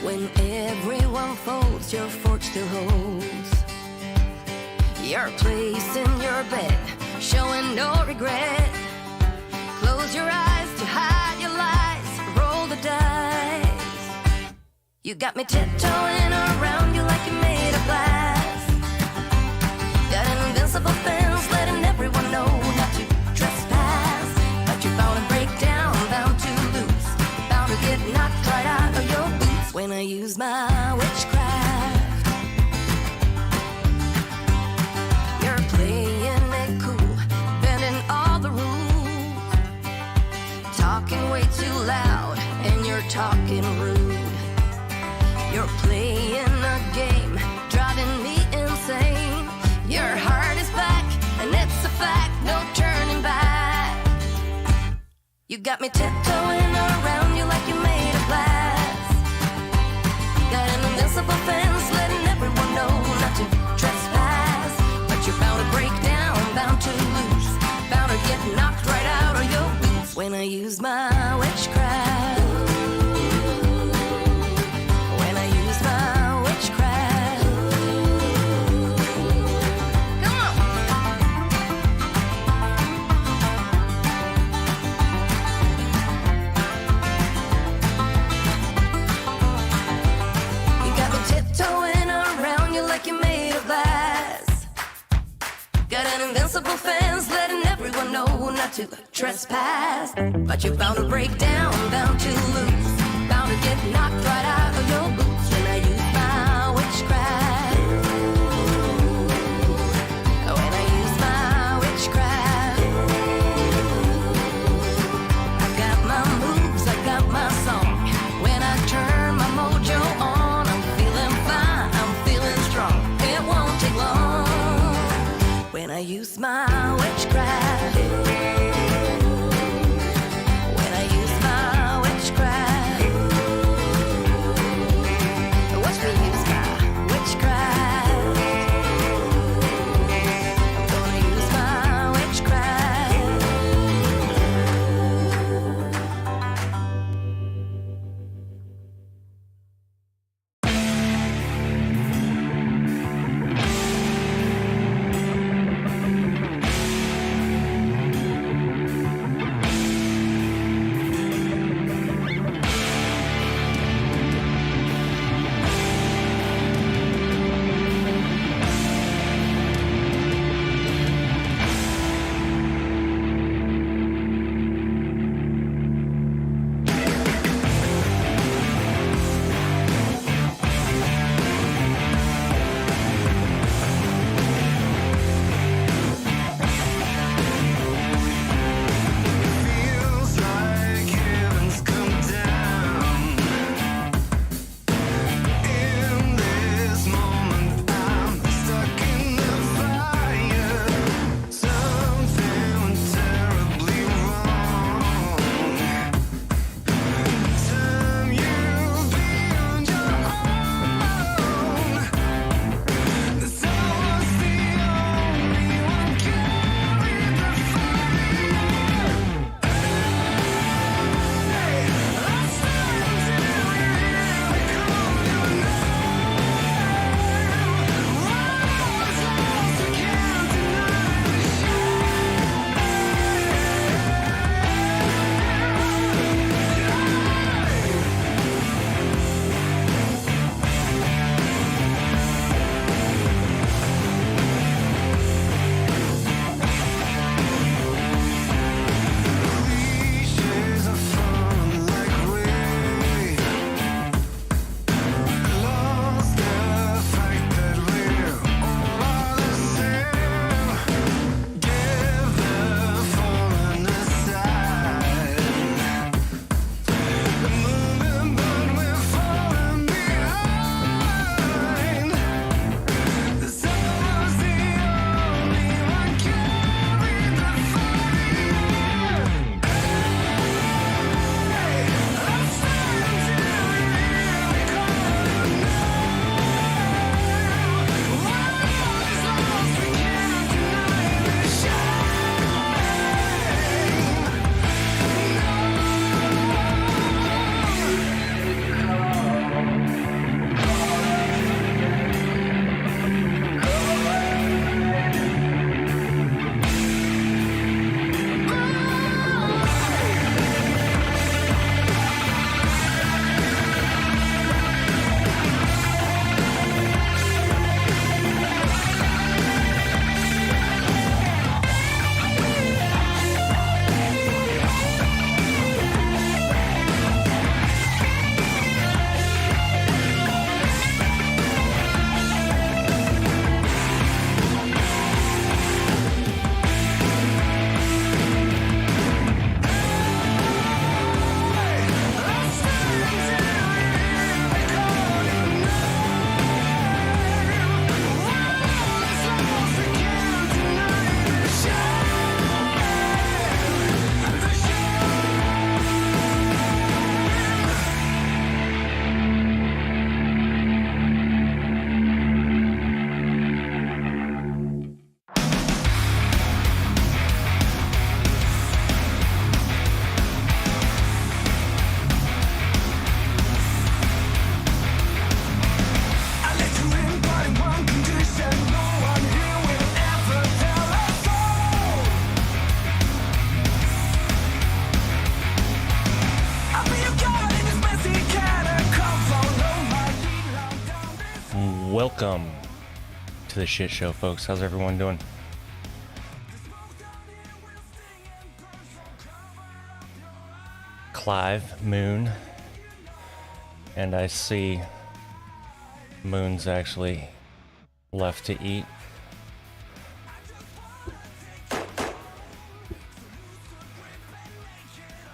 When everyone folds, your fork still holds your place in your bed, showing no regret. Close your eyes to hide your lies, roll the dice. You got me tiptoeing around you like you're made of glass. Got an invincible fence, letting everyone know not to trespass. But you're bound to break down, bound to lose, bound to get knocked right out of your boots when I use my witchcraft. You're playing it cool, bending all the rules, talking way too loud, and you're talking rude. You're playing a game, driving me insane. Your heart is back, and it's a fact, no turning back. You got me tiptoeing around you like you're made of glass. Got an invincible fence, letting everyone know not to trespass. But you're bound to break down, bound to lose, bound to get knocked right out of your boots when I use my witchcraft. When I use my witchcraft. Come on. You got me tiptoeing around you like you're made of glass. Got an invincible fence, letting everyone know not to trespass. But you're bound to break down, bound to lose, bound to get knocked right out of your boots when I use my witchcraft. When I use my witchcraft. I've got my moves, I've got my song. When I turn my mojo on, I'm feeling fine, I'm feeling strong. It won't take long when I use my witchcraft. When I use my witchcraft. Watch me use my witchcraft. I'm gonna use my witchcraft. Welcome to the shit show, folks. How's everyone doing? Clive, Moon, and I see Moon's actually left to eat.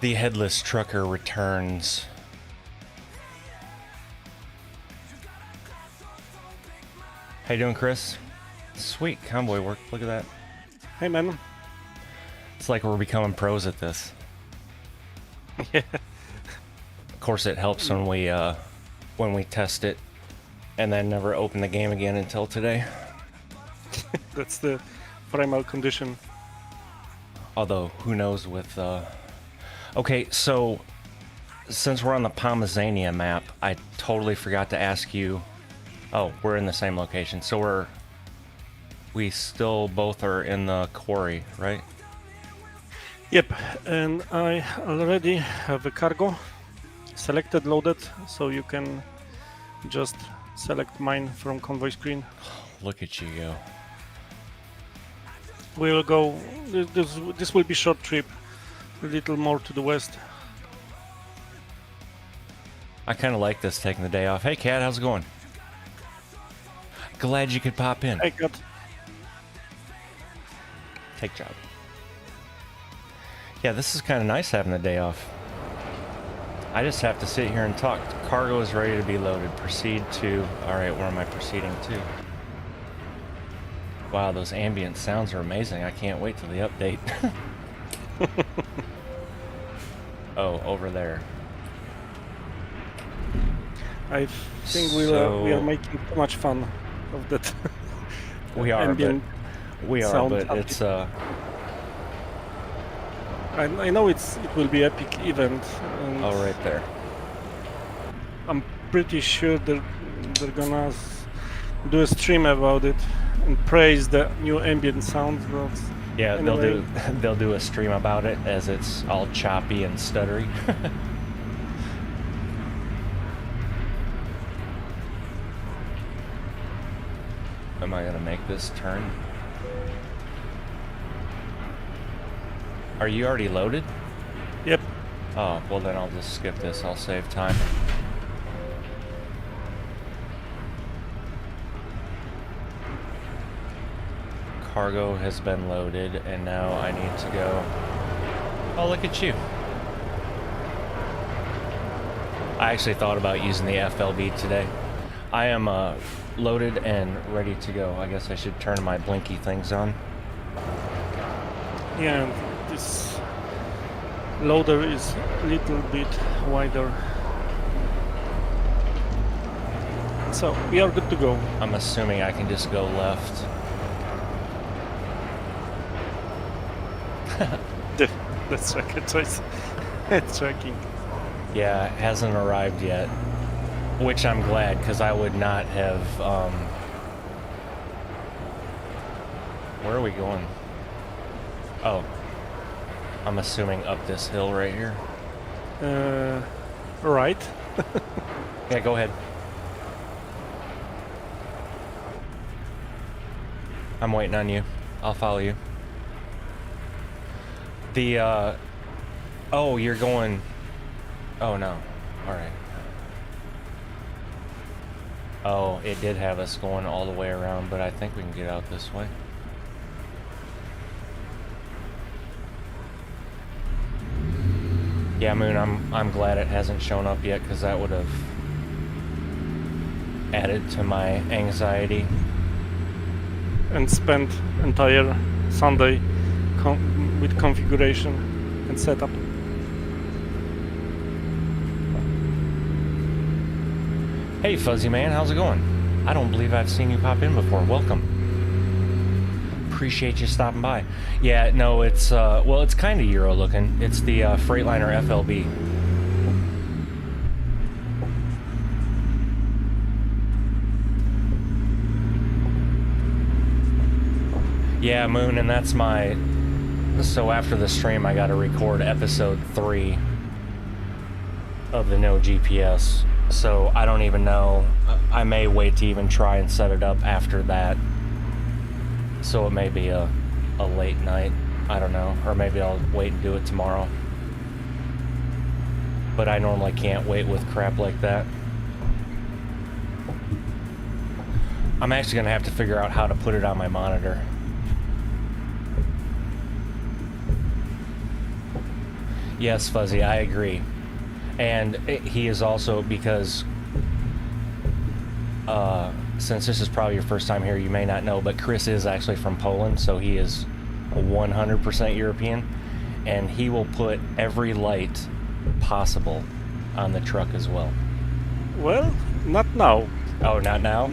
The headless trucker returns. How you doing, Chris? Sweet convoy work. Look at that. Hey, man. It's like we're becoming pros at this. Yeah. Of course, it helps when we test it and then never open the game again until today. That's the primal condition. Although, who knows with... Okay, so since we're on the Pomezania map, I totally forgot to ask you... Oh, we're in the same location. So we still both are in the quarry, right? Yep, and I already have a cargo selected, loaded, so you can just select mine from convoy screen. Look at you go. We'll go... This will be short trip, a little more to the west. I kind of like this, taking the day off. Hey, Kat, how's it going? Glad you could pop in. I got... Take job. Yeah, this is kind of nice having the day off. I just have to sit here and talk. Cargo is ready to be loaded. Proceed to... Alright, where am I proceeding to? Wow, those ambient sounds are amazing. I can't wait till the update. Oh, over there. I think we are making too much fun of that. We are, ambient but it's I know it will be epic event. And oh, right there. I'm pretty sure they're gonna do a stream about it and praise the new ambient sound. But yeah, anyway. they'll do a stream about it as it's all choppy and stuttery. Am I gonna make this turn? Are you already loaded? Yep. Oh, well then I'll just skip this. I'll save time. Cargo has been loaded, and now I need to go... Oh, look at you. I actually thought about using the FLB today. I am loaded and ready to go. I guess I should turn my blinky things on. Yeah, this loader is a little bit wider. So, we are good to go. I'm assuming I can just go left. That's tracker choice. Tracking. Yeah, it hasn't arrived yet. Which I'm glad, because I would not have... Where are we going? Oh. I'm assuming up this hill right here. Right. Yeah, go ahead. I'm waiting on you. I'll follow you. The, Oh, you're going... Oh, no. Alright. Oh, it did have us going all the way around, but I think we can get out this way. Yeah, Moon, I'm glad it hasn't shown up yet, because that would have added to my anxiety. And spent entire Sunday with configuration and setup. Hey, Fuzzy Man, how's it going? I don't believe I've seen you pop in before. Welcome. Appreciate you stopping by. Yeah, no, it's, well, it's kind of Euro looking. It's the Freightliner FLB. Yeah, Moon, and that's my... So after the stream, I got to record episode 3 of the No GPS So I don't even know. I may wait to even try and set it up after that. So it may be a late night. I don't know. Or maybe I'll wait and do it tomorrow. But I normally can't wait with crap like that. I'm actually going to have to figure out how to put it on my monitor. Yes, Fuzzy, I agree. And he is also, because since this is probably your first time here, you may not know, but Chris is actually from Poland, so he is 100% European, and he will put every light possible on the truck as well. Well, not now. Oh, not now?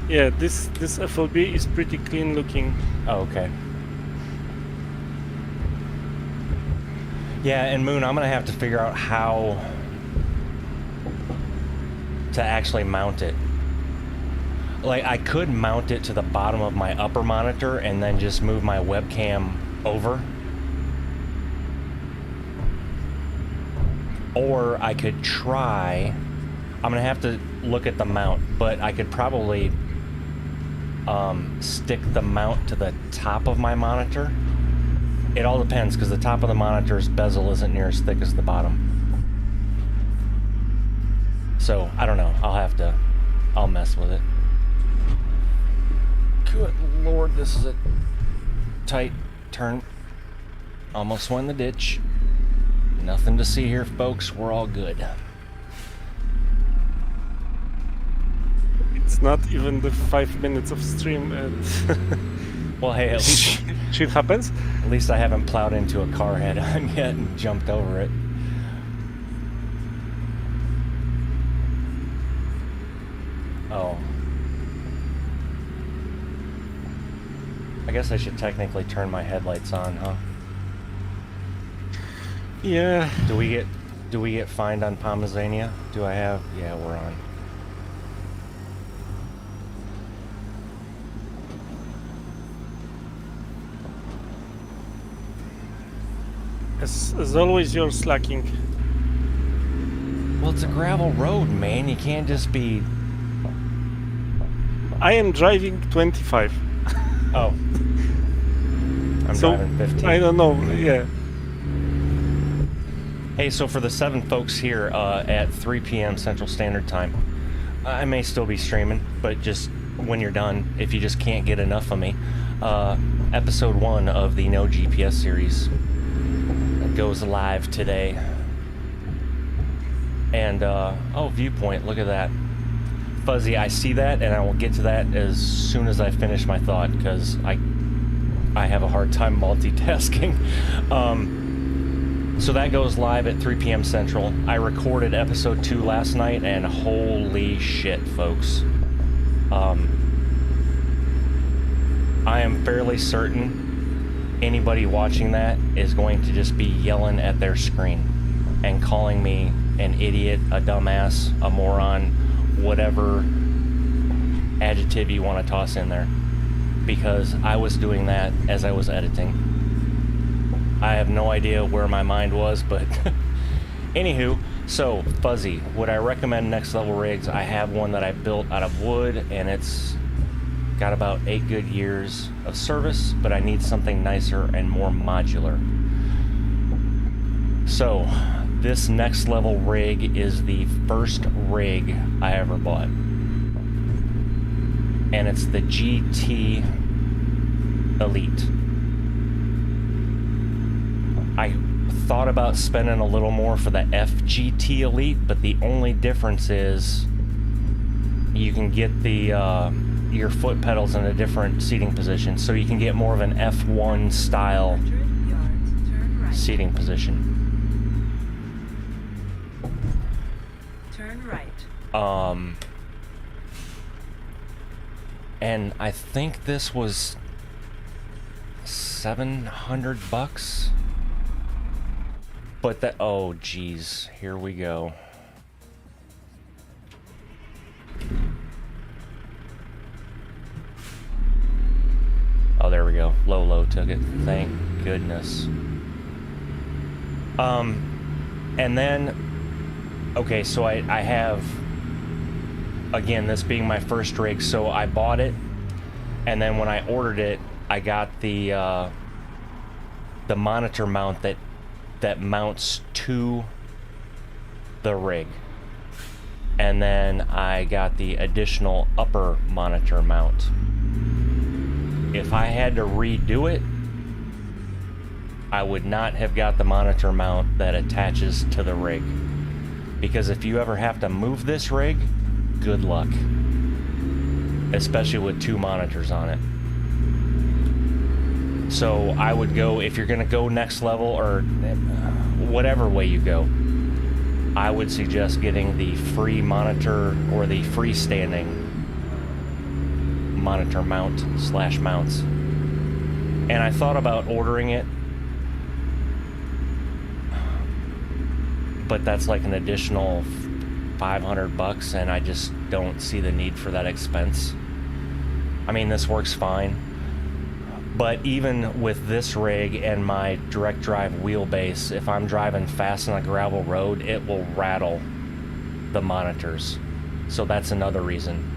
Yeah, this FLB is pretty clean looking. Oh, okay. Yeah, and Moon, I'm gonna have to figure out how to actually mount it. Like, I could mount it to the bottom of my upper monitor and then just move my webcam over. Or I could try... I'm gonna have to look at the mount, but I could probably stick the mount to the top of my monitor. It all depends, because the top of the monitor's bezel isn't near as thick as the bottom. So, I don't know. I'll mess with it. Good lord, this is a tight turn. Almost won the ditch. Nothing to see here, folks. We're all good. It's not even the 5 minutes of stream and Well, hey, at least... shit happens. At least I haven't plowed into a car head-on yet and jumped over it. Oh. I guess I should technically turn my headlights on, huh? Yeah. Do we get fined on Pomezania? Do I have... Yeah, we're on. As always, you're slacking. Well, it's a gravel road, man. You can't just be... I am driving 25. Oh. I'm So, driving 15. I don't know, yeah. Hey, so for the 7 folks here at 3 p.m. Central Standard Time, I may still be streaming, but just when you're done, if you just can't get enough of me, episode 1 of the No GPS series goes live today. And, oh, viewpoint, look at that. Fuzzy, I see that, and I will get to that as soon as I finish my thought, because I have a hard time multitasking. So that goes live at 3 p.m. Central. I recorded episode 2 last night, and holy shit, folks. I am fairly certain anybody watching that is going to just be yelling at their screen and calling me an idiot, a dumbass, a moron, whatever adjective you want to toss in there, because I was doing that as I was editing. I have no idea where my mind was, but anywho, so Fuzzy, would I recommend Next Level Rigs? I have one that I built out of wood, and it's got about 8 good years of service, but I need something nicer and more modular. So this Next Level rig is the first rig I ever bought, and it's the GT Elite. I thought about spending a little more for the FGT Elite, but the only difference is you can get the your foot pedals in a different seating position, so you can get more of an F1 style seating position. Turn right. And I think this was $700, but that, oh geez, here we go. Oh, there we go. Low took it. Thank goodness. And then Okay, so I have, again, this being my first rig, so I bought it, and then when I ordered it, I got the monitor mount that mounts to the rig. And then I got the additional upper monitor mount. If I had to redo it, I would not have got the monitor mount that attaches to the rig. Because if you ever have to move this rig, good luck. Especially with 2 monitors on it. So I would go, if you're gonna go next level, or whatever way you go, I would suggest getting the free monitor or the freestanding monitor mount / mounts. And I thought about ordering it, but that's like an additional $500, and I just don't see the need for that expense. I mean, this works fine, but even with this rig and my direct drive wheelbase, if I'm driving fast on a gravel road, it will rattle the monitors. So that's another reason.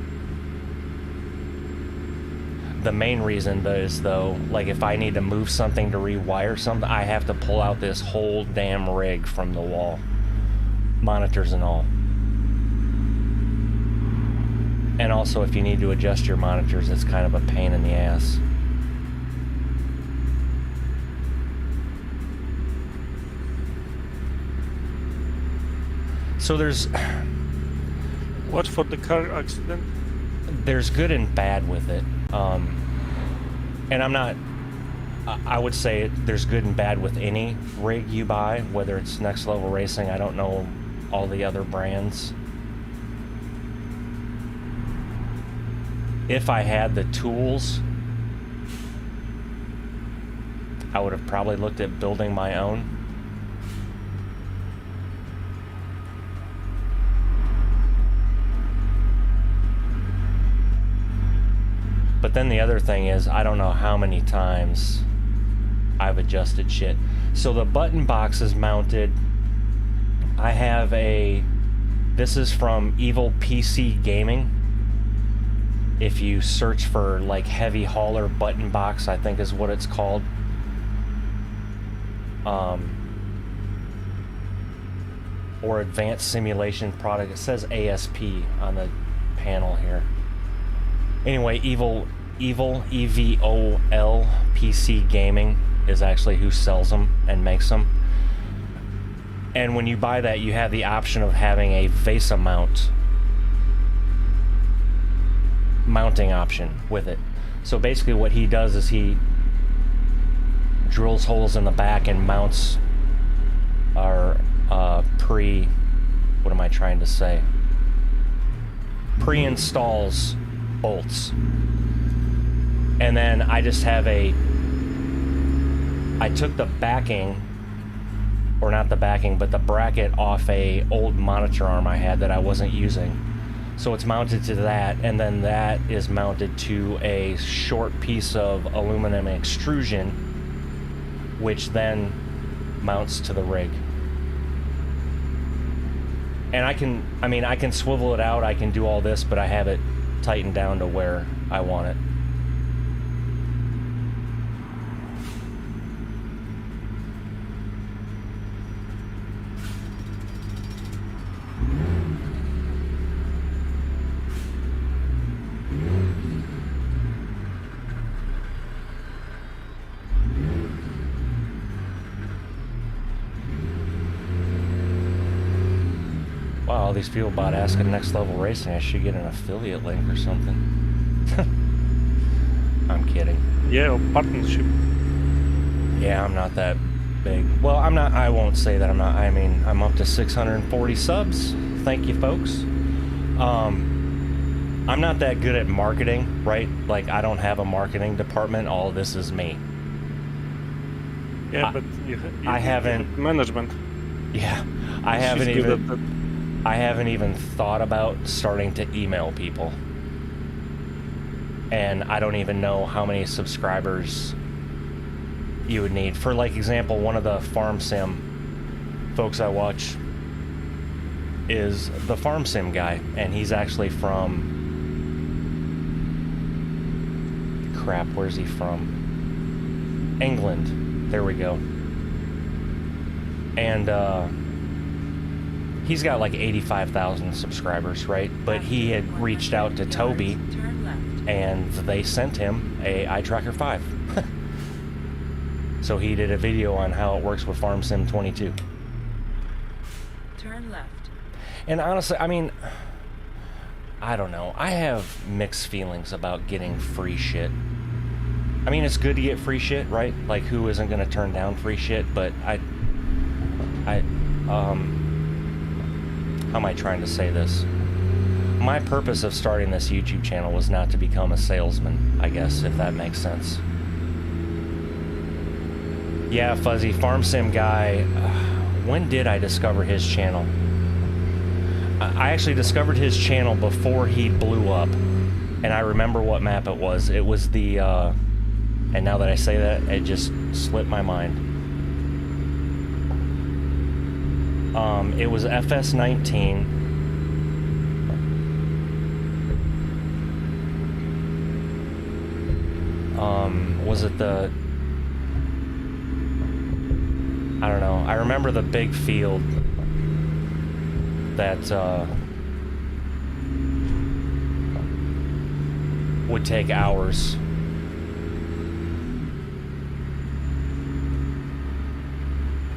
The main reason is, though, like if I need to move something to rewire something, I have to pull out this whole damn rig from the wall. Monitors and all. And also, if you need to adjust your monitors, it's kind of a pain in the ass. So there's... What for the car accident? There's good and bad with it. And I'm not... I would say there's good and bad with any rig you buy, whether it's Next Level Racing. I don't know all the other brands. If I had the tools, I would have probably looked at building my own. But then the other thing is, I don't know how many times I've adjusted shit. So the button box is mounted. I have a... This is from Evil PC Gaming. If you search for like heavy hauler button box, I think is what it's called. Or advanced simulation product. It says ASP on the panel here. Anyway, Evil EVOL PC Gaming is actually who sells them and makes them. And when you buy that, you have the option of having a VESA mounting option with it. So basically what he does is he drills holes in the back and mounts our what am I trying to say? Pre-installs bolts. And then I just have I took the backing, or not the backing, but the bracket off a old monitor arm I had that I wasn't using. So it's mounted to that, and then that is mounted to a short piece of aluminum extrusion, which then mounts to the rig. And I can swivel it out, I can do all this, but I have it tightened down to where I want it. Wow, all these people about asking Next Level Racing, I should get an affiliate link or something. I'm kidding. Yeah, or partnership. Yeah, I'm not that big. Well, I won't say that I'm not. I mean, I'm up to 640 subs. Thank you, folks. I'm not that good at marketing, right? Like, I don't have a marketing department. All of this is me. Yeah, but I haven't... Management. Yeah, I haven't even thought about starting to email people. And I don't even know how many subscribers you would need. For like example, one of the farm sim folks I watch, is the farm sim guy, and he's actually from... Crap, where's he from? England. There we go. And he's got like 85,000 subscribers, right? But he had reached out to Toby, and they sent him a eye tracker 5. So he did a video on how it works with FarmSim 22. Turn left. And honestly, I mean, I don't know. I have mixed feelings about getting free shit. I mean, it's good to get free shit, right? Like, who isn't going to turn down free shit? But how am I trying to say this? My purpose of starting this YouTube channel was not to become a salesman, I guess, if that makes sense. Yeah, Fuzzy, FarmSim guy, when did I discover his channel? I actually discovered his channel before he blew up, and I remember what map it was. It was the, and now that I say that, it just slipped my mind. It was FS19. Was it the... I don't know. I remember the big field that would take hours.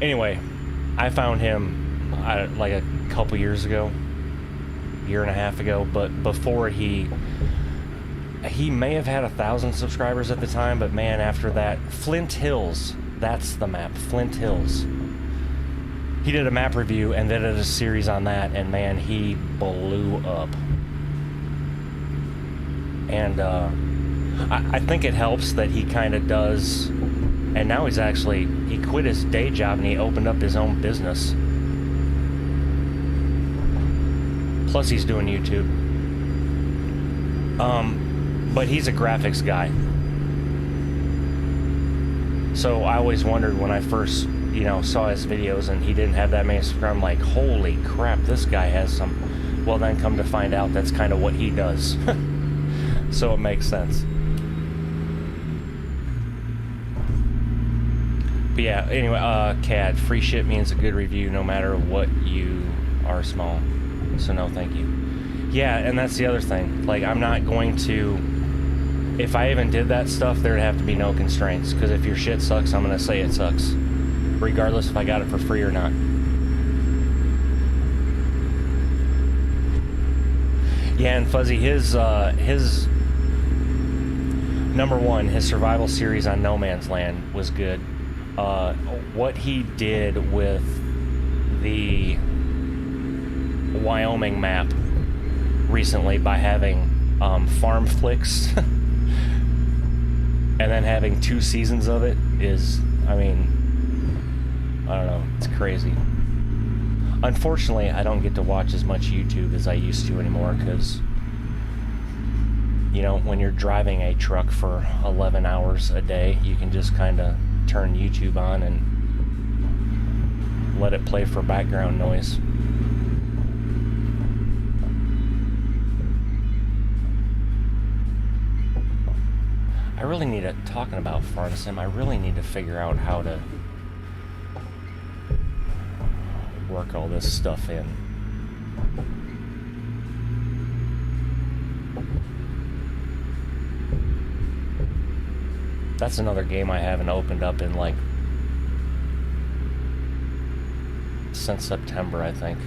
Anyway, I found him like a couple years ago, year and a half ago, but before he may have had 1,000 subscribers at the time, but man, after that, Flint Hills, that's the map, Flint Hills. He did a map review and then did a series on that, and man, he blew up. And I think it helps that he kind of does, and now he quit his day job and he opened up his own business. Plus he's doing YouTube. But he's a graphics guy. So I always wondered when I first, saw his videos and he didn't have that many subscribers, I'm like, holy crap, this guy has some... Well, then come to find out that's kind of what he does. So it makes sense. But yeah, anyway, CAD, free shit means a good review no matter what you are small. So no, thank you. Yeah, and that's the other thing. Like, I'm not going to... If I even did that stuff, there'd have to be no constraints. Because if your shit sucks, I'm going to say it sucks. Regardless if I got it for free or not. Yeah, and Fuzzy, his number one, his survival series on No Man's Land was good. What he did with the Wyoming map recently by having farm flicks and then having 2 seasons of it is, I mean, I don't know, it's crazy. Unfortunately, I don't get to watch as much YouTube as I used to anymore because, when you're driving a truck for 11 hours a day, you can just kind of turn YouTube on and let it play for background noise. I really need to, talking about FarmSim, I really need to figure out how to work all this stuff in. That's another game I haven't opened up in like since September, I think.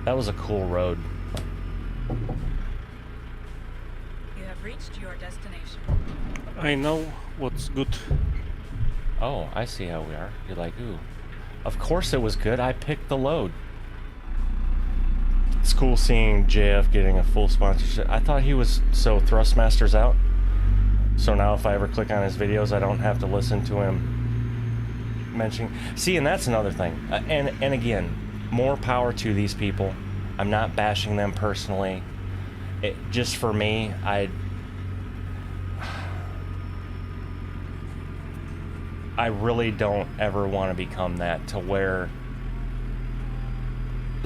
That was a cool road. You have reached your destination. I know what's good. Oh, I see how we are. You're like, ooh. Of course it was good. I picked the load. It's cool seeing JF getting a full sponsorship. I thought he was so Thrustmaster's out. So now if I ever click on his videos, I don't have to listen to him mentioning. See, and that's another thing. And again, more power to these people. I'm not bashing them personally. Just for me, I really don't ever want to become that, to where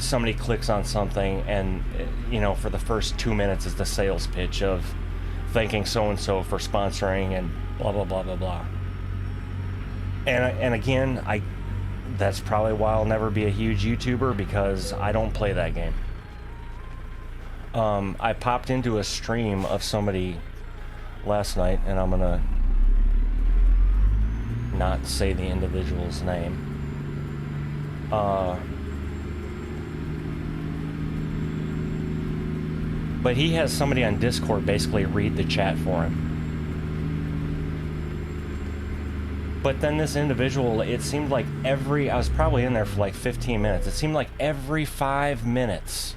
somebody clicks on something and, you know, for the first 2 minutes is the sales pitch of thanking so-and-so for sponsoring and blah, blah, blah, blah, blah. And again, that's probably why I'll never be a huge YouTuber, because I don't play that game. I popped into a stream of somebody last night, and I'm gonna not say the individual's name. But he has somebody on Discord basically read the chat for him. But then this individual, it seemed like I was probably in there for like 15 minutes. It seemed like every 5 minutes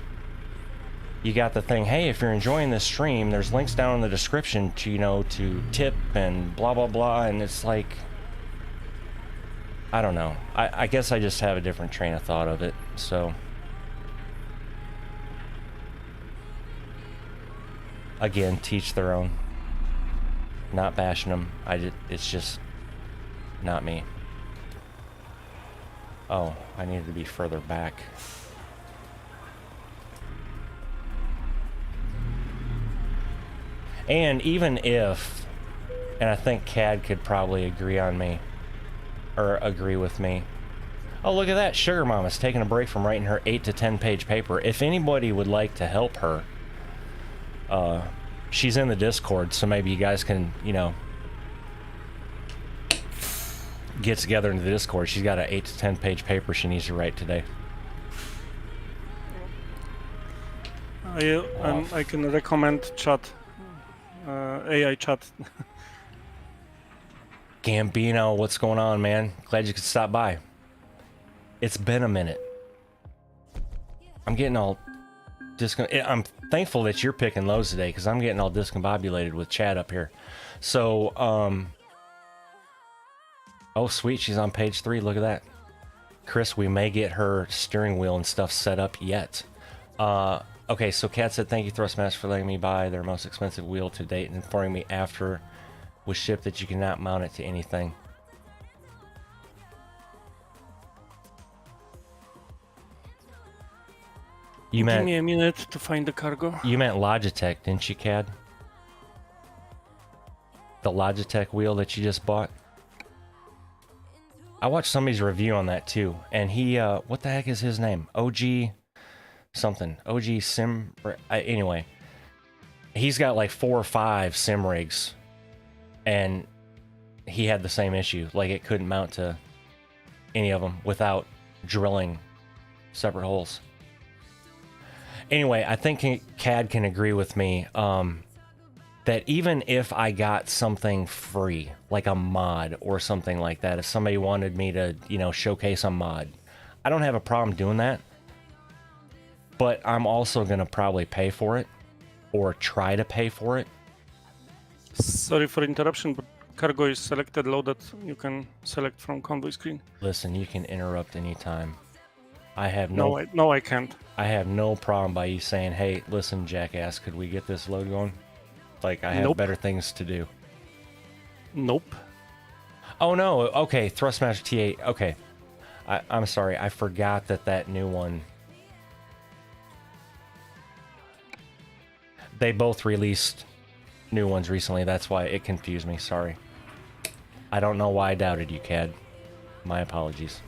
you got the thing, hey, if you're enjoying this stream, there's links down in the description to, you know, to tip and blah, blah, blah. And it's like, I don't know. I guess I just have a different train of thought of it, so. Again, teach their own. Not bashing them. It's just not me. Oh, I needed to be further back. And even if, and I think CAD could probably agree with me. Oh, look at that. Sugar Mama's taking a break from writing her 8 to 10 page paper. If anybody would like to help her, she's in the Discord, so maybe you guys can, you know, get together in the Discord. She's got an 8 to 10 page paper she needs to write today. I can recommend chat, AI chat. Gambino, what's going on, man? Glad you could stop by. It's been a minute. I'm getting all I'm thankful that you're picking lows today, because I'm getting all discombobulated with chat up here. So, oh sweet, she's on page 3. Look at that. Chris, we may get her steering wheel and stuff set up yet. Okay, so Kat said, thank you, Thrustmaster, for letting me buy their most expensive wheel to date and informing me after was shipped that you cannot mount it to anything. Give me a minute to find the cargo. You meant Logitech, didn't you, Cad? The Logitech wheel that you just bought? I watched somebody's review on that too, and he, what the heck is his name? OG something. OG Sim... Anyway, he's got like 4 or 5 sim rigs, and he had the same issue. Like, it couldn't mount to any of them without drilling separate holes. Anyway, I think CAD can agree with me that even if I got something free, like a mod or something like that, if somebody wanted me to, you know, showcase a mod, I don't have a problem doing that. But I'm also going to probably pay for it, or try to pay for it. Sorry for interruption, but cargo is selected, loaded. You can select from convoy screen. Listen, you can interrupt anytime. I have no, I can't. I have no problem by you saying, hey, listen, jackass, could we get this load going? Like, I have better things to do. Nope. Oh, no. Okay, Thrustmaster T8. Okay. I'm sorry. I forgot that new one... They both released new ones recently. That's why it confused me. Sorry. I don't know why I doubted you, Cad. My apologies.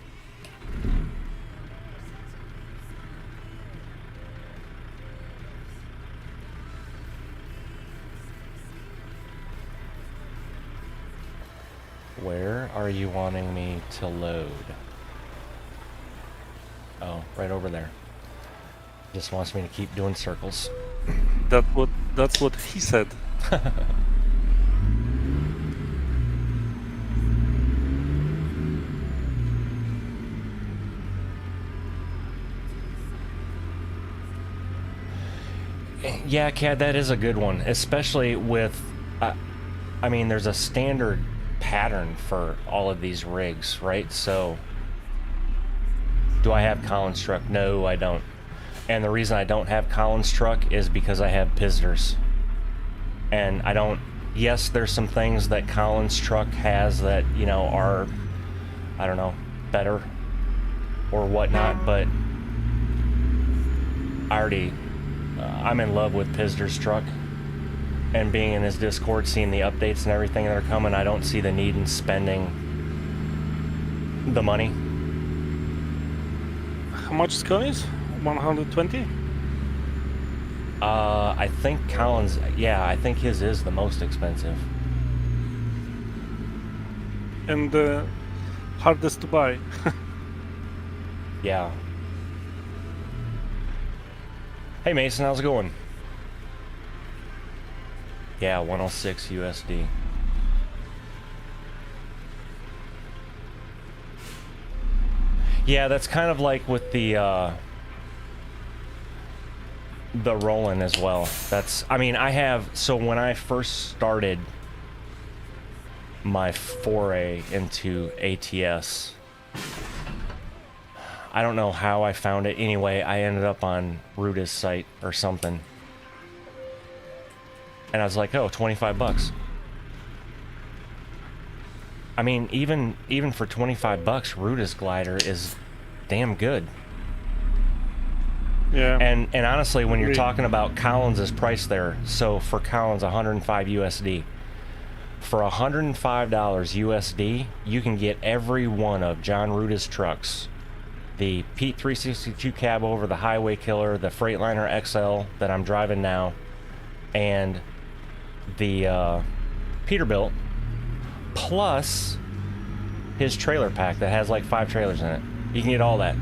Where are you wanting me to load? Oh, right over there. Just wants me to keep doing circles. That's what he said. Yeah, Cad, that is a good one, especially with, I mean, there's a standard pattern for all of these rigs, right? So, do I have Colin Struck? No, I don't. And the reason I don't have Colin Struck is because I have Pizders. And I don't, yes, there's some things that Colin Struck has that, you know, are, I don't know, better or whatnot, but I'm in love with Pizders truck, and being in his Discord, seeing the updates and everything that are coming, I don't see the need in spending the money. How much is Colin's? 120? I think Colin's, yeah, I think his is the most expensive. And hardest to buy. Yeah. Hey Mason, how's it going? Yeah, 106 USD. Yeah, that's kind of like with the Roland as well. That's, I mean, I have, so when I first started my foray into ATS, I don't know how I found it. Anyway, I ended up on Ruda's site or something. And I was like, oh, 25 bucks. I mean, even for 25 bucks, Ruda's glider is damn good. Yeah. And honestly, when you're talking about Collins' price there, so for Collins, 105 USD. For $105 USD, you can get every one of John Ruda's trucks. The Pete 362 cab over, the Highway Killer, the Freightliner XL that I'm driving now, and the Peterbilt, plus his trailer pack that has like 5 trailers in it. You can get all that.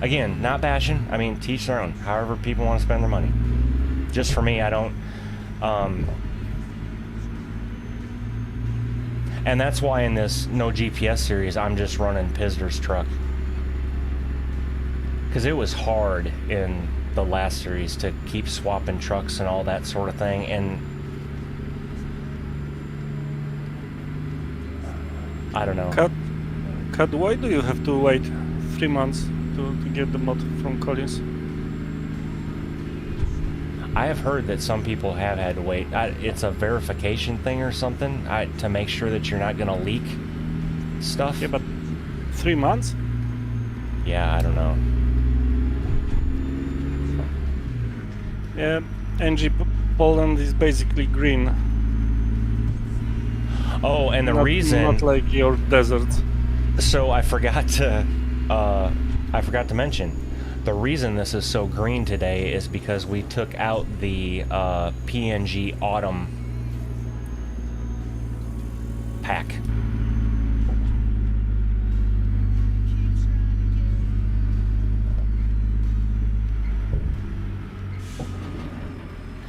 Again, not bashing. I mean, teach their own. However people want to spend their money. Just for me, I don't... and that's why in this No GPS series, I'm just running Pizders truck. Because it was hard in the last series to keep swapping trucks and all that sort of thing. And I don't know. Kat, why do you have to wait 3 months to get the mod from Collins? I have heard that some people have had to wait. It's a verification thing or something to make sure that you're not going to leak stuff. Yeah, but 3 months? Yeah, I don't know. Yeah, NG Poland is basically green. Oh, and the reason... Not like your desert. So I forgot to mention, the reason this is so green today is because we took out the PNG Autumn pack.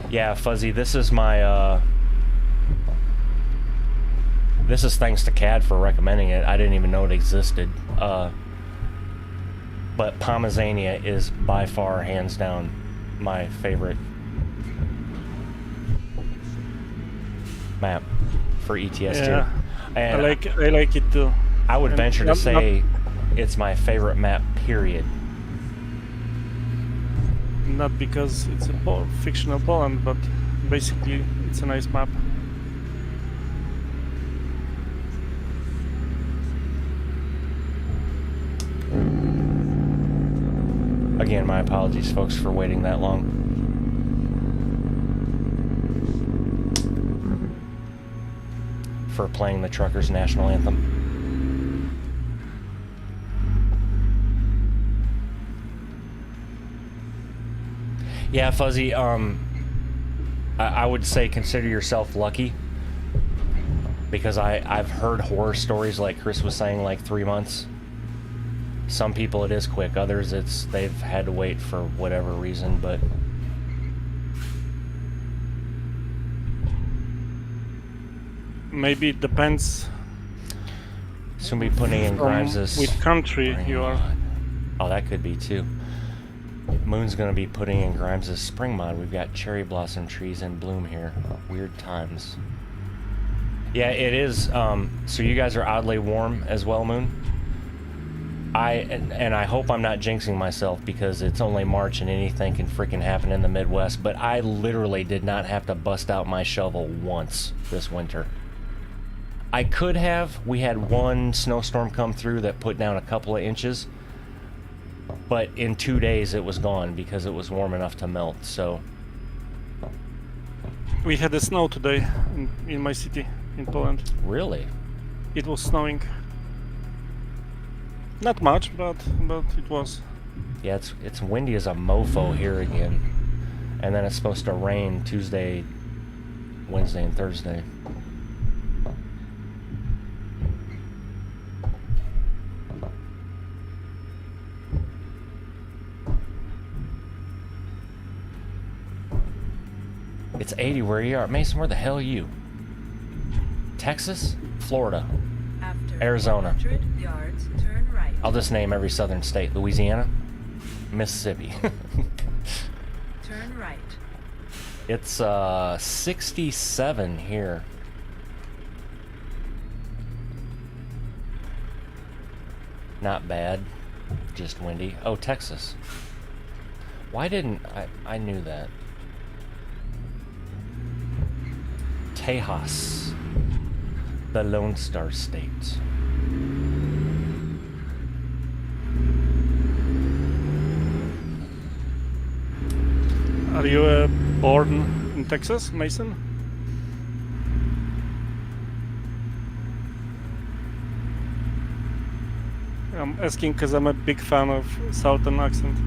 Yeah, Fuzzy, this is my, this is thanks to Cad for recommending it. I didn't even know it existed. But Pomezania is by far, hands down, my favorite map for ETS2. Yeah, And I like it too. I would And venture to say it's my favorite map, period. Not because it's a fictional Poland, but basically it's a nice map. Again, my apologies, folks, for waiting that long. For playing the Truckers' National Anthem. Yeah, Fuzzy, I would say consider yourself lucky, because I've heard horror stories like Chris was saying, like 3 months. Some people it is quick, others they've had to wait for whatever reason, but maybe it depends. soon be putting in Grimes' which country you are. Oh, that could be too. Moon's gonna be putting in Grimes' spring mod. We've got cherry blossom trees in bloom here. Weird times. Yeah, it is. So you guys are oddly warm as well, Moon. And I hope I'm not jinxing myself because it's only March and anything can freaking happen in the Midwest. But I literally did not have to bust out my shovel once this winter. I could have. We had one snowstorm come through that put down a couple of inches. But in 2 days it was gone because it was warm enough to melt, so... We had the snow today in my city, in Poland. Really? It was snowing. Not much, but it was. Yeah, it's windy as a mofo here again. And then it's supposed to rain Tuesday, Wednesday, and Thursday. It's 80 where you are. Mason, where the hell are you? Texas? Florida? After Arizona. 100 yards, turn right. I'll just name every southern state. Louisiana? Mississippi. Turn right. It's 67 here. Not bad. Just windy. Oh, Texas. Why didn't I knew that. Tejas, the Lone Star State. Are you born in Texas, Mason? I'm asking because I'm a big fan of Southern accent.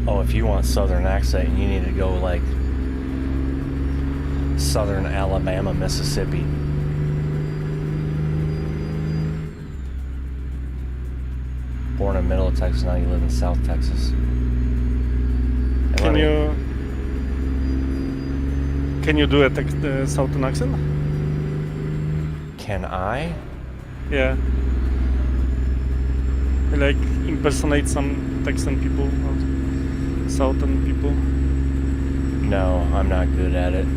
Oh, if you want Southern accent, you need to go like Southern Alabama, Mississippi. Born in middle of Texas, now you live in South Texas. And Can you do a Southern accent? Can I? Yeah. Like impersonate some Texan people or Southern people. No, I'm not good at it.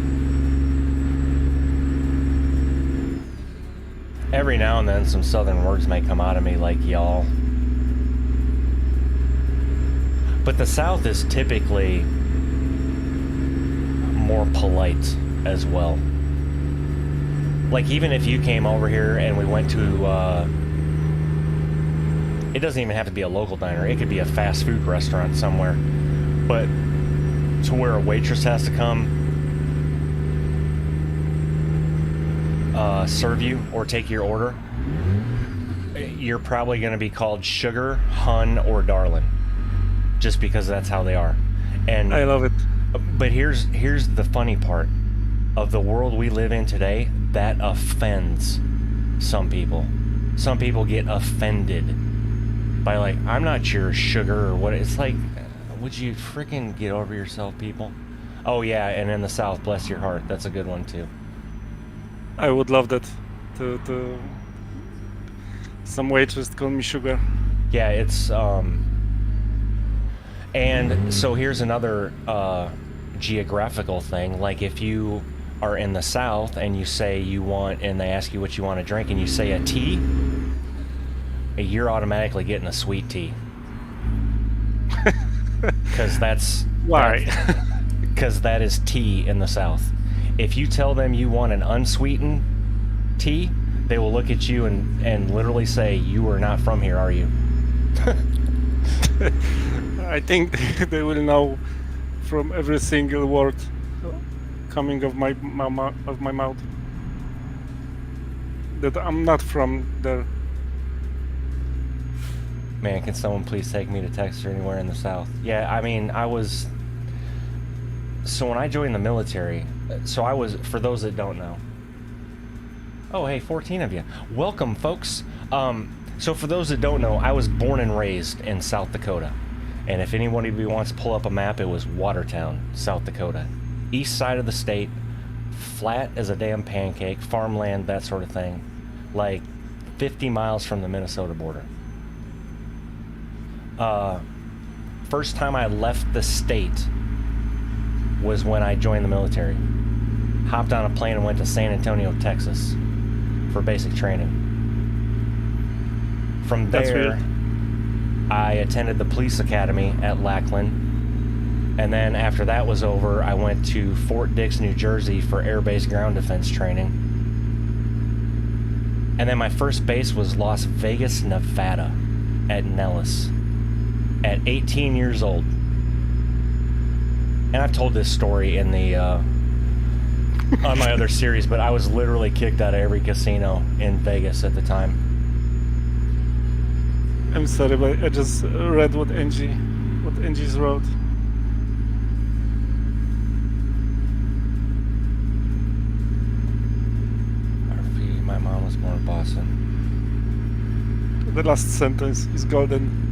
Every now and then some Southern words may come out of me like y'all. But the South is typically more polite as well. Like even if you came over here and we went to, it doesn't even have to be a local diner. It could be a fast food restaurant somewhere. But to where a waitress has to come serve you or take your order, you're probably going to be called sugar, hun, or darling. Just because that's how they are. And I love it. But here's the funny part of the world we live in today. That offends some people. Some people get offended by like, I'm not your sugar or what. It's like, would you freaking get over yourself, people? Oh yeah, and in the South, bless your heart. That's a good one too. I would love that. To some waitress call me sugar. Yeah, it's and so here's another geographical thing. Like if you are in the South and you say you want, and they ask you what you want to drink, and you say a tea, you're automatically getting a sweet tea. Because that's why. Because that is tea in the South. If you tell them you want an unsweetened tea, they will look at you and literally say, "You are not from here, are you?" I think they will know from every single word coming of my mouth that I'm not from there. Man, can someone please take me to Texas or anywhere in the South? Yeah, I mean, so when I joined the military, so I was, for those that don't know, oh hey, 14 of you, welcome folks. So for those that don't know, I was born and raised in South Dakota, and if anybody wants to pull up a map, it was Watertown, South Dakota. east side of the state, flat as a damn pancake, farmland, that sort of thing. Like 50 miles from the Minnesota border. First time I left the state was when I joined the military. Hopped on a plane and went to San Antonio, Texas for basic training. From there, I attended the police academy at Lackland. And then after that was over, I went to Fort Dix, New Jersey for air base ground defense training. And then my first base was Las Vegas, Nevada at Nellis at 18 years old. And I've told this story in the on my other series, but I was literally kicked out of every casino in Vegas at the time. I'm sorry, but I just read what Angie's wrote. RP, my mom was born in Boston. The last sentence is golden.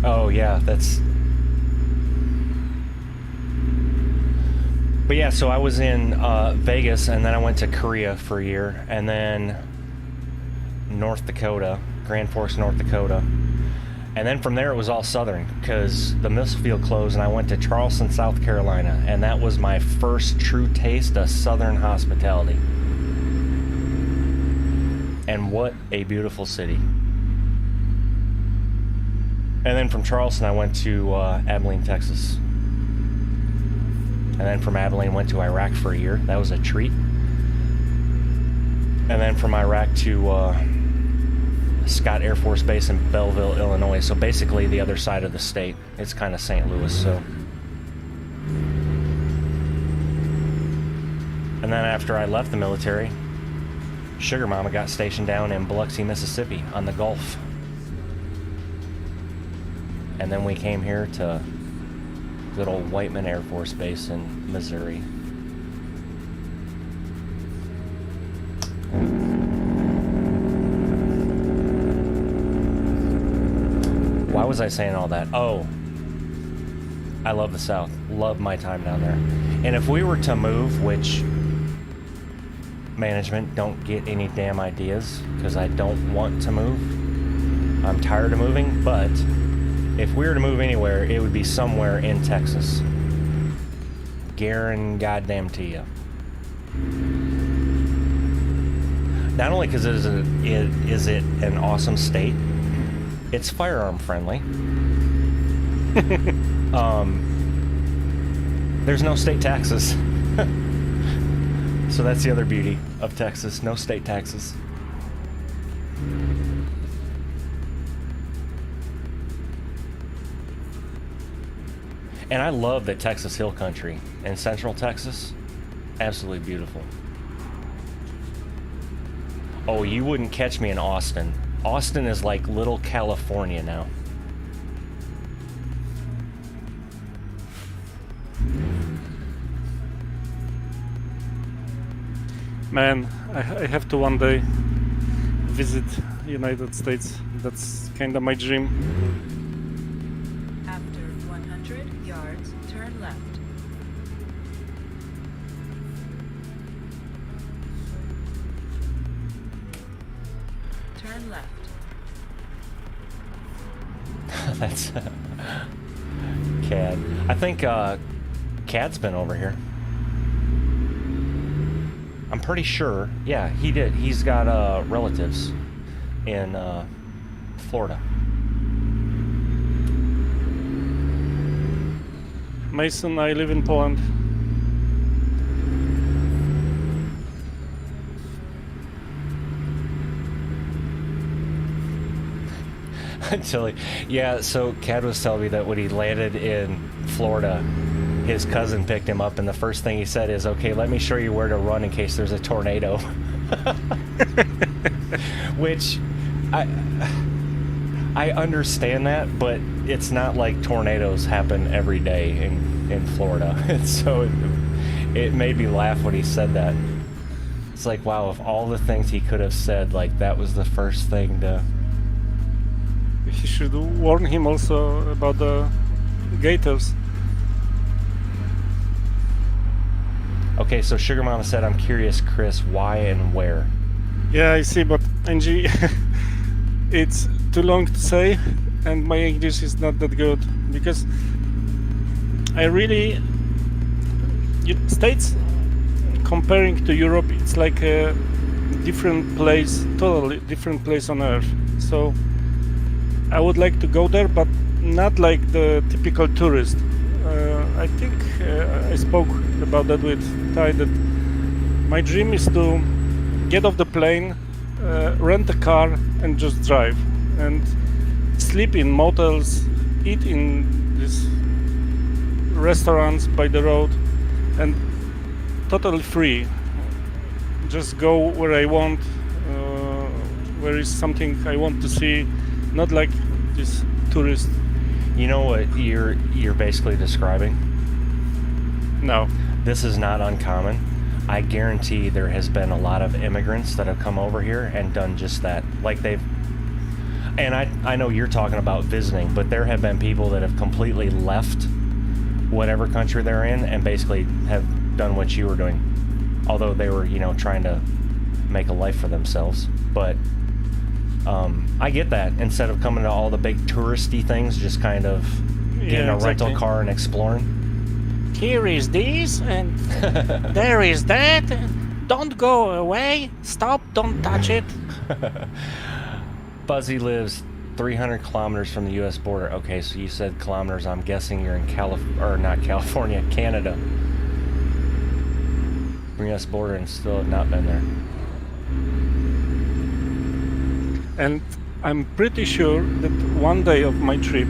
Oh yeah, that's... But yeah, so I was in Vegas, and then I went to Korea for a year, and then North Dakota, Grand Forks, North Dakota. And then from there it was all southern, because the missile field closed, and I went to Charleston, South Carolina, and that was my first true taste of southern hospitality. And what a beautiful city. And then from Charleston I went to Abilene, Texas. And then from Abilene went to Iraq for a year. That was a treat. And then from Iraq to Scott Air Force Base in Belleville, Illinois. So basically the other side of the state. It's kind of St. Louis, so. And then after I left the military, Sugar Mama got stationed down in Biloxi, Mississippi on the Gulf. And then we came here to good old Whiteman Air Force Base in Missouri. Why was I saying all that? Oh, I love the South. Love my time down there. And if we were to move, which management, don't get any damn ideas, because I don't want to move. I'm tired of moving, but if we were to move anywhere, it would be somewhere in Texas. Guaranteed goddamn to you. Not only because is it an awesome state, it's firearm friendly. There's no state taxes. So that's the other beauty of Texas, no state taxes. And I love the Texas Hill Country in Central Texas. Absolutely beautiful. Oh, you wouldn't catch me in Austin. Austin is like little California now. Man, I have to one day visit United States. That's kinda my dream. After 100 yards, turn left. Turn left. That's Cad. I think Cad's been over here. I'm pretty sure. Yeah, he did. He's got relatives in Florida. Mason, I live in Poland. Until yeah, so Cad was telling me that when he landed in Florida, his cousin picked him up, and the first thing he said is, "Okay, let me show you where to run in case there's a tornado." Which I understand that, but it's not like tornadoes happen every day in Florida. And so it made me laugh when he said that. It's like, wow, of all the things he could have said, like that was the first thing to... he should warn him also about the gators. Okay, so Sugar Mama said, I'm curious, Chris, why and where? Yeah, I see, but NG, it's too long to say, and my English is not that good, because I really... States, comparing to Europe, it's like a different place, totally different place on Earth. So I would like to go there, but not like the typical tourist. I think I spoke about that with Ty, that my dream is to get off the plane, rent a car and just drive, and sleep in motels, eat in these restaurants by the road, and totally free. Just go where I want, where is something I want to see, not like this tourist. You know what you're basically describing? No. This is not uncommon. I guarantee there has been a lot of immigrants that have come over here and done just that. Like they've... And I know you're talking about visiting, but there have been people that have completely left whatever country they're in and basically have done what you were doing. Although they were, you know, trying to make a life for themselves. But I get that. Instead of coming to all the big touristy things, just kind of getting a rental car and exploring. Here is this, and there is that. Don't go away. Stop, don't touch it. Buzzy lives 300 kilometers from the U.S. border. Okay, so you said kilometers. I'm guessing you're in not California, Canada. U.S. border and still have not been there. And I'm pretty sure that one day of my trip,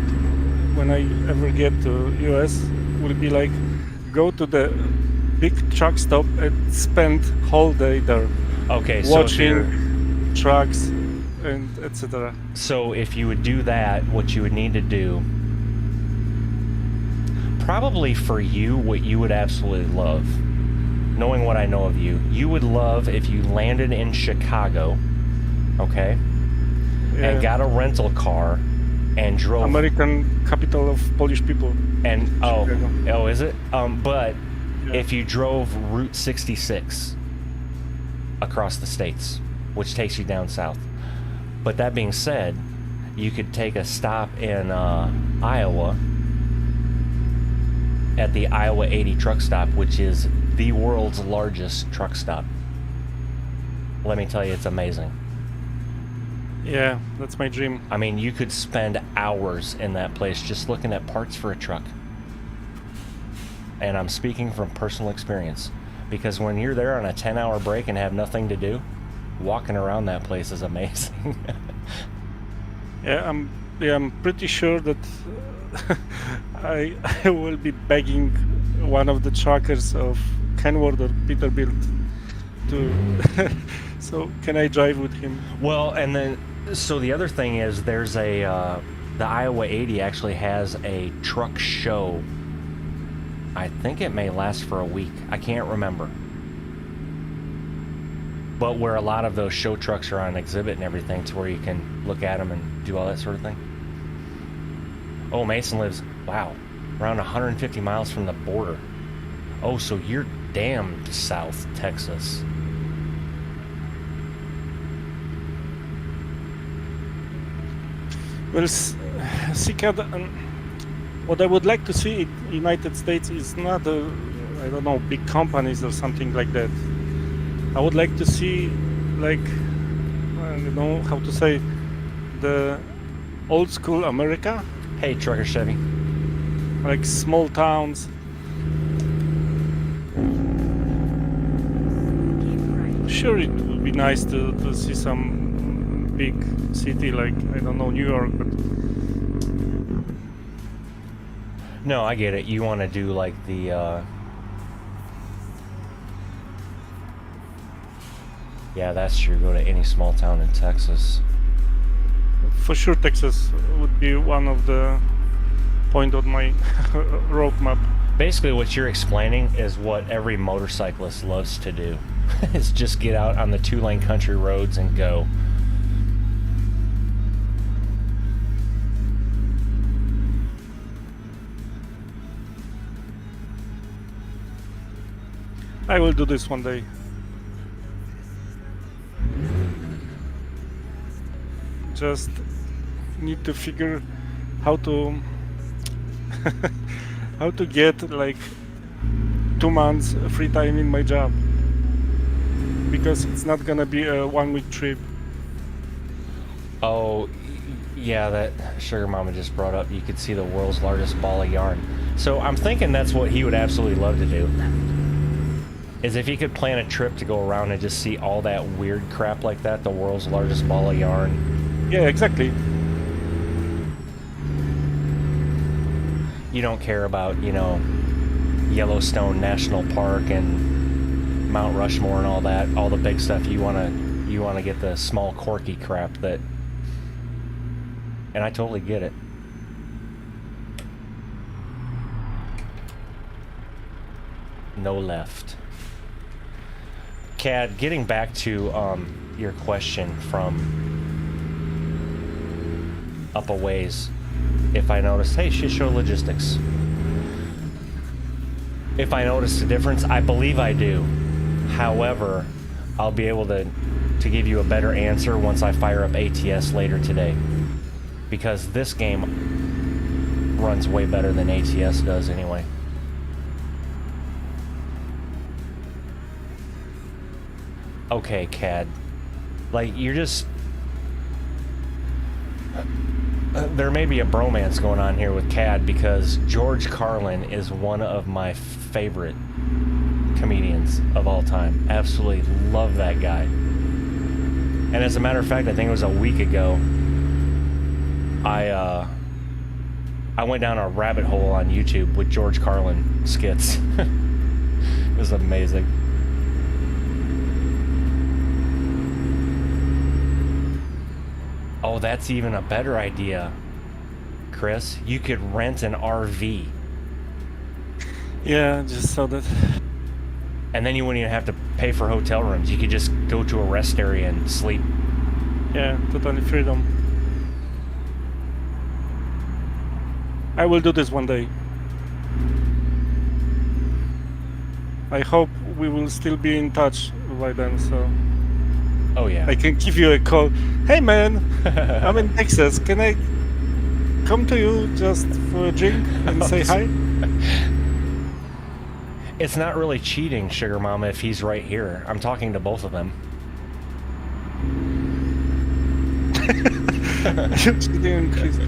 when I ever get to US, will be like go to the big truck stop and spend whole day there. Okay, watching trucks and etc. So if you would do that, what you would need to do, probably for you, what you would absolutely love, knowing what I know of you, you would love if you landed in Chicago, okay, and got a rental car and drove... American capital of Polish people. And, Chicago. Is it? But if you drove Route 66 across the states, which takes you down south. But that being said, you could take a stop in Iowa at the Iowa 80 truck stop, which is the world's largest truck stop. Let me tell you, it's amazing. Yeah, that's my dream. I mean, you could spend hours in that place just looking at parts for a truck. And I'm speaking from personal experience, because when you're there on a 10-hour break and have nothing to do, walking around that place is amazing. I'm pretty sure that I will be begging one of the truckers of Kenworth or Peterbilt to so can I drive with him? Well, and then so the other thing is there's the Iowa 80 actually has a truck show. I think it may last for a week. I can't remember. But where a lot of those show trucks are on exhibit and everything, to where you can look at them and do all that sort of thing. Oh, Mason lives, wow, around 150 miles from the border. Oh, so you're damn South Texas. Well, SICAD, what I would like to see in the United States is not, I don't know, big companies or something like that. I would like to see, like, I don't know how to say, the old school America. Hey, Trucker Chevy. Like small towns. Sure, it would be nice to see some big city like, I don't know, New York, but... No, I get it. You want to do like the... Yeah, that's true. Go to any small town in Texas. For sure, Texas would be one of the point on my roadmap. Basically, what you're explaining is what every motorcyclist loves to do. Is just get out on the 2-lane country roads and go. I will do this one day. Just need to figure how to how to get like 2 months free time in my job, because it's not gonna be a 1-week trip. Oh, yeah, that Sugar Mama just brought up. You could see the world's largest ball of yarn. So I'm thinking that's what he would absolutely love to do. Is if he could plan a trip to go around and just see all that weird crap like that, the world's largest ball of yarn. Yeah, exactly. You don't care about, you know, Yellowstone National Park and Mount Rushmore and all that, all the big stuff. You wanna get the small quirky crap that, and I totally get it. No left. Cad, getting back to your question from up a ways, if I noticed, hey, shit show logistics. If I noticed a difference, I believe I do. However, I'll be able to give you a better answer once I fire up ATS later today. Because this game runs way better than ATS does anyway. Okay, Cad. Like, you're just... there may be a bromance going on here with Cad, because George Carlin is one of my favorite comedians of all time. Absolutely love that guy. And as a matter of fact, I think it was a week ago, I went down a rabbit hole on YouTube with George Carlin skits. It was amazing. Oh, that's even a better idea, Chris. You could rent an RV. Yeah, just so that. And then you wouldn't even have to pay for hotel rooms. You could just go to a rest area and sleep. Yeah, totally freedom. I will do this one day. I hope we will still be in touch by then, so Oh, yeah. I can give you a call. Hey man, I'm in Texas. Can I come to you just for a drink and say hi? It's not really cheating, Sugar Mama, if he's right here. I'm talking to both of them. You're cheating, Chris.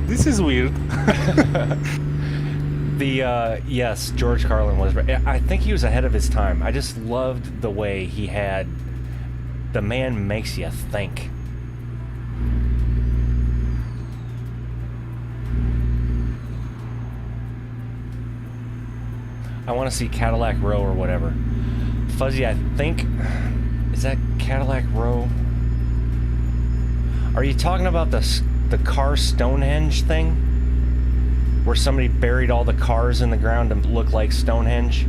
This is weird. Yes, George Carlin was. I think he was ahead of his time. I just loved the way he had. The man makes you think. I want to see Cadillac Row or whatever. Fuzzy, I think. Is that Cadillac Row? Are you talking about the car Stonehenge thing? Where somebody buried all the cars in the ground to look like Stonehenge?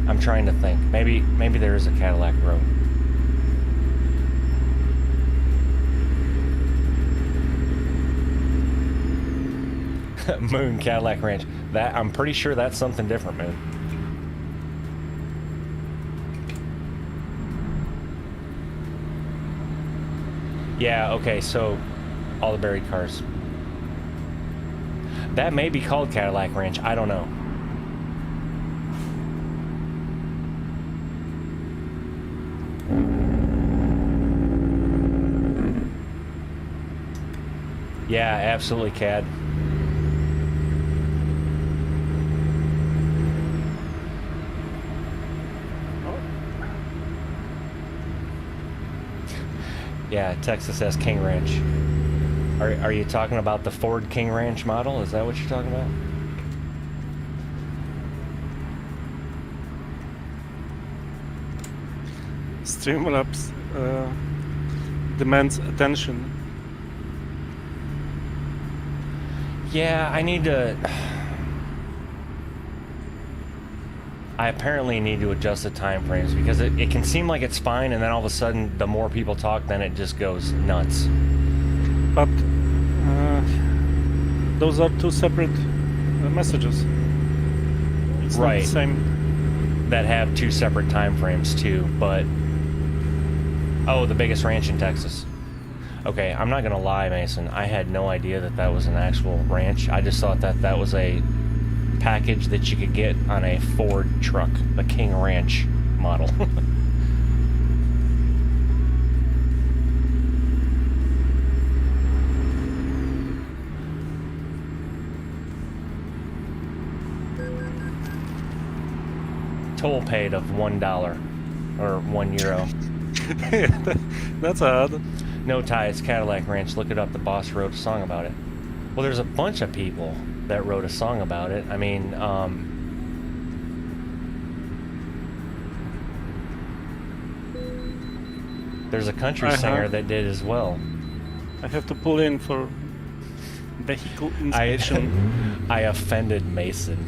I'm trying to think. Maybe there is a Cadillac Row. Moon Cadillac Ranch. That I'm pretty sure that's something different, Moon. Yeah, okay, so all the buried cars. That may be called Cadillac Ranch. I don't know. Yeah, absolutely, Cad. Yeah, Texas has King Ranch. Are you talking about the Ford King Ranch model? Is that what you're talking about? Streamlabs demands attention. Yeah, I need to... I apparently need to adjust the time frames, because it can seem like it's fine, and then all of a sudden, the more people talk, then it just goes nuts. But those are two separate messages. It's not Right. the same. That have 2 separate time frames too, but oh, the biggest ranch in Texas. Okay, I'm not gonna lie, Mason. I had no idea that that was an actual ranch. I just thought that that was a package that you could get on a Ford truck, the King Ranch model. Toll paid of $1 or €1. That's odd. No tie, it's Cadillac Ranch. Look it up. The boss wrote a song about it. Well, there's a bunch of people that wrote a song about it. I mean, there's a country singer that did as well. I have to pull in for vehicle inspection. I offended Mason.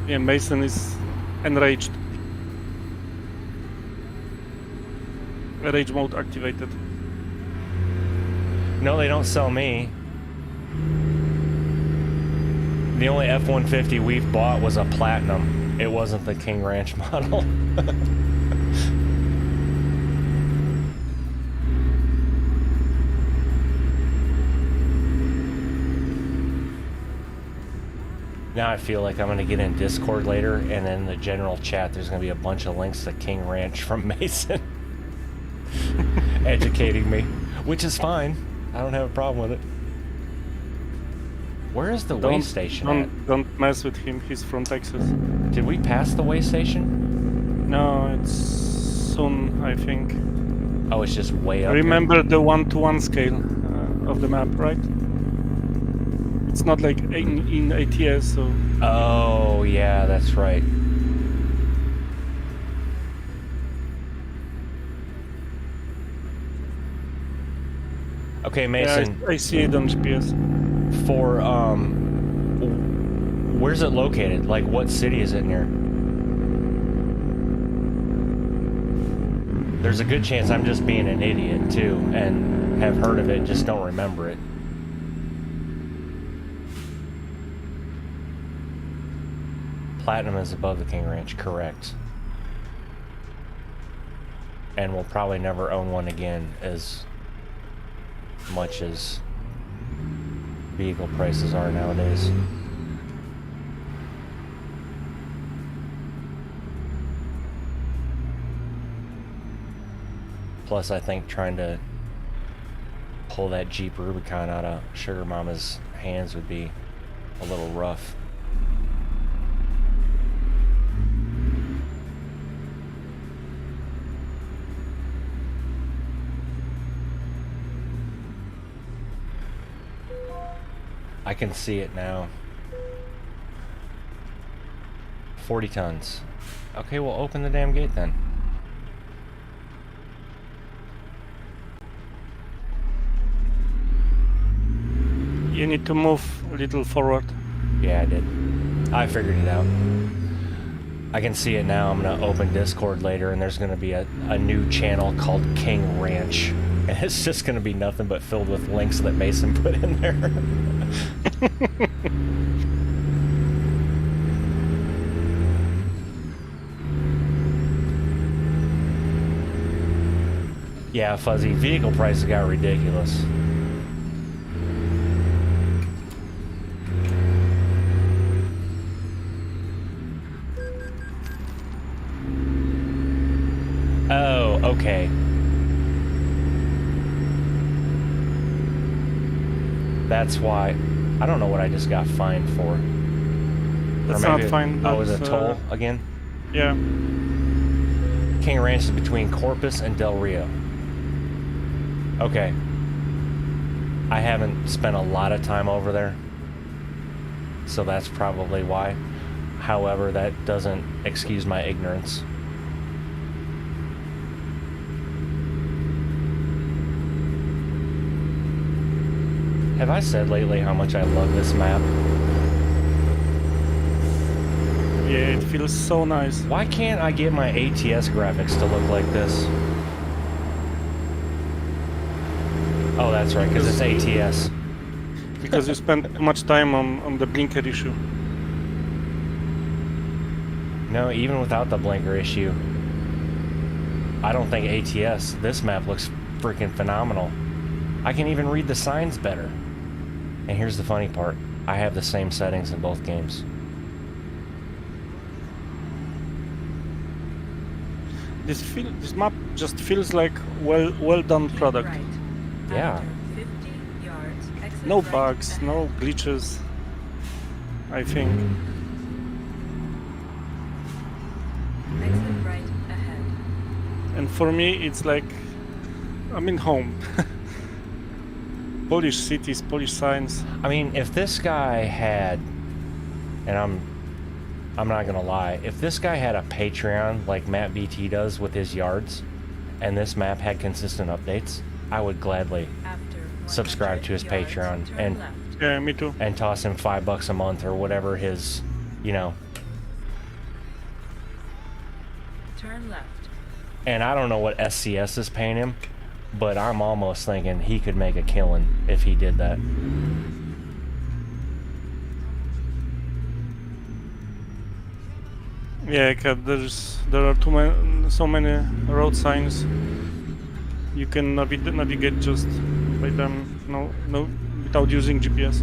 Yeah, Mason is enraged. Rage mode activated. No, they don't sell me. The only F-150 we've bought was a Platinum. It wasn't the King Ranch model. Now I feel like I'm going to get in Discord later, and in the general chat there's going to be a bunch of links to King Ranch from Mason. Educating me, which is fine. I don't have a problem with it. Where is the way station at? Don't mess with him, he's from Texas. Did we pass the way station? No, it's soon, I think. Oh, it's just way up Remember the 1-to-1 scale of the map, right? It's not like in ATS, so... Oh, yeah, that's right. Okay, Mason. Yeah, I see it on GPS. For, where's it located? Like, what city is it near? There's a good chance I'm just being an idiot, too, and have heard of it, just don't remember it. Platinum is above the King Ranch, correct. And we'll probably never own one again, as much as vehicle prices are nowadays. Plus, I think trying to pull that Jeep Rubicon out of Sugar Mama's hands would be a little rough. I can see it now. 40 tons. Okay, we'll open the damn gate then. You need to move a little forward. Yeah, I did. I figured it out. I can see it now. I'm gonna open Discord later, and there's gonna be a new channel called King Ranch. And it's just gonna be nothing but filled with links that Mason put in there. Yeah, Fuzzy, vehicle prices got ridiculous. Oh, okay. That's why. I don't know what I just got fined for. That's Or maybe not fine. Oh, was it that's, a toll again? Yeah. King Ranch is between Corpus and Del Rio. Okay. I haven't spent a lot of time over there, so that's probably why. However, that doesn't excuse my ignorance. Have I said lately how much I love this map? Yeah, it feels so nice. Why can't I get my ATS graphics to look like this? Oh, that's right, because it's ATS. because you spent too much time on the blinker issue. No, even without the blinker issue, I don't think ATS, this map looks freaking phenomenal. I can even read the signs better. And here's the funny part. I have the same settings in both games. This map just feels like well done Keep product. right. Yeah. After 50 yards, exit No right bugs, ahead. no glitches, I think. Exit right ahead. And for me, it's like I'm in home. Polish cities, Polish signs. I mean, if this guy had, and I'm not gonna lie, if this guy had a Patreon like Matt BT does with his yards, and this map had consistent updates, I would gladly After subscribe to his 100 yards, Patreon turn and left. Yeah, me too. and toss him $5 a month or whatever his, you know. Turn left. And I don't know what SCS is paying him, but I'm almost thinking he could make a killing if he did that. Yeah, there are so many road signs. You can navigate just by them, no, without using GPS.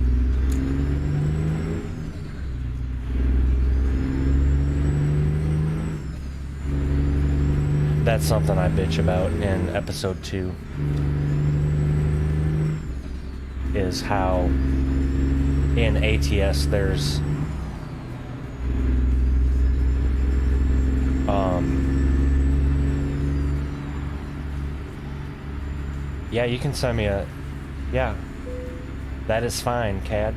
That's something I bitch about in episode 2. Is how in ATS there's yeah, you can send me a, yeah, that is fine, CAD.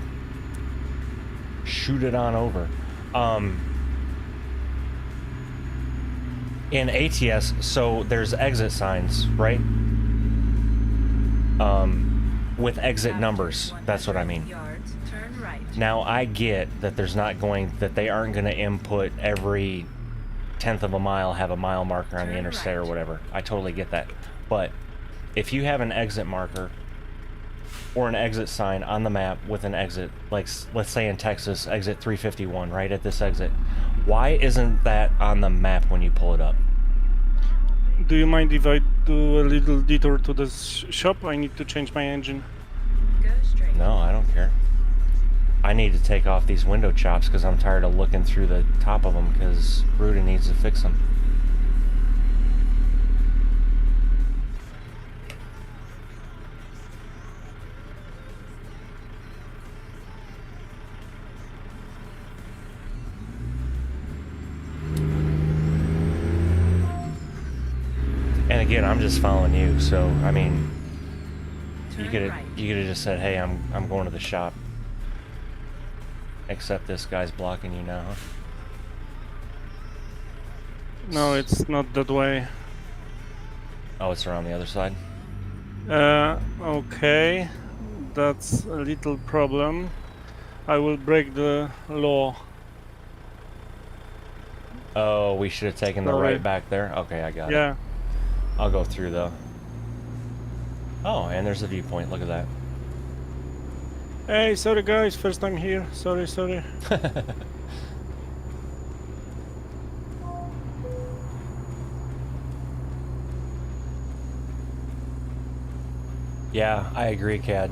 Shoot it on over. In ATS, so there's exit signs, right? With exit After numbers, that's what I 100 mean. yards, turn right. Now I get that they aren't going to input every tenth of a mile, have a mile marker on the Turn interstate or right. whatever. I totally get that. But if you have an exit marker or an exit sign on the map with an exit, like let's say in Texas, exit 351, right at this exit, why isn't that on the map when you pull it up? Do you mind if I do a little detour to the shop? I need to change my engine. Go straight. No, I don't care. I need to take off these window chops because I'm tired of looking through the top of them because Ruda needs to fix them. And again, I'm just following you, so I mean, you Turn could right. have just said, "Hey, I'm going to the shop." Except this guy's blocking you now, huh? No, it's not that way. Oh, it's around the other side. Okay, that's a little problem. I will break the law. Oh, we should have taken the Sorry. right back there. Okay, I got it. Yeah, I'll go through though. Oh, and there's a viewpoint. Look at that. hey, sorry guys, first time here. Sorry. Yeah, I agree, Cad.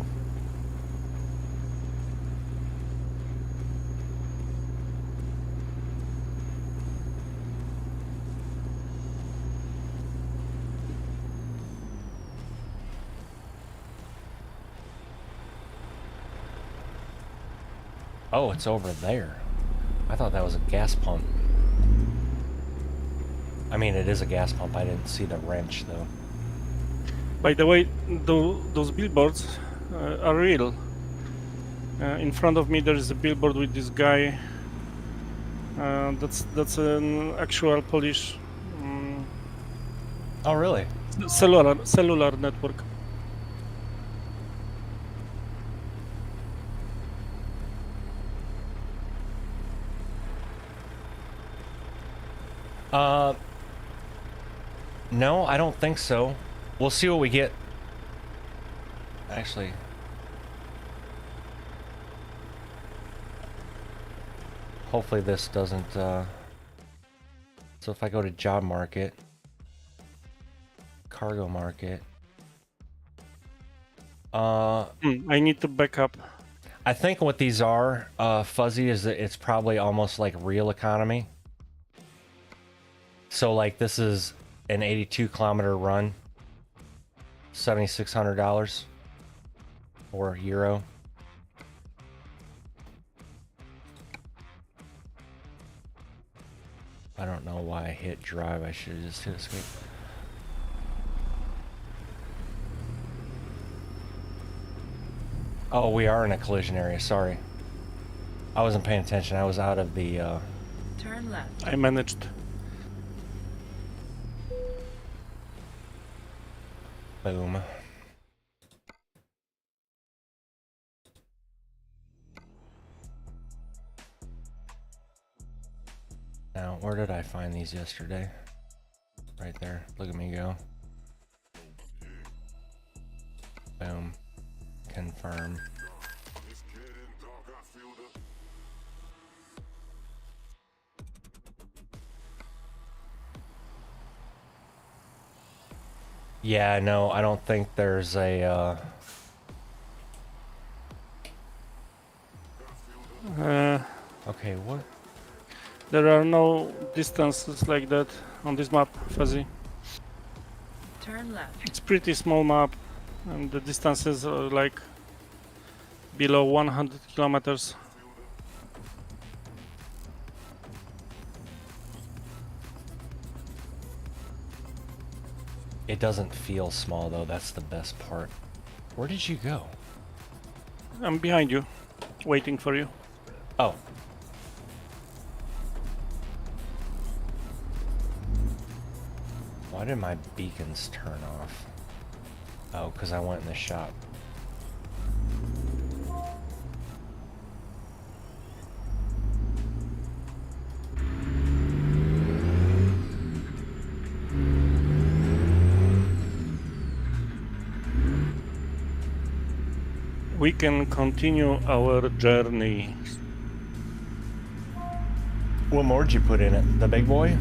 Oh, it's over there. I thought that was a gas pump. I mean, it is a gas pump. I didn't see the wrench, though. By the way, those billboards are real. In front of me there is a billboard with this guy. That's an actual Polish Oh, really? cellular network. No, I don't think so. We'll see what we get. Actually, hopefully this doesn't, so if I go to job market, cargo market, I need to back up. I think what these are, Fuzzy, is that it's probably almost like real economy. So like this is an 82 kilometer run, $7,600 or euro. I don't know why I hit drive. I should have just hit escape. Oh, we are in a collision area. Sorry. I wasn't paying attention. I was out of the... Turn left. I managed. Boom. Now, where did I find these yesterday? Right there. Look at me go. Boom. Confirm. Yeah, no, I don't think there's a, Okay, what? There are no distances like that on this map, Fuzzy. Turn left. It's pretty small map, and the distances are like below 100 kilometers. It doesn't feel small though, that's the best part. Where did you go? I'm behind you, waiting for you. Oh. Why did my beacons turn off? Oh, because I went in the shop. We can continue our journey. What more did you put in it? The big boy?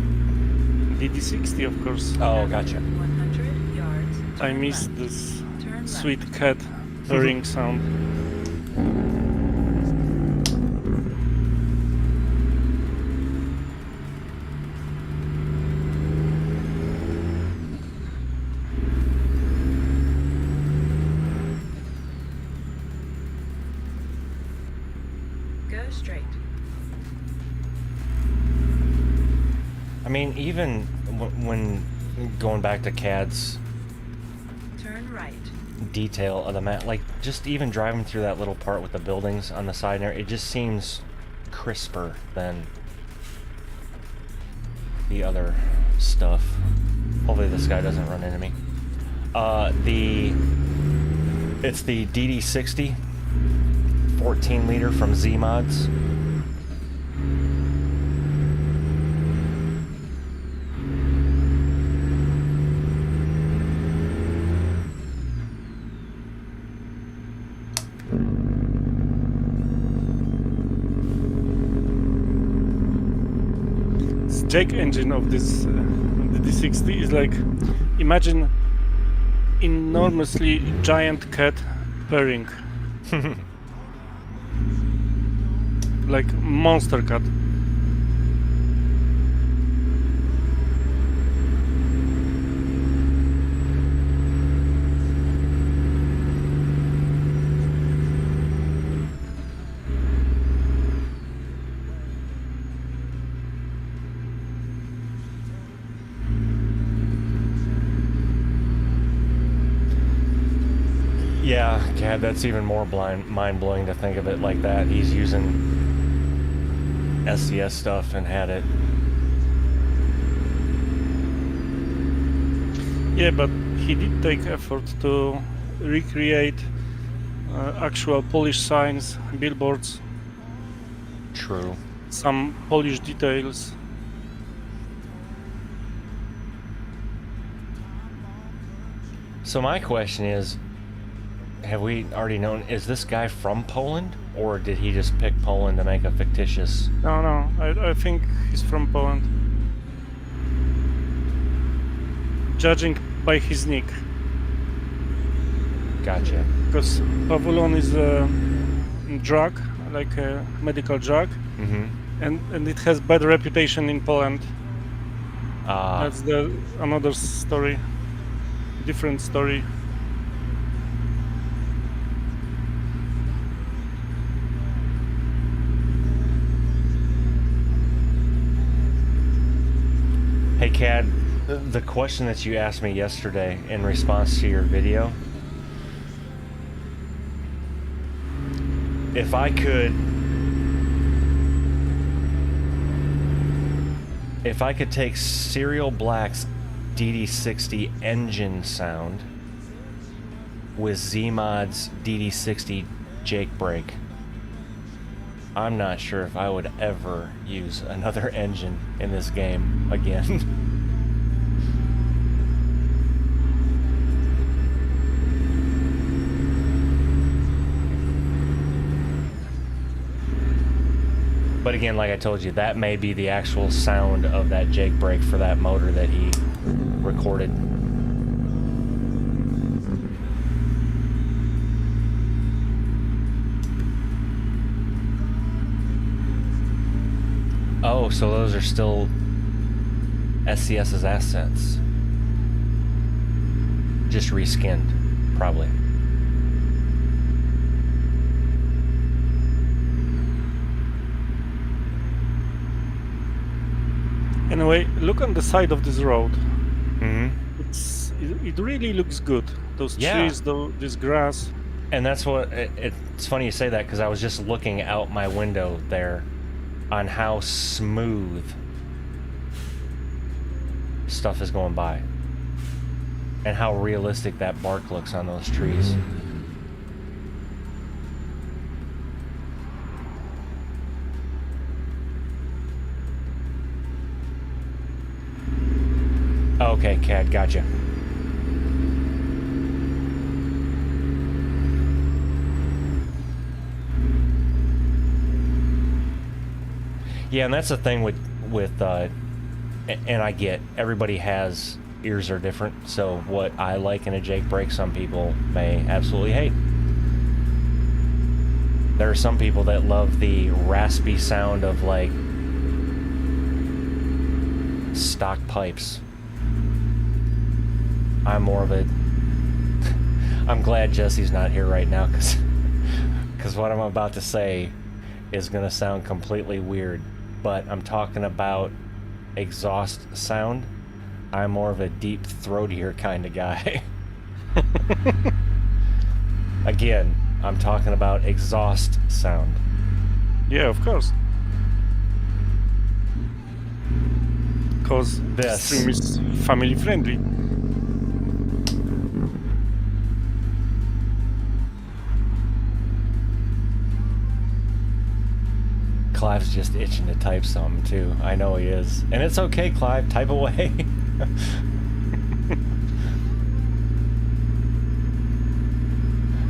DD60, of course. Oh, gotcha. 100 yards. I Turn missed left. this Turn left. sweet cat purring sound. Go straight. I mean, even when going back to CAD's Turn right. detail of the map, like just even driving through that little part with the buildings on the side there, it just seems crisper than the other stuff. Hopefully this guy doesn't run into me. It's the DD60 14 liter from Z Mods. Jake engine of this DD60 is like, imagine enormously giant cat purring. Like monster cat. Yeah, CAD, that's even more mind-blowing to think of it like that. He's using SCS stuff and had it. Yeah, but he did take effort to recreate actual Polish signs, billboards, True. some Polish details. So my question is, have we already known, is this guy from Poland? Or did he just pick Poland to make a fictitious... No, I think he's from Poland. Judging by his nick. Gotcha. Because Pavulon is a drug, like a medical drug, Mm-hmm. and it has bad reputation in Poland. That's another story, different story. Hey, Cad, the question that you asked me yesterday in response to your video, if I could take Serial Black's DD60 engine sound with Zmod's DD60 Jakebreak, I'm not sure if I would ever use another engine in this game again. But again, like I told you, that may be the actual sound of that Jakebreak for that motor that he recorded. Oh, so those are still SCS's assets. Just reskinned, probably. Anyway, look on the side of this road. Mm-hmm. It really looks good. Those trees, this grass. And that's what, it's funny you say that, because I was just looking out my window there on how smooth stuff is going by. And how realistic that bark looks on those trees. Okay, Cad, gotcha. Yeah, and that's the thing with and I get everybody has ears are different, so what I like in a Jakebreak, some people may absolutely hate. There are some people that love the raspy sound of like stock pipes. I'm more of a... I'm glad Jesse's not here right now, because what I'm about to say is going to sound completely weird, but I'm talking about exhaust sound. I'm more of a deep throatier kind of guy. Again, I'm talking about exhaust sound. Yeah, of course. Because this stream is family friendly. Clive's just itching to type something too. I know he is. And it's okay, Clive. Type away.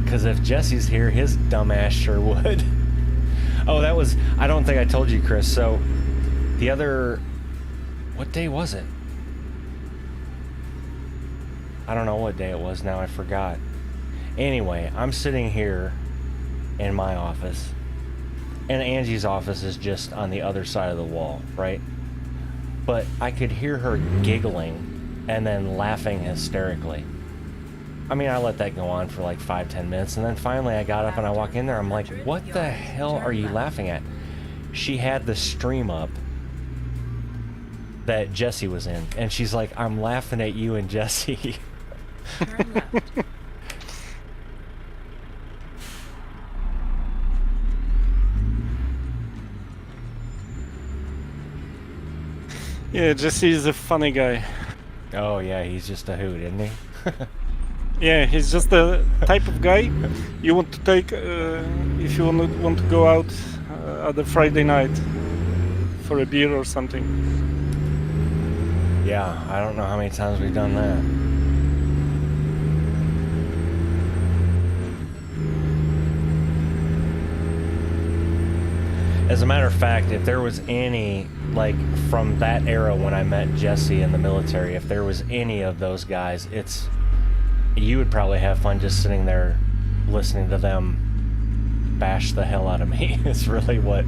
Because if Jesse's here, his dumbass sure would. Oh, that was... I don't think I told you, Chris. So, the other... What day was it? I don't know what day it was now. I forgot. Anyway, I'm sitting here in my office. And Angie's office is just on the other side of the wall, right? But I could hear her giggling and then laughing hysterically. I mean, I let that go on for like 5-10 minutes, and then finally I got up and I walk in there. I'm like, what the hell are you laughing at? She had the stream up that Jesse was in, and she's like, I'm laughing at you and Jesse. Turn left. Yeah, Jesse is a funny guy. Oh yeah, he's just a hoot, isn't he? Yeah, he's just the type of guy you want to take if you want to go out at a Friday night for a beer or something. Yeah, I don't know how many times we've done that. As a matter of fact, if there was any, like, from that era when I met Jesse in the military, if there was any of those guys, you would probably have fun just sitting there listening to them bash the hell out of me. It's really what...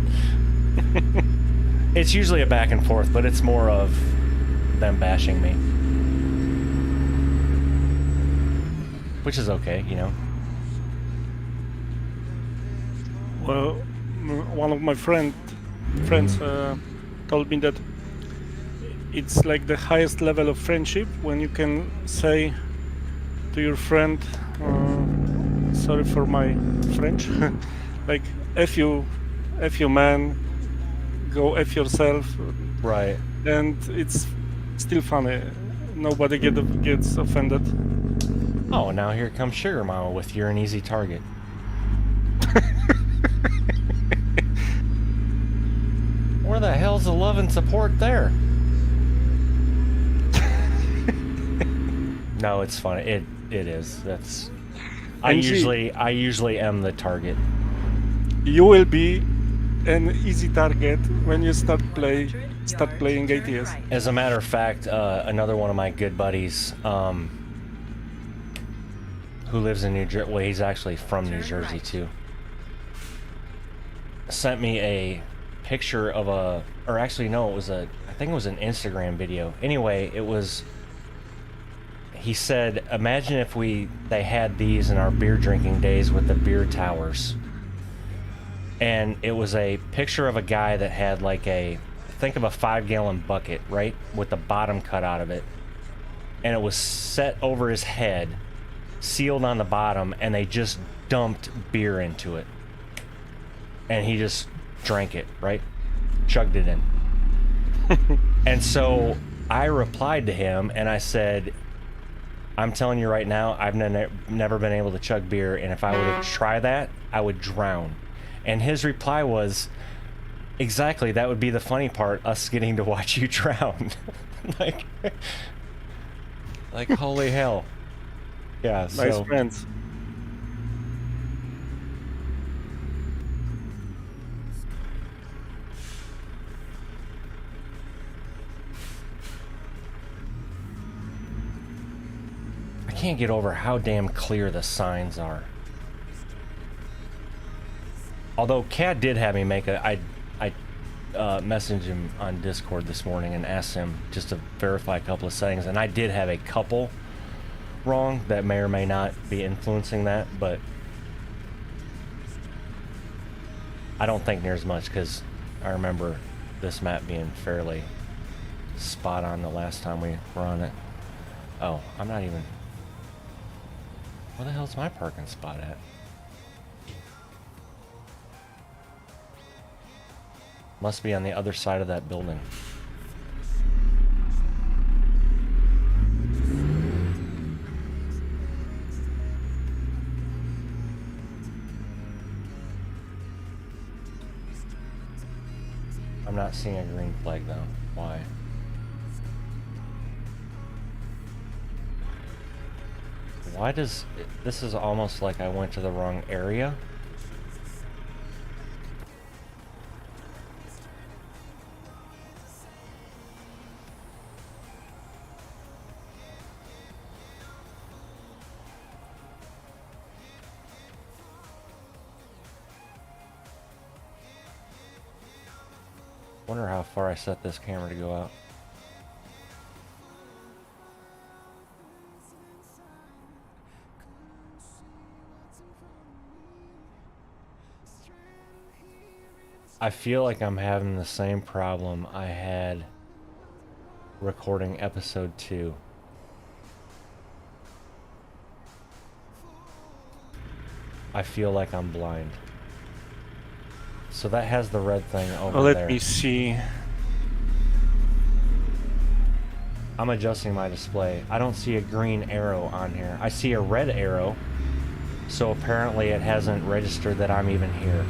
It's usually a back and forth, but it's more of them bashing me. Which is okay, you know. Well, one of my friends told me that it's like the highest level of friendship when you can say to your friend, sorry for my French, like F you man, go F yourself. Right. And it's still funny. Nobody gets offended. Oh, now here comes Sugar Mama with "You're an easy target." Where the hell's the love and support there? No, it's funny. It is. That's. I usually am the target. You will be an easy target when you start playing ATS. As a matter of fact, another one of my good buddies, who lives in New Jersey, well, he's actually from New Jersey too, sent me a picture of or actually no, I think it was an Instagram video. Anyway, he said, imagine if they had these in our beer drinking days with the beer towers. And it was a picture of a guy that had like think of a 5-gallon bucket, right? With the bottom cut out of it. And it was set over his head, sealed on the bottom, and they just dumped beer into it. And he just drank it, right? Chugged it in. And so I replied to him and I said, I'm telling you right now, I've never been able to chug beer, and if I were to try that, I would drown. And his reply was, exactly, that would be the funny part, us getting to watch you drown. like holy hell. Yeah, so. Nice friends. I can't get over how damn clear the signs are. Although Cad did have me make I messaged him on Discord this morning and asked him just to verify a couple of settings, and I did have a couple wrong that may or may not be influencing that, but I don't think near as much, because I remember this map being fairly spot on the last time we were on it. Oh, I'm not even... Where the hell's my parking spot at? Must be on the other side of that building. I'm not seeing a green flag though. Why? Why does... This is almost like I went to the wrong area. Wonder how far I set this camera to go out. I feel like I'm having the same problem I had recording episode 2. I feel like I'm blind. So that has the red thing over there. Let me see. I'm adjusting my display. I don't see a green arrow on here. I see a red arrow. So apparently it hasn't registered that I'm even here.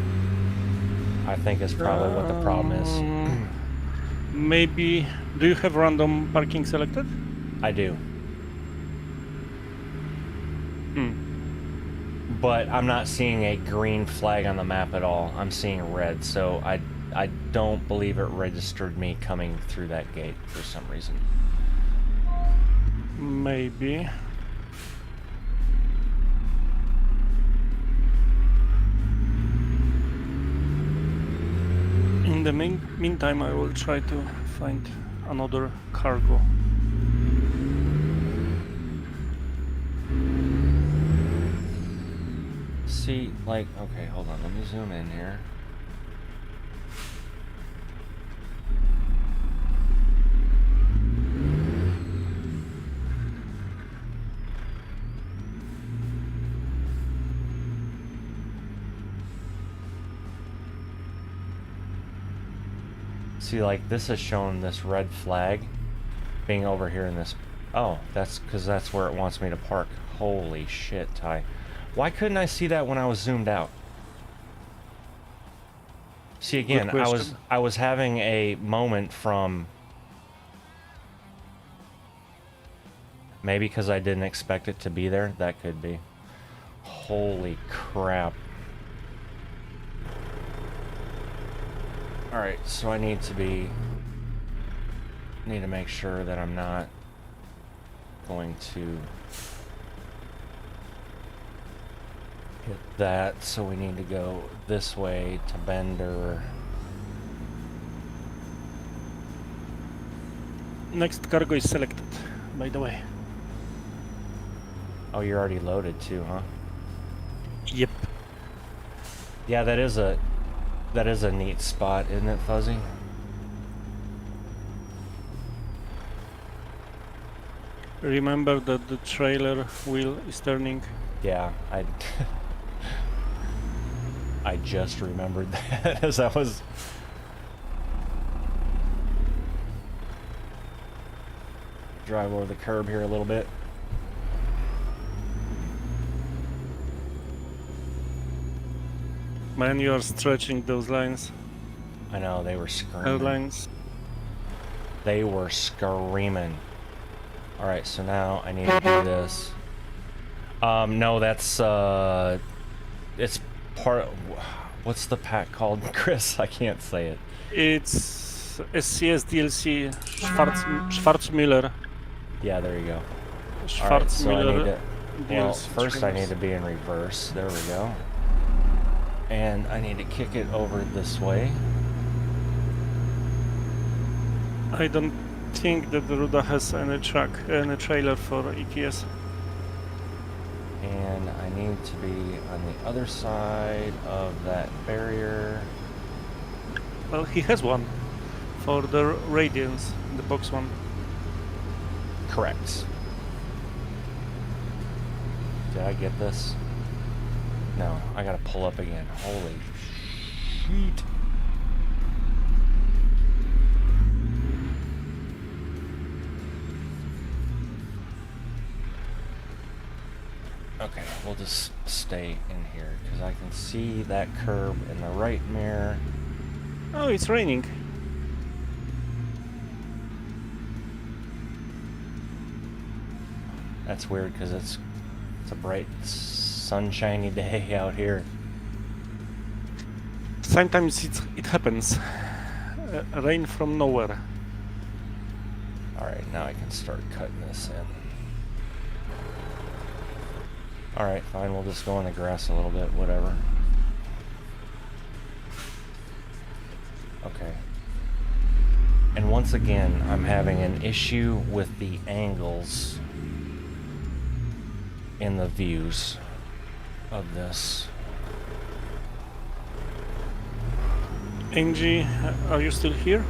I think is probably what the problem is. Maybe... Do you have random parking selected? I do. But I'm not seeing a green flag on the map at all. I'm seeing red, so I I don't believe it registered me coming through that gate for some reason. Maybe. In the meantime, I will try to find another cargo. See, like, okay, hold on, let me zoom in here. See, like, this has shown this red flag being over here in this... Oh, that's because that's where it wants me to park. Holy shit, Ty. Why couldn't I see that when I was zoomed out? See, again, I was having a moment from... Maybe because I didn't expect it to be there. That could be. Holy crap. Alright, so I need to make sure that I'm not going to hit that, so we need to go this way to Bender. Next cargo is selected, by the way. Oh, you're already loaded too, huh? Yep. Yeah, that is a neat spot, isn't it, Fuzzy? Remember that the trailer wheel is turning. Yeah, I just remembered that as I was... Drive over the curb here a little bit. Man, you are stretching those lines. I know, they were screaming. Airlines. They were screaming. Alright, so now I need to do this. No, that's, it's part... What's the pack called, Chris? I can't say it. It's SCS DLC Schwarzmüller. Yeah, there you go. Alright, so I need to... Well, DLC first I need trailers. to be in reverse. There we go. And I need to kick it over this way. I don't think that the Ruda has any trailer for ETS. And I need to be on the other side of that barrier. Well, he has one for the Radiance, the box one. Correct. Did I get this? No, I gotta pull up again. Holy shit. Okay, we'll just stay in here because I can see that curb in the right mirror. Oh, it's raining. That's weird because it's a bright, sunshiny day out here. Sometimes it happens. Rain from nowhere. Alright, now I can start cutting this in. Alright, fine, we'll just go in the grass a little bit, whatever. Okay. And once again, I'm having an issue with the angles in the views of this. Angie, are you still here?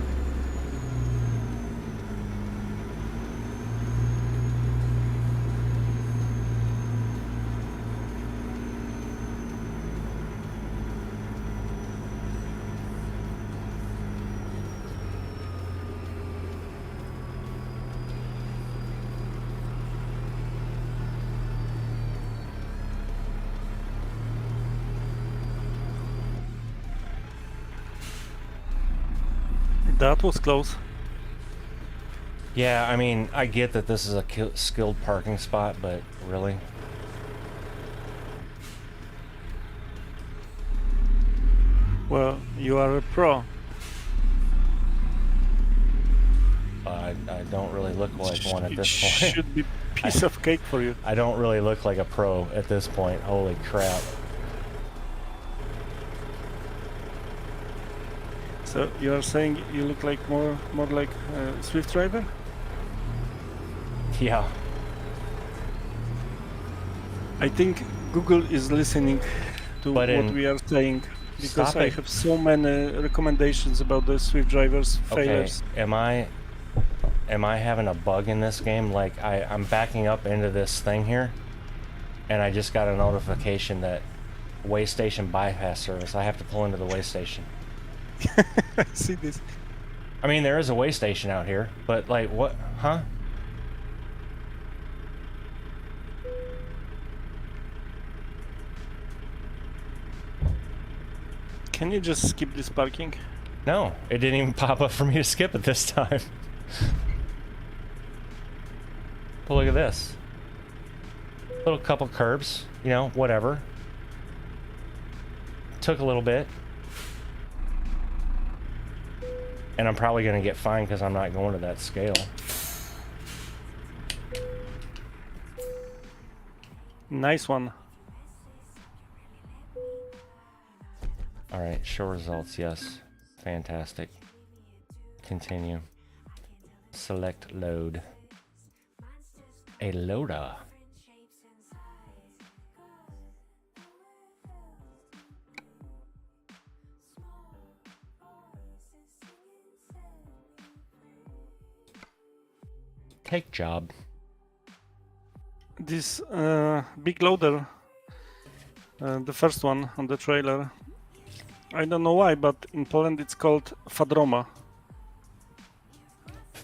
That was close. Yeah, I mean, I get that this is a skilled parking spot, but really? Well, you are a pro. I don't really look like one at It this point. should be piece of cake for you. I don't really look like a pro at this point. Holy crap. So you are saying you look like more like Swift driver? Yeah. I think Google is listening to But what in- we are saying because Stop I it. have so many recommendations about the Swift drivers Okay. failures. Am I having a bug in this game? Like I'm backing up into this thing here, and I just got a notification that way station bypass service. I have to pull into the way station. See this? I mean, there is a way station out here, but like what? Huh? Can you just skip this parking? No, it didn't even pop up for me to skip it this time. But look at this. Little couple curbs, you know, whatever. Took a little bit. And I'm probably going to get fined because I'm not going to that scale. Nice one. Alright, show results, yes. Fantastic. Continue. Select load. A loader. Take job. This big loader, the first one on the trailer, I don't know why, but in Poland it's called Fadroma.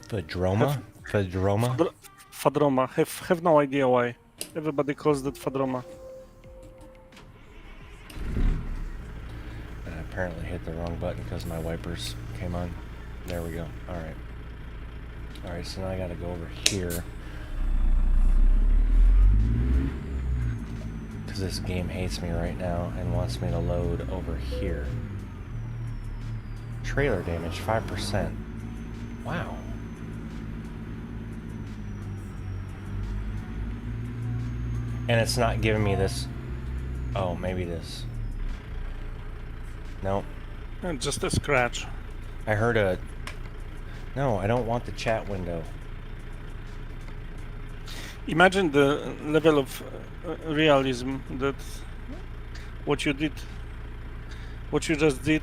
Fadroma? Fadroma? Fadroma. Have no idea why. Everybody calls that Fadroma. I apparently hit the wrong button because my wipers came on. There we go. Alright. Alright, so now I gotta go over here. Because this game hates me right now and wants me to load over here. Trailer damage, 5%. Wow. And it's not giving me this. Oh, maybe this. Nope. Just a scratch. I heard a... No, I don't want the chat window. Imagine the level of realism that what you just did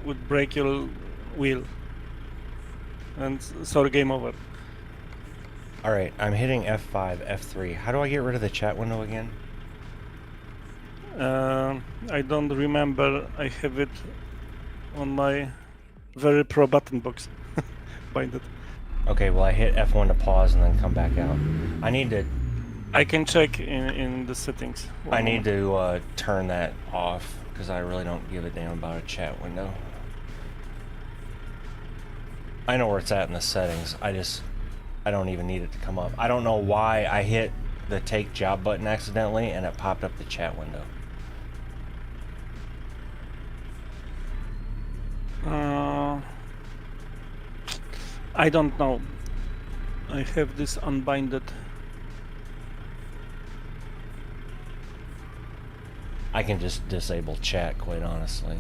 would break your wheel. And sorry, game over. Alright, I'm hitting F5, F3. How do I get rid of the chat window again? I don't remember. I have it on my very pro button box. Find it. Okay, well I hit F1 to pause and then come back out. I need to... I can check in the settings. I need to turn that off because I really don't give a damn about a chat window. I know where it's at in the settings. I don't even need it to come up. I don't know why I hit the take job button accidentally and it popped up the chat window. I don't know. I have this unbinded. I can just disable chat, quite honestly.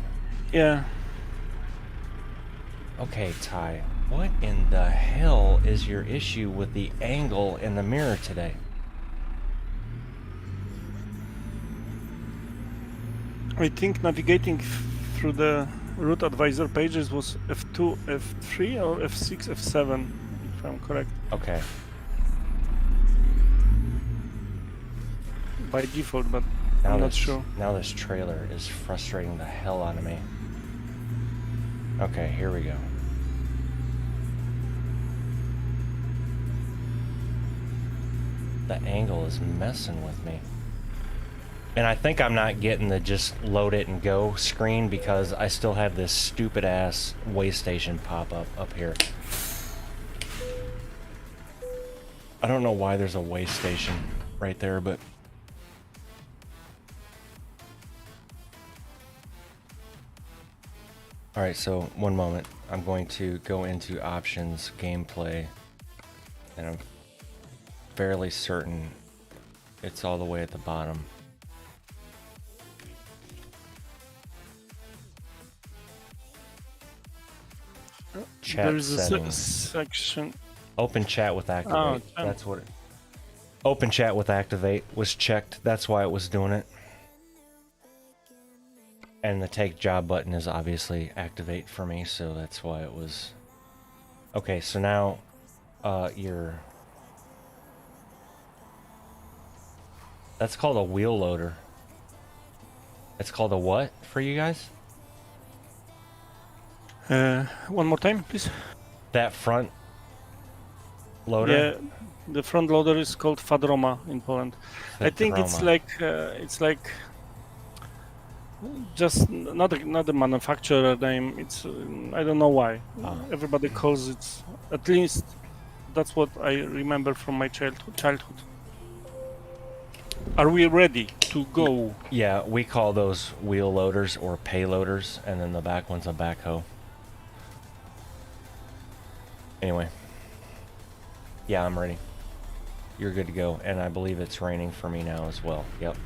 Yeah. Okay, Ty, what in the hell is your issue with the angle in the mirror today? I think navigating through the route advisor pages was F2, F3 or F6, F7, if I'm correct. Okay. By default, but Now I'm not this, sure. Now this trailer is frustrating the hell out of me. Okay, here we go. The angle is messing with me. And I think I'm not getting the just load it and go screen because I still have this stupid ass way station pop up here. I don't know why there's a way station right there, but... Alright, so one moment. I'm going to go into options, gameplay, And I'm fairly certain it's all the way at the bottom. Chat There is a settings. section. Open chat with activate. Oh, That's what it... Open chat with activate was checked. That's why it was doing it. And the take job button is obviously activate for me, so that's why it was... Okay, so now your... That's called a wheel loader. It's called a what for you guys? One more time, please. That front loader? Yeah, the front loader is called Fadroma in Poland. I think it's like just not a manufacturer name. It's I don't know why. Everybody calls it. At least that's what I remember from my childhood. Are we ready to go? Yeah, we call those wheel loaders or payloaders, and then the back one's a backhoe. Anyway. Yeah, I'm ready. You're good to go, and I believe it's raining for me now as well. Yep.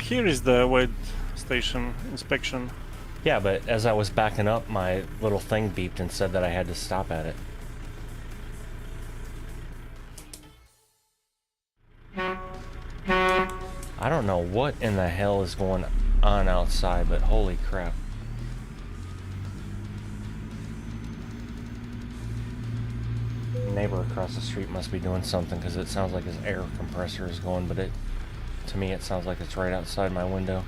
Here is the weigh station inspection. Yeah, but as I was backing up, my little thing beeped and said that I had to stop at it. I don't know what in the hell is going on outside, but holy crap. The neighbor across the street must be doing something because it sounds like his air compressor is going, but to me it sounds like it's right outside my window.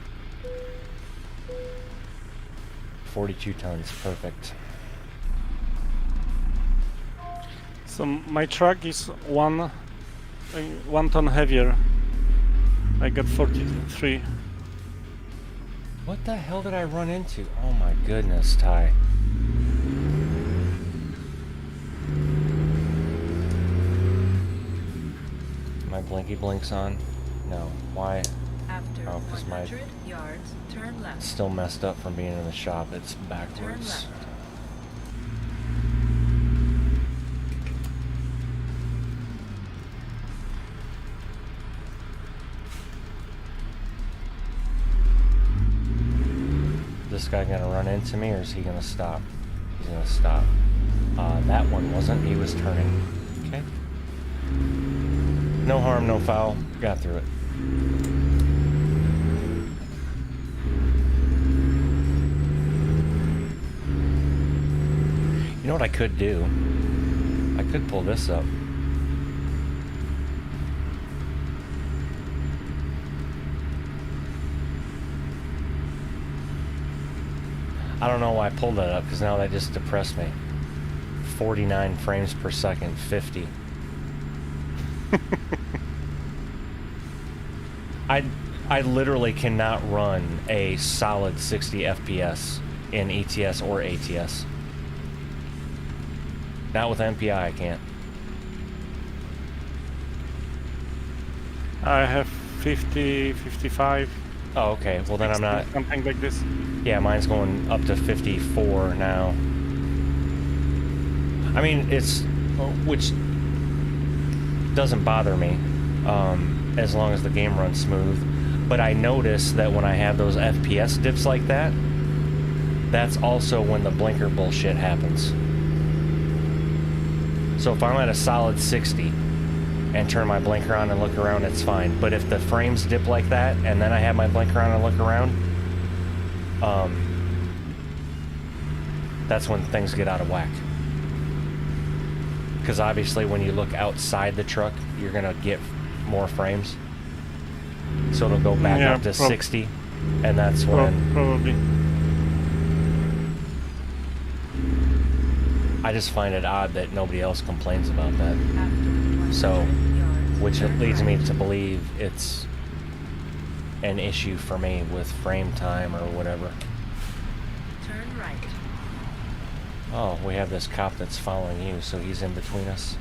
42 tons, perfect. So my truck is one ton heavier. I got 43. What the hell did I run into? Oh my goodness, Ty. My blinky blinks on? No. Why? After Oh, 'cause my- 100 yards, turn left. Still messed up from being in the shop. It's Turn backwards. left. This guy gonna run into me, or is he gonna stop? He's gonna stop. That one wasn't. He was turning. Okay. No harm, no foul. Got through it. You know what I could do? I could pull this up. I don't know why I pulled that up, because now that just depressed me. 49 frames per second, 50. I literally cannot run a solid 60 FPS in ETS or ATS. Not with MPI, I can't. I have 50, 55. Oh, okay. Well, then I'm not... Something like this. Yeah, mine's going up to 54 now. I mean, it's... which doesn't bother me, as long as the game runs smooth. But I notice that when I have those FPS dips like that, that's also when the blinker bullshit happens. So if I'm at a solid 60 and turn my blinker on and look around, it's fine. But if the frames dip like that and then I have my blinker on and look around, that's when things get out of whack. Because obviously when you look outside the truck, you're gonna get more frames. So it'll go back up to 60, and that's when... Probably. I just find it odd that nobody else complains about that. After So, 100 yards, which turn leads me right. to believe it's an issue for me with frame time or whatever. Turn right. Oh, we have this cop that's following you, so he's in between us.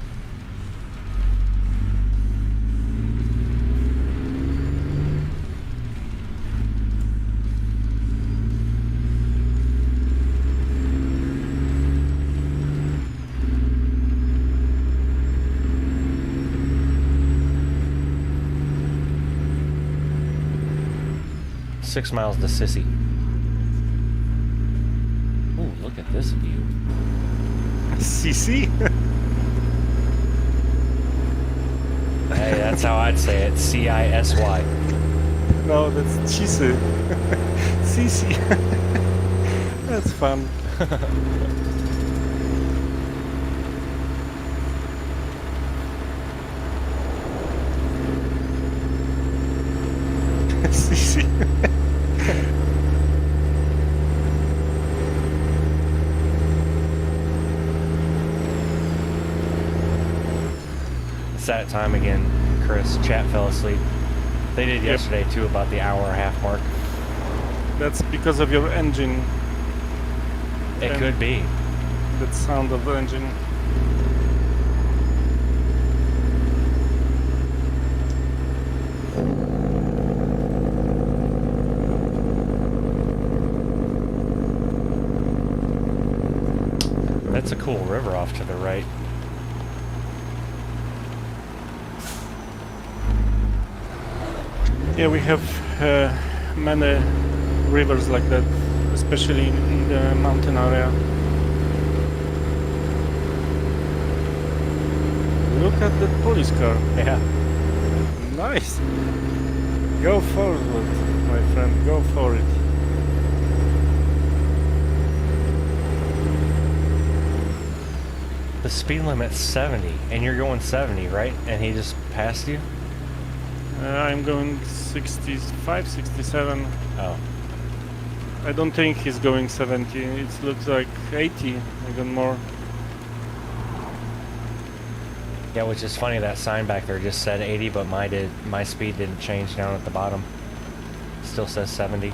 Six miles to Sissy. Ooh, look at this view. CC? Hey, that's how I'd say it. CISY. No, that's Chisy. CC. That's fun. CC. It's that time again, Chris. Chat fell asleep. They did yesterday too, about the hour-and-a-half mark. That's because of your engine. It And could be. that sound of the engine. That's a cool river off to the right. Yeah, we have many rivers like that, especially in the mountain area. Look at that police car. Yeah. Nice. Go forward, my friend. Go for it. The speed limit's 70, and you're going 70, right? And he just passed you? I'm going 65, 67. Oh. I don't think he's going 70. It looks like 80, even more. Yeah, which is funny, that sign back there just said 80, but my speed didn't change down at the bottom. Still says 70.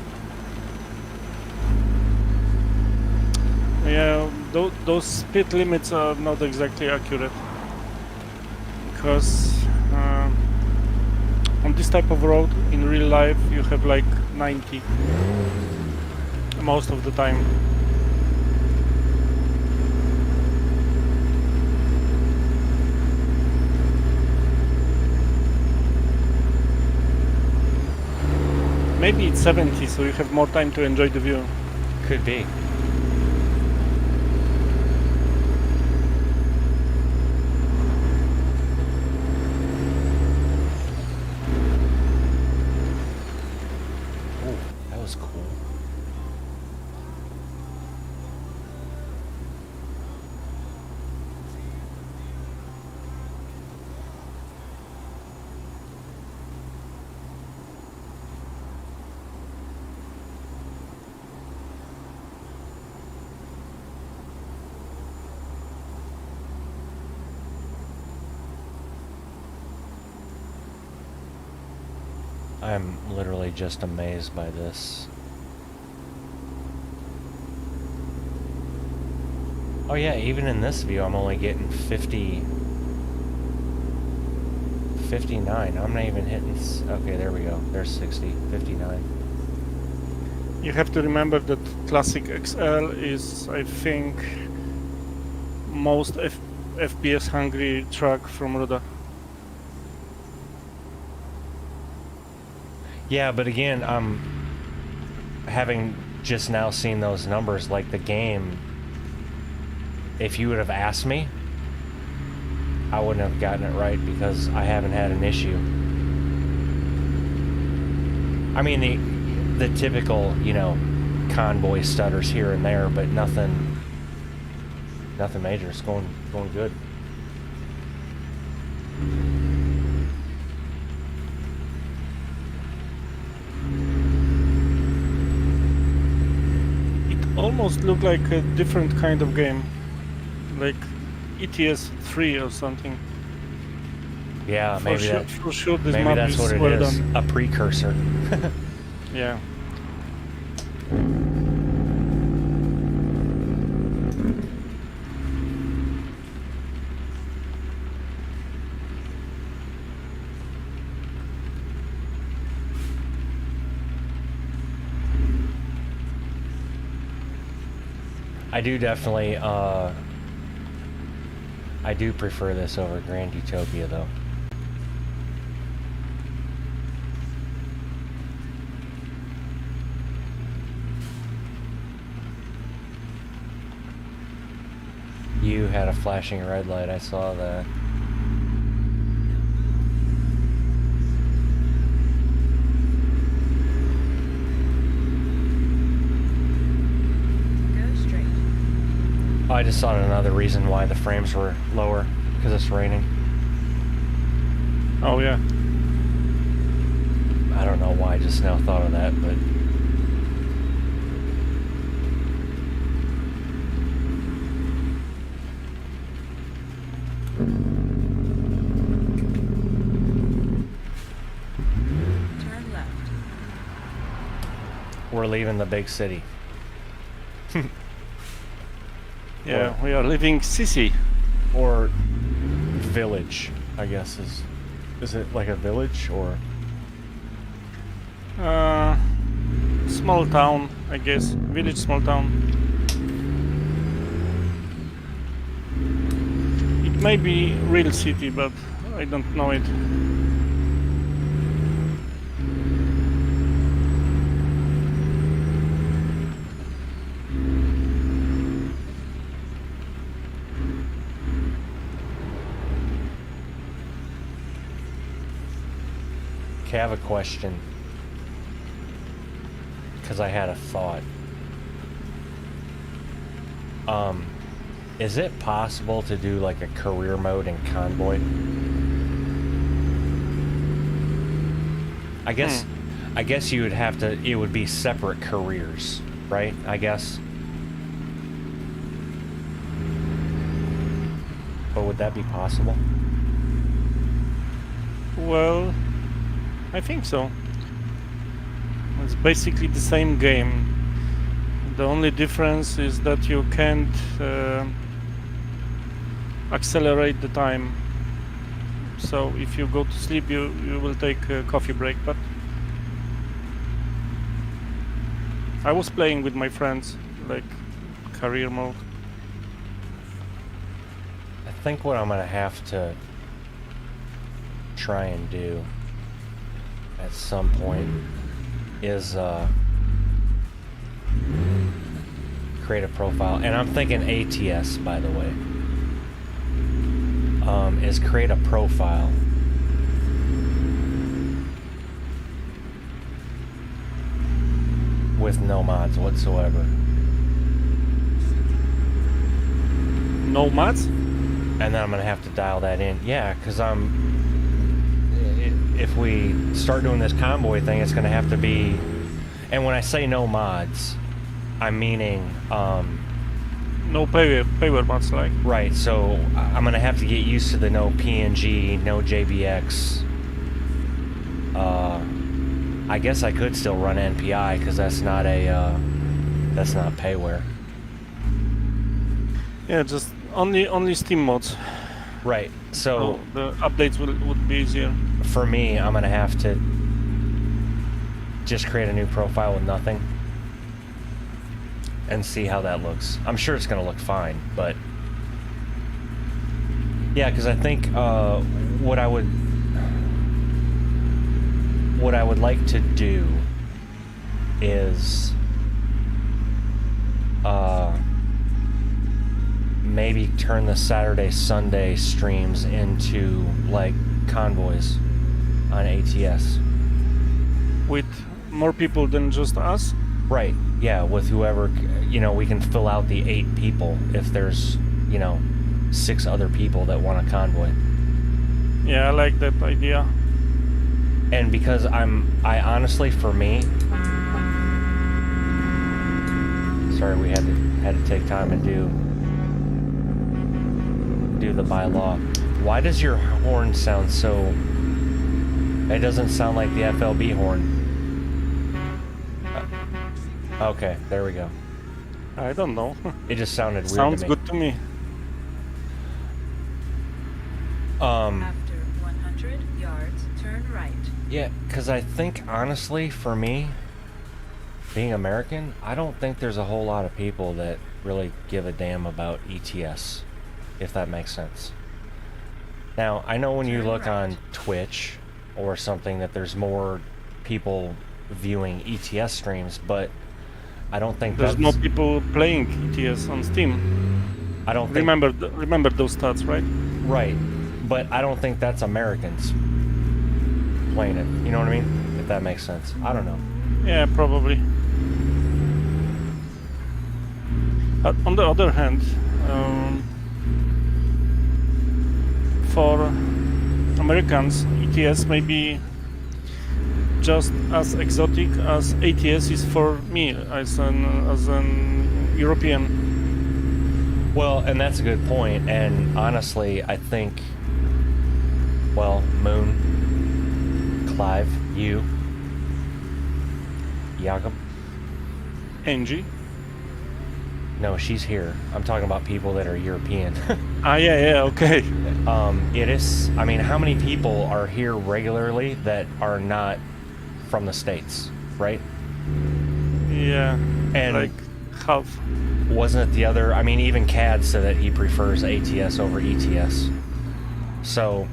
Yeah, those speed limits are not exactly accurate. Because on this type of road, in real life, you have like 90 most of the time. Maybe it's 70, so you have more time to enjoy the view. Could be. Ooh, that was cool. I'm literally just amazed by this. Oh yeah, even in this view I'm only getting 59. I'm not even hitting... Okay, there we go. There's 60. 59. You have to remember that Classic XL is, I think, most FPS hungry truck from Ruda. Yeah, but again, I'm having just now seen those numbers, like the game, if you would have asked me, I wouldn't have gotten it right because I haven't had an issue. I mean, the typical, you know, convoy stutters here and there, but nothing major. It's going good. Almost look like a different kind of game, like ETS2 or something. Yeah, maybe that. For sure, this Maybe map that's is what it well is. done. A precursor. Yeah. I do definitely, I do prefer this over Grand Utopia, though. You had a flashing red light, I saw that. Go straight. Oh, I just saw another reason why the frames were lower, because it's raining. Oh yeah. I don't know why I just now thought of that, but... Turn left. We're leaving the big city. Yeah, we are leaving Sisi. Or village, I guess is... Is it like a village, or... Small town, I guess. Village, small town. It may be real city, but I don't know it. Okay, I have a question. Because I had a thought. Is it possible to do like a career mode in Convoy? I guess you would have to, it would be separate careers, right? I guess. But would that be possible? Well, I think so. It's basically the same game. The only difference is that you can't accelerate the time. So if you go to sleep, you will take a coffee break. But I was playing with my friends, like career mode. I think what I'm gonna have to try and do at some point is create a profile, and I'm thinking ATS, by the way, is create a profile with no mods whatsoever. No mods? And then I'm gonna have to dial that in. Yeah, because if we start doing this convoy thing, it's gonna have to be, and when I say no mods, I'm meaning No payware mods, like. right. So I'm gonna have to get used to the no PNG, no JBX. I guess I could still run NPI because that's not payware. Yeah, just only Steam mods. Right. So the updates would be easier. for me, I'm gonna have to just create a new profile with nothing and see how that looks. I'm sure it's gonna look fine, but yeah, because I think what I would like to do is maybe turn the Saturday Sunday streams into like convoys on ATS. With more people than just us? Right, yeah, with whoever, you know, we can fill out the 8 people if there's, you know, 6 other people that want a convoy. Yeah, I like that idea. And because I honestly, for me, sorry, we had to take time and do the bylaw. Why does your horn sound so? It doesn't sound like the FLB horn. Okay, there we go. I don't know. It just sounded weird Sounds to me. good to me. After 100 yards, turn right. Yeah, because I think, honestly, for me, being American, I don't think there's a whole lot of people that really give a damn about ETS, if that makes sense. Now, I know when you look on Twitch or something that there's more people viewing ETS streams, but I don't think There's that's... more people playing ETS on Steam. I don't think... Remember those stats, right? Right, but I don't think that's Americans playing it. You know what I mean? If that makes sense. I don't know. Yeah, probably. But on the other hand, for Americans, ETS may be just as exotic as ATS is for me as an European. Well, and that's a good point, and honestly, I think, well, Moon, Clive, you, Jakob. Angie? No, she's here. I'm talking about people that are European. Yeah, okay. It is, I mean, how many people are here regularly that are not from the States, right? Yeah, And like half. wasn't it the other, I mean, even CAD said that he prefers ATS over ETS. So,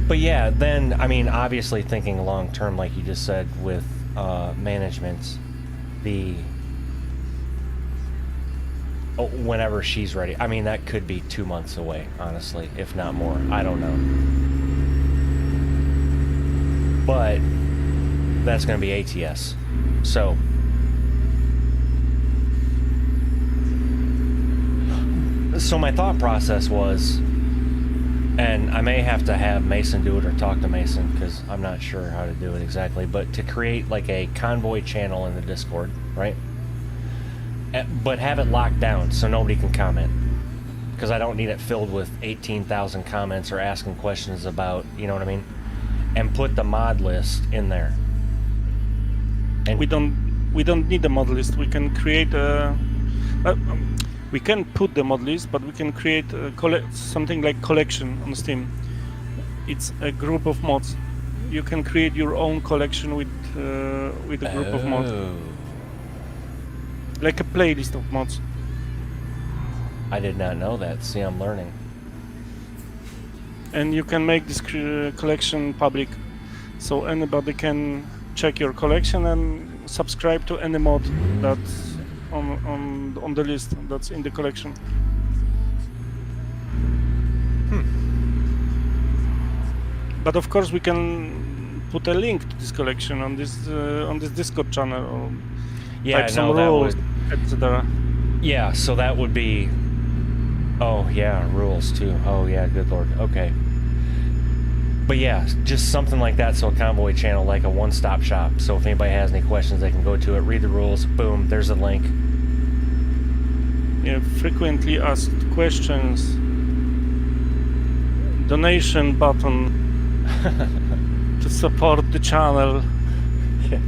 but yeah, then, I mean, obviously thinking long term, like you just said, with management, whenever she's ready. I mean, that could be 2 months away, honestly, if not more. I don't know. But that's going to be ATS. So my thought process was, and I may have to have Mason do it or talk to Mason because I'm not sure how to do it exactly, but to create like a convoy channel in the Discord, right? But have it locked down so nobody can comment, because I don't need it filled with 18,000 comments or asking questions about, you know what I mean? And put the mod list in there. And We don't need a mod list. We can create a. We can put the mod list, but we can create something like collection on Steam. It's a group of mods. You can create your own collection with a group of mods, like a playlist of mods. I did not know that. See, I'm learning. And you can make this collection public, so anybody can check your collection and subscribe to any mod that's on the list that's in the collection. But of course, we can put a link to this collection on this Discord channel, or Yeah, type some no, that rules, would. etc. Yeah, so that would be. Oh yeah, rules too. Oh yeah, good lord. Okay. But yeah, just something like that, so a convoy channel, like a one-stop shop. So if anybody has any questions, they can go to it, read the rules, boom, there's a link. Yeah, frequently asked questions. Donation button to support the channel. Yeah.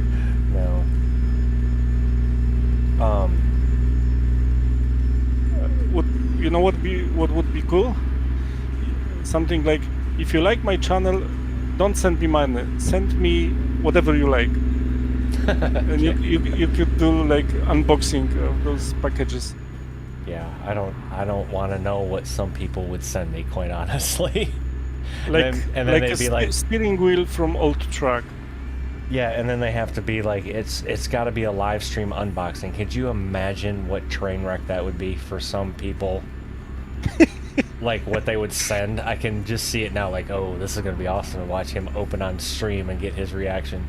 No. You know what would be cool? Something like, if you like my channel, don't send me money. Send me whatever you like. And you could do like unboxing of those packages. Yeah, I don't want to know what some people would send me, quite honestly. Like and then like they'd a be like, steering wheel from old truck. yeah, and then they have to be like, it's got to be a live stream unboxing. Could you imagine what train wreck that would be for some people? Like what they would send. I can just see it now, like, oh, this is gonna be awesome to watch him open on stream and get his reaction.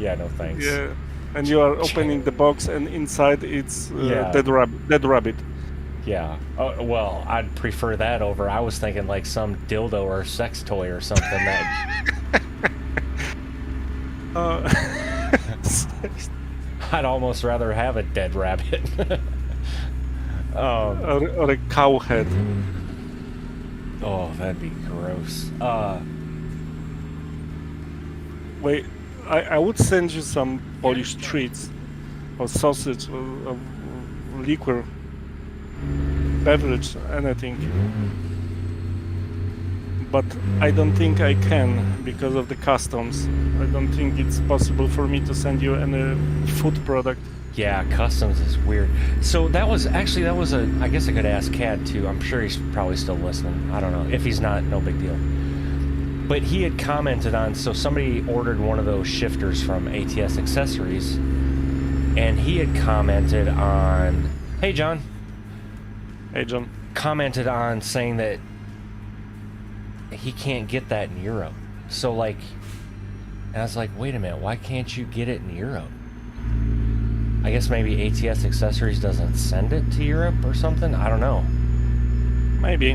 Yeah, no thanks. Yeah, and you are opening the box, and inside it's Yeah. dead rabbit. Yeah. Oh, well, I'd prefer that over. I was thinking like some dildo or sex toy or something that. I'd almost rather have a dead rabbit. Or a cow head. Oh, that'd be gross. Wait, I would send you some Polish treats, or sausage, or liquor, beverage, anything. But I don't think I can because of the customs. I don't think it's possible for me to send you any food product. Yeah, customs is weird. So that was a. I guess I could ask Cad too. I'm sure he's probably still listening. I don't know. If he's not, no big deal. But he had commented on. So somebody ordered one of those shifters from ATS Accessories, and he had commented on. Hey, John. Hey, John. Commented on saying that he can't get that in Europe. So like, and I was like, wait a minute, why can't you get it in Europe? I guess maybe ATS Accessories doesn't send it to Europe or something? I don't know. Maybe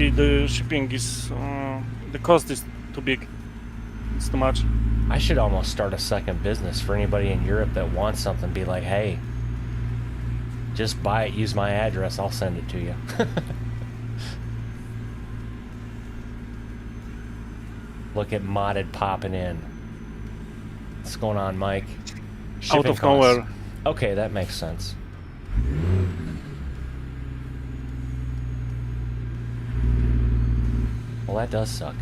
the shipping is, the cost is too big. It's too much. I should almost start a second business for anybody in Europe that wants something. Be like, hey, just buy it, use my address, I'll send it to you. Look at Modded popping in. What's going on, Mike? Out of nowhere. Okay, that makes sense. Well, that does suck.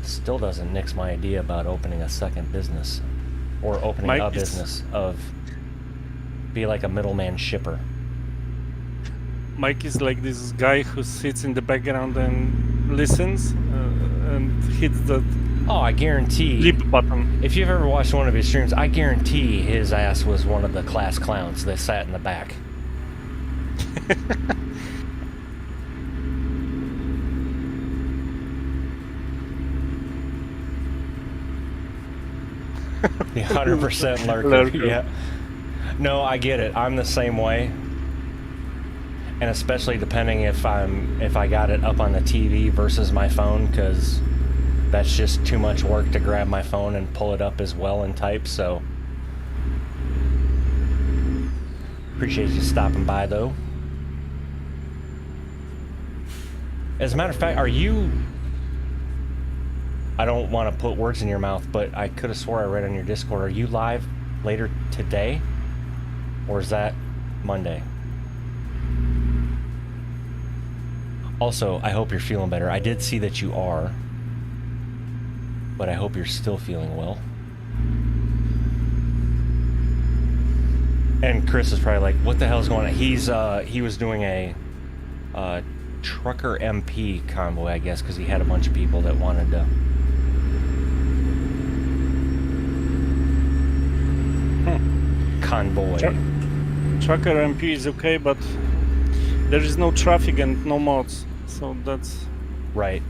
Still doesn't nix my idea about opening a second business. Or opening Mike a business of... Be like a middleman shipper. Mike is like this guy who sits in the background and listens and hits the Oh, I guarantee... leap button. If you've ever watched one of his streams, I guarantee his ass was one of the class clowns that sat in the back. The 100% lurker. Yeah. No, I get it. I'm the same way. And especially depending if I got it up on the TV versus my phone, because that's just too much work to grab my phone and pull it up as well and type. So appreciate you stopping by, though. As a matter of fact, are you... I don't want to put words in your mouth, but I could have swore I read on your Discord. Are you live later today? Or is that Monday? Also, I hope you're feeling better. I did see that you are. But I hope you're still feeling well. And Chris is probably like, what the hell's going on? He was doing a trucker MP convoy, I guess, because he had a bunch of people that wanted to... Convoy. Trucker MP is okay, but there is no traffic and no mods, so that's Right.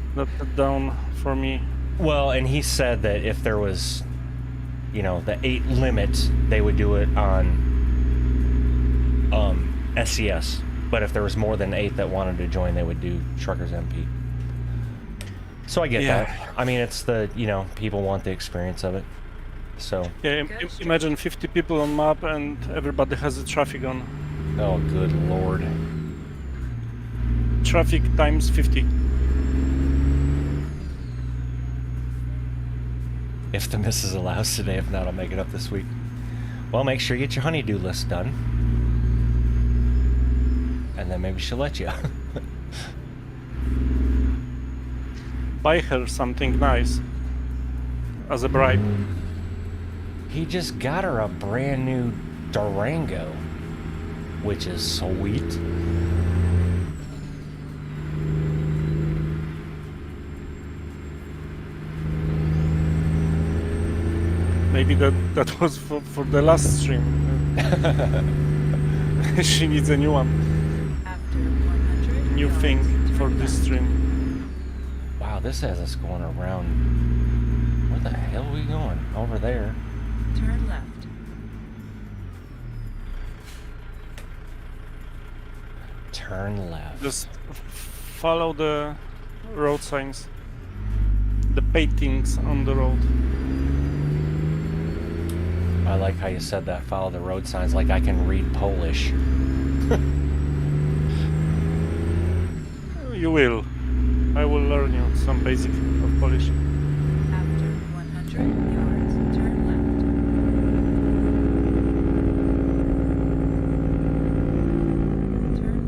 down for me. Well, and he said that if there was, you know, the 8 limit, they would do it on SCS. But if there was more than 8 that wanted to join, they would do Truckers MP. So I get that. I mean, it's the, you know, people want the experience of it. So. Yeah, imagine 50 people on map and everybody has the traffic on. Oh, good lord. Traffic times 50. If the missus allows today, if not, I'll make it up this week. Well, make sure you get your honeydew list done. And then maybe she'll let you. Buy her something nice as a bribe. He just got her a brand new Durango, which is sweet. Maybe that was for the last stream. She needs a new one. After 100 New yards, thing turn for this left. stream. Wow, this has us going around. Where the hell are we going? Over there. Turn left. Turn left. Just follow the road signs. The paintings on the road. I like how you said that. Follow the road signs like I can read Polish. You will. I will learn you some basic of Polish. After 100 yards, turn left. Turn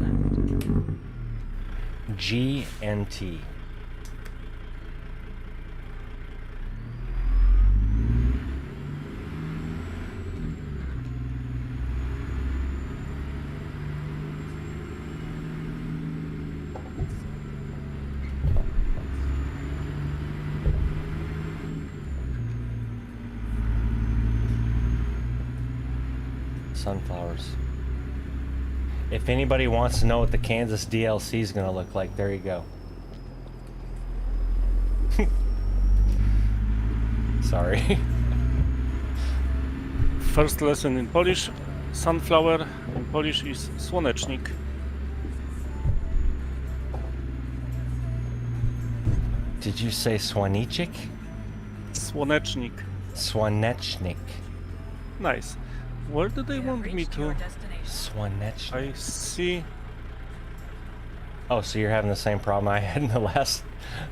left. G and T. sunflowers. If anybody wants to know what the Kansas DLC is gonna look like, there you go. Sorry. First lesson in Polish. Sunflower in Polish is słonecznik. Did you say Słonecznik? Słonecznik. Słonecznik. Nice. Where do they You have want me reached your to? destination. Słonecznik. I see. Oh, so you're having the same problem I had in the last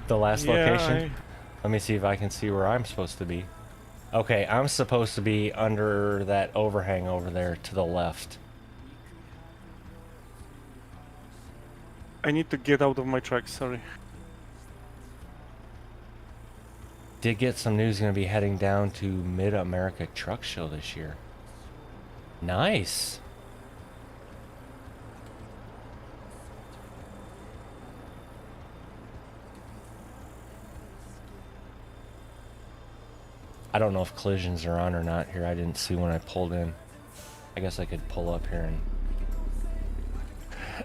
location? Let me see if I can see where I'm supposed to be. Okay, I'm supposed to be under that overhang over there to the left. I need to get out of my track, sorry. Did get some news, gonna be heading down to Mid-America Truck Show this year. Nice. I don't know if collisions are on or not here. I didn't see when I pulled in. I guess I could pull up here and...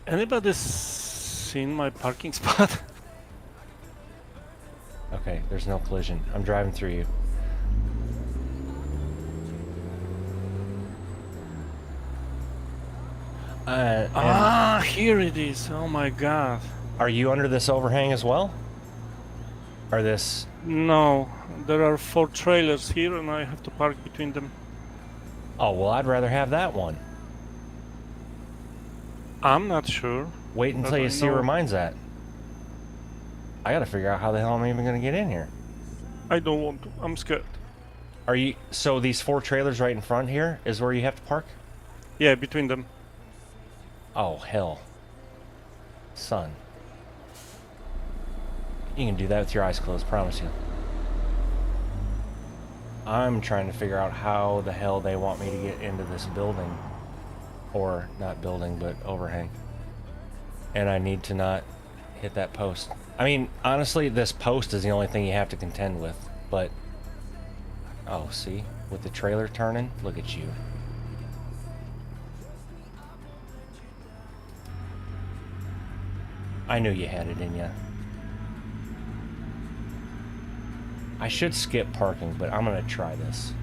Anybody seen my parking spot? Okay, there's no collision. I'm driving through you. And Here it is. Oh my god. are you under this overhang as well? Or this... No, there are 4 trailers here and I have to park between them. Oh, well, I'd rather have that one. I'm not sure. Wait until But you I see where know- mine's at. I gotta figure out how the hell I'm even gonna get in here. I don't want to. I'm scared. Are you... So these 4 trailers right in front here is where you have to park? Yeah, between them. Oh, hell. Son. You can do that with your eyes closed, promise you. I'm trying to figure out how the hell they want me to get into this building. Or, not building, but overhang. And I need to not hit that post. I mean, honestly, this post is the only thing you have to contend with, but... Oh, see? With the trailer turning, look at you. I knew you had it in you. I should skip parking, but I'm gonna try this.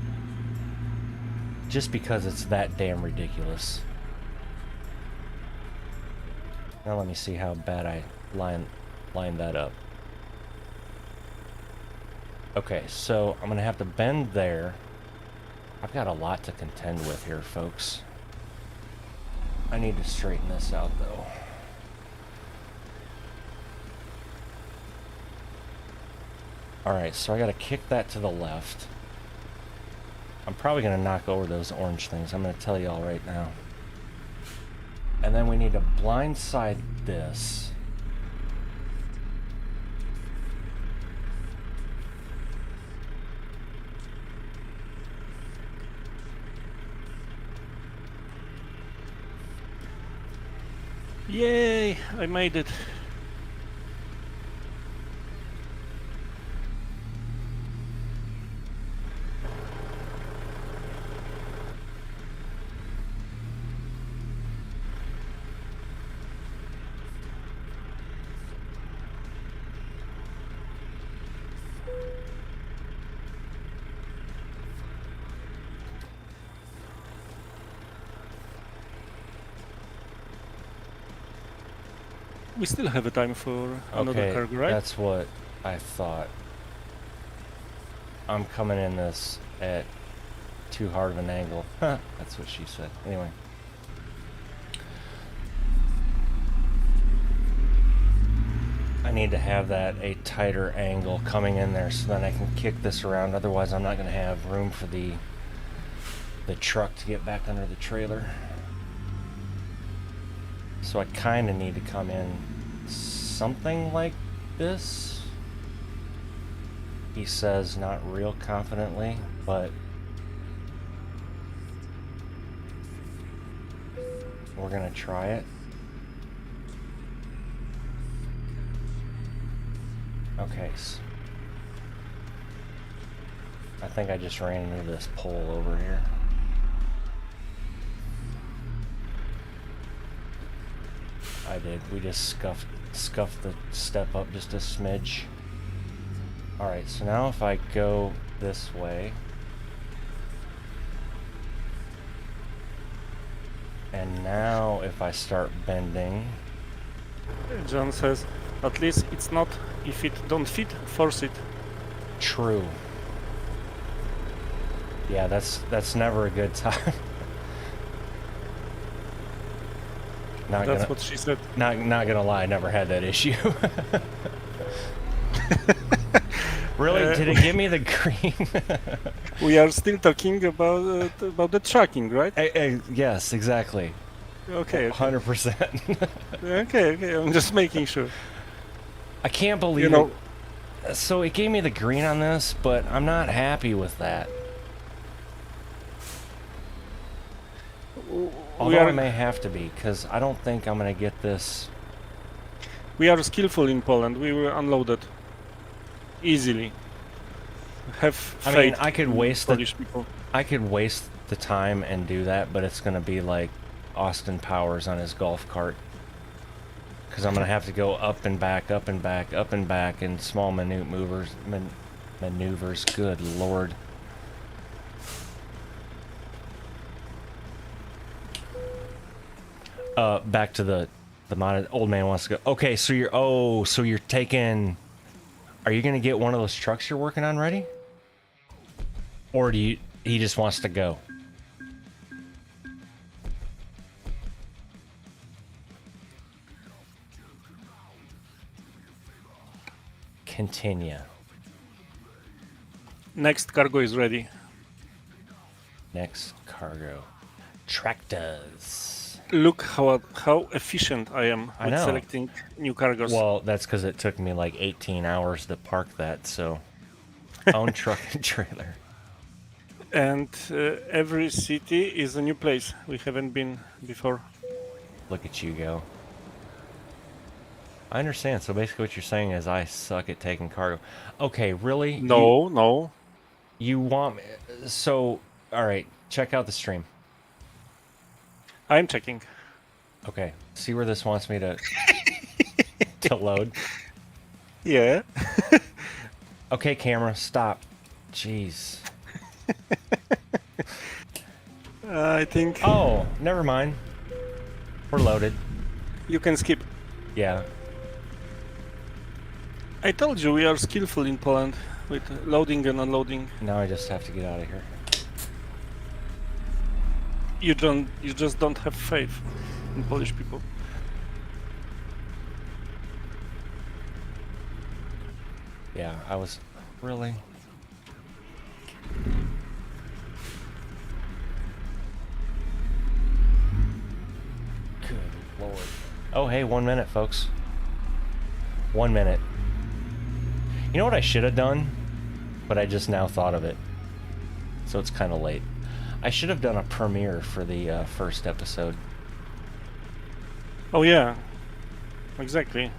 Just because it's that damn ridiculous. Now let me see how bad I line that up. Okay, so I'm gonna have to bend there. I've got a lot to contend with here, folks. I need to straighten this out, though. Alright, so I gotta kick that to the left. I'm probably gonna knock over those orange things. I'm gonna tell you all right now. And then we need to blindside this. Yay! I made it. We still have a time for another Okay, cargo, right? that's what I thought. I'm coming in this at too hard of an angle. That's what she said. Anyway. I need to have that a tighter angle coming in there so then I can kick this around. Otherwise, I'm not going to have room for the truck to get back under the trailer. So I kind of need to come in something like this. He says not real confidently, but we're gonna try it. Okay. I think I just ran into this pole over here. I did. We just scuffed the step up just a smidge. Alright, so now if I go this way... And now if I start bending... John says, at least it's not, if it don't fit, force it. True. Yeah, that's never a good time. That's what she said. Not gonna lie, I never had that issue. Really? Did it give me the green? We are still talking about the tracking, right? Yes, exactly. Okay. 100%. Okay. I'm just making sure. I can't believe You know, it. So it gave me the green on this, but I'm not happy with that. Although I may have to be, because I don't think I'm going to get this... We are skillful in Poland. We will unload it easily. Have faith. I mean, I could waste Polish people. I could waste the time and do that, but it's going to be like Austin Powers on his golf cart. Because I'm going to have to go up and back, up and back, up and back in small maneuvers. Good lord. Back to the modded old man wants to go. Okay, so you're taking... Are you going to get one of those trucks you're working on ready? Or do he just wants to go? Continue. Next cargo is ready. Next cargo. Tractors. Look how efficient I am I with know. selecting new cargos. Well, that's because it took me like 18 hours to park that, so... Own truck and trailer. And every city is a new place we haven't been before. Look at you go. I understand. So basically what you're saying is I suck at taking cargo. Okay, really? No. You want me... So, alright, check out the stream. I'm checking. Okay, see where this wants me to... to load? Yeah. Okay, camera, stop. Jeez. I think Oh, never mind. We're loaded. you can skip. Yeah. I told you we are skillful in Poland with loading and unloading. Now I just have to get out of here. You just don't have faith in Polish people. Yeah, I was... Really? Good lord. Oh, hey, 1 minute, folks. 1 minute. You know what I should have done? But I just now thought of it. So it's kind of late. I should have done a premiere for the first episode. Oh yeah, exactly.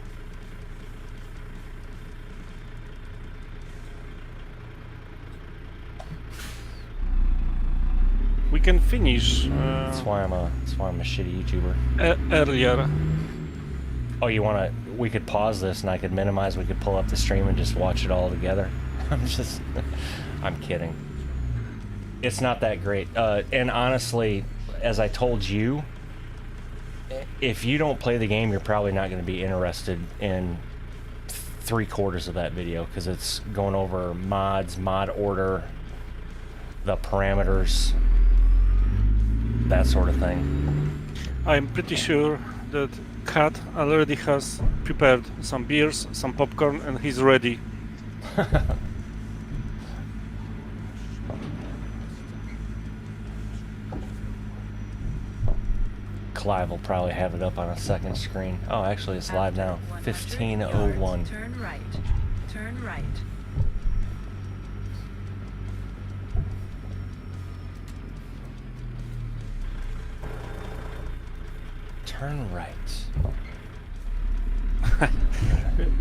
We can finish That's why I'm a shitty YouTuber. earlier. Oh, you wanna... We could pause this and I could minimize, we could pull up the stream and just watch it all together. I'm kidding. It's not that great. And honestly, as I told you, if you don't play the game, you're probably not going to be interested in 3/4 of that video, because it's going over mods, mod order, the parameters, that sort of thing. I'm pretty sure that Kat already has prepared some beers, some popcorn, and he's ready. Clive will probably have it up on a second screen. Oh, actually, it's live now. 15:01. Turn right. Turn right. Turn right.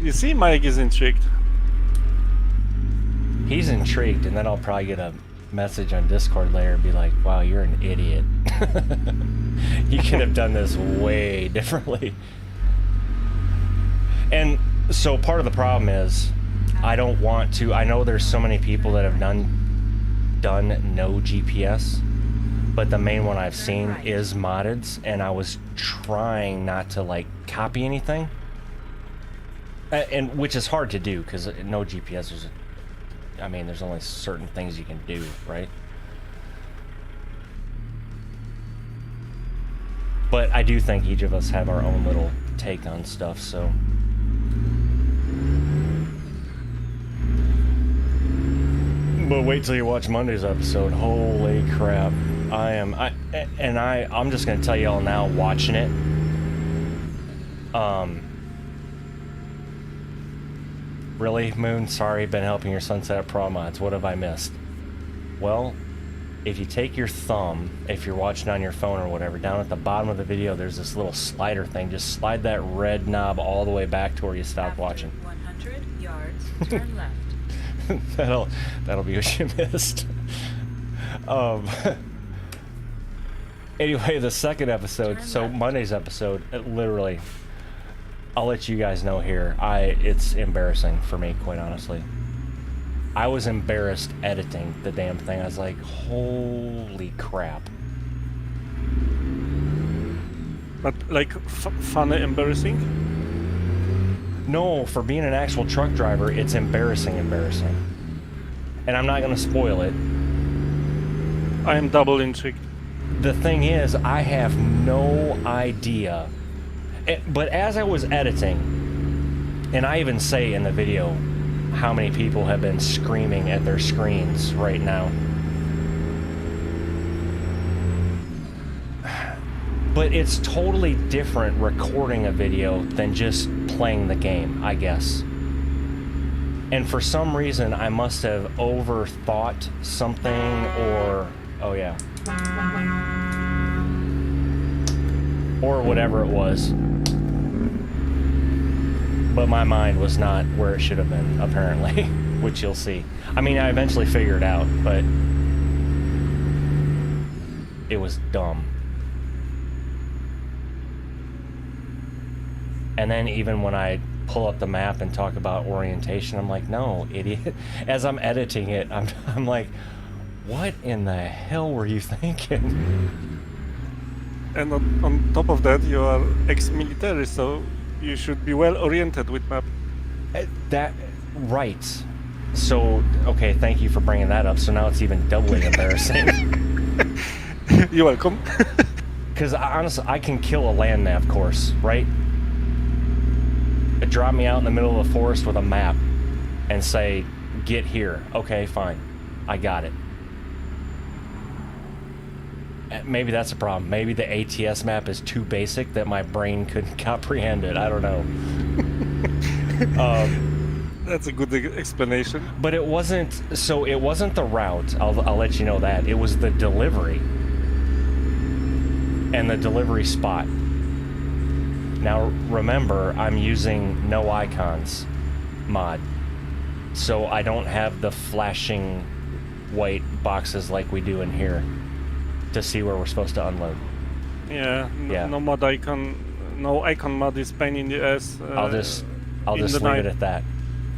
You see, Mike is intrigued. He's intrigued, and then I'll probably get a message on Discord later and be like, wow, you're an idiot. You could have done this way differently. And so part of the problem is I don't want to. I know there's so many people that have done no GPS, but the main one I've seen is moddeds, and I was trying not to like copy anything, and which is hard to do because no GPS is. I mean, there's only certain things you can do, right? But I do think each of us have our own little take on stuff, so. But wait till you watch Monday's episode. Holy crap. I'm just gonna tell you all now, watching it. Really, Moon? Sorry, been helping your son set up Pro mods. What have I missed? Well, if you take your thumb, if you're watching on your phone or whatever, down at the bottom of the video, there's this little slider thing. Just slide that red knob all the way back to where you stopped watching. 100 yards, turn left. that'll be what you missed. Anyway, the second episode, so Monday's episode, literally, I'll let you guys know here. It's embarrassing for me, quite honestly. I was embarrassed editing the damn thing. I was like, holy crap. But like funny, embarrassing? No, for being an actual truck driver, it's embarrassing. And I'm not going to spoil it. I am double intrigued. The thing is, I have no idea. But as I was editing, and I even say in the video how many people have been screaming at their screens right now. But it's totally different recording a video than just playing the game, I guess. And for some reason, I must have overthought something or... Oh, yeah. Or whatever it was. But my mind was not where it should have been, apparently. Which you'll see. I mean, I eventually figured it out, but... It was dumb. And then even when I pull up the map and talk about orientation, I'm like, no, idiot. As I'm editing it, I'm like, what in the hell were you thinking? And on top of that, you are ex-military, so you should be well oriented with map. Right. So, okay, thank you for bringing that up. So now it's even doubly embarrassing. You're welcome. Because honestly, I can kill a land nav course, right? Drop me out in the middle of the forest with a map and say, get here. Okay, fine. I got it. Maybe that's a problem. Maybe the ATS map is too basic that my brain couldn't comprehend it. I don't know. That's a good explanation. But it wasn't... So it wasn't the route. I'll let you know that. It was the delivery. And the delivery spot. Now, remember, I'm using no icons mod. So I don't have the flashing white boxes like we do in here to see where we're supposed to unload. Yeah, Yeah. No mod icon, no icon mod is pain in the ass. I'll just leave it at that.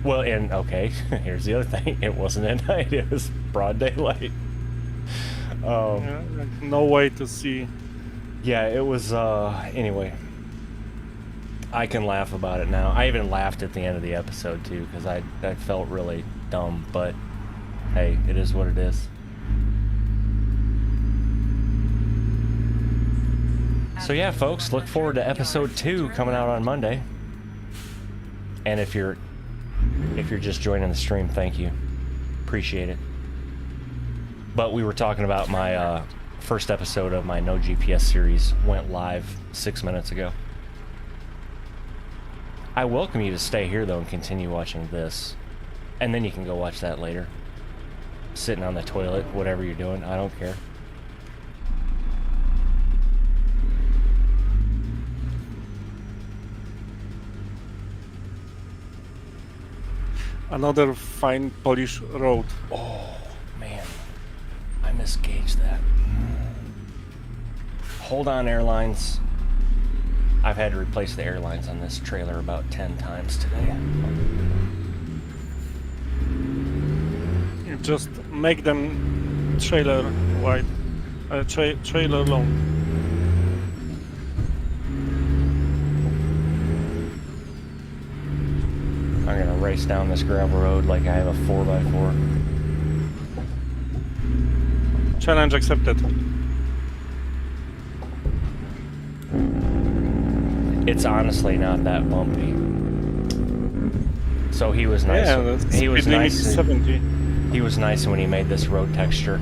Well, and okay, here's the other thing. It wasn't at night, it was broad daylight. Yeah, like no way to see. Yeah, it was, anyway. I can laugh about it now. I even laughed at the end of the episode, too, because I felt really dumb, but hey, it is what it is. So yeah, folks, look forward to episode 2 coming out on Monday. And if you're just joining the stream, thank you. Appreciate it. But we were talking about my first episode of my No GPS series went live 6 minutes ago. I welcome you to stay here, though, and continue watching this. And then you can go watch that later. Sitting on the toilet, whatever you're doing, I don't care. Another fine Polish road. Oh, man. I misgauged that. Hold on, airlines. I've had to replace the airlines on this trailer about 10 times today. You just make them trailer wide, trailer long. I'm gonna race down this gravel road like I have a 4x4. Challenge accepted. It's honestly not that bumpy. So he was nice. Yeah, that's he was speed limit nice. is 70. He was nice when he made this road texture.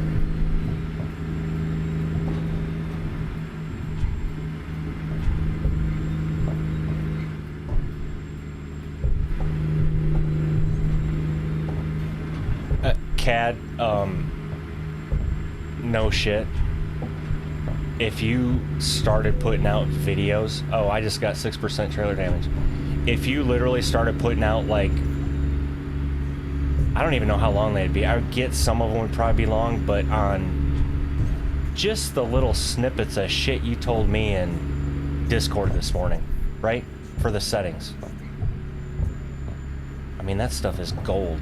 CAD, no shit. If you started putting out videos, oh, I just got 6% trailer damage. If you literally started putting out, like, I don't even know how long they'd be. I would get some of them would probably be long, but on just the little snippets of shit you told me in Discord this morning, right? For the settings. I mean, that stuff is gold.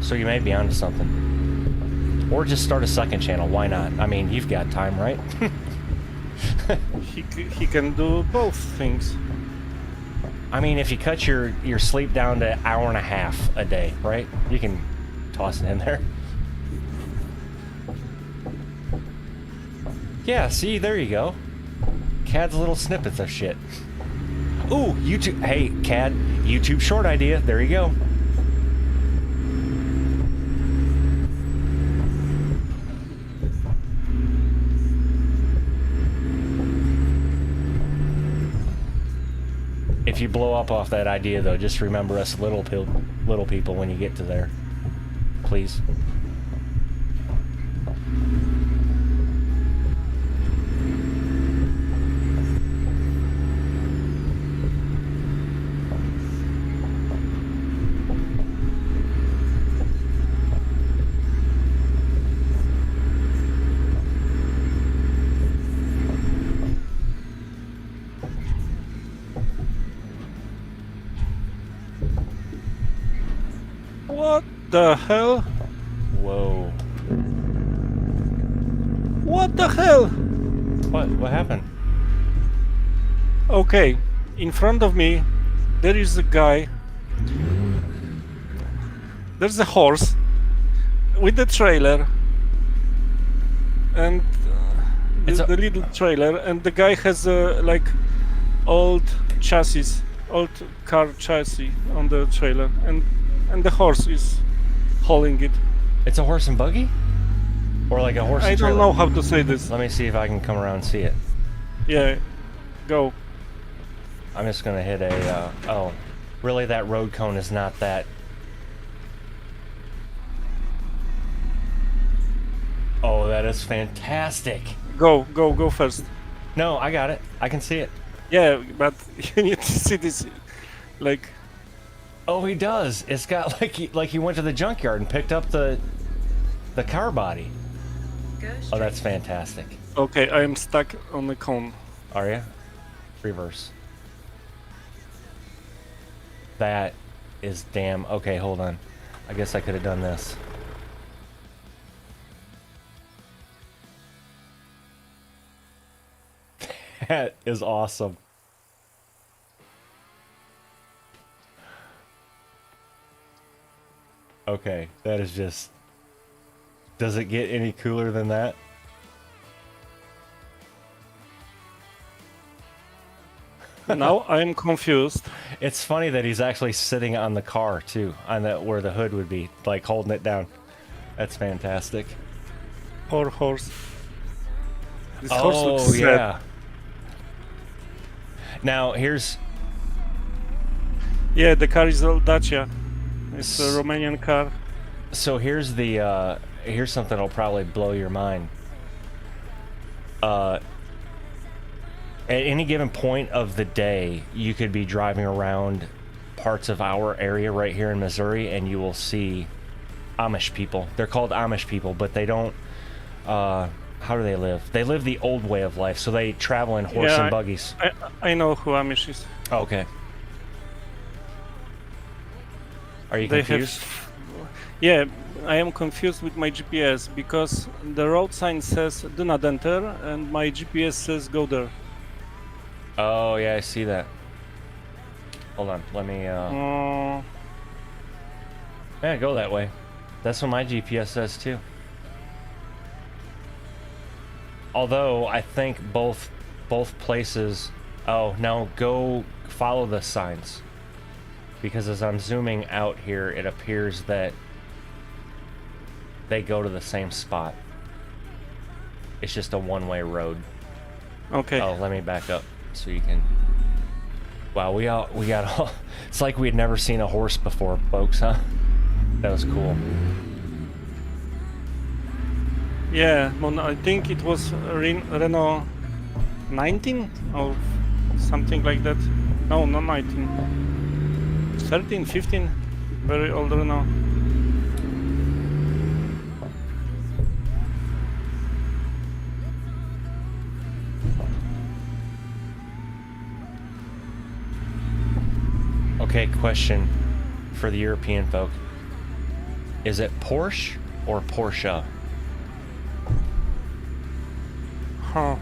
So you may be onto something. Or just start a second channel, why not? I mean, you've got time, right? He can do both things. I mean, if you cut your sleep down to an hour and a half a day, right? You can toss it in there. Yeah, see, there you go. CAD's little snippets of shit. Ooh, YouTube. Hey, CAD, YouTube short idea. There you go. If you blow up off that idea, though, just remember us little people when you get to there. Please. What the hell? Whoa. What the hell? What happened? Okay, in front of me there is a guy. There's a horse with the trailer and the little trailer, and the guy has a like old car chassis on the trailer, and the horse is hauling it. It's a horse and buggy? Or like a horse and I trailer? don't know how to say this. Let me see if I can come around and see it. Yeah, go. I'm just gonna hit a, oh. Really, that road cone is not that... Oh, that is fantastic. Go first. No, I got it. I can see it. Yeah, but you need to see this, like... Oh, he does. It's got like he went to the junkyard and picked up the car body. Oh, that's fantastic. Okay, I am stuck on the cone. Are you? Reverse. That is damn... Okay, hold on. I guess I could have done this. That is awesome. Okay, that is just... Does it get any cooler than that? Now I'm confused. It's funny that he's actually sitting on the car too, on that where the hood would be, like holding it down. That's fantastic. Poor horse. This horse looks sad. Yeah. Now here's... Yeah, the car is a Dacia. It's a Romanian car. So here's the here's something that'll probably blow your mind. At any given point of the day, you could be driving around parts of our area right here in Missouri, and you will see Amish people. They're called Amish people, but they don't. How do they live? They live the old way of life, so they travel in horse and buggies. I know who Amish is. Oh, okay. Are you They confused? Yeah, I am confused with my GPS because the road sign says do not enter and my GPS says go there. Oh yeah, I see that. Hold on, let me. Yeah, go that way. That's what my GPS says too. Although I think both places. Oh no, go follow the signs. Because as I'm zooming out here, it appears that they go to the same spot. It's just a one-way road. Okay. Oh, let me back up so you can. Wow, we got all. It's like we had never seen a horse before, folks, huh? That was cool. Yeah, I think it was Renault 19 or something like that. No, not 19. 13, 15, very old Renault. Okay, question for the European folk. Is it Porsche or Porsche? Huh.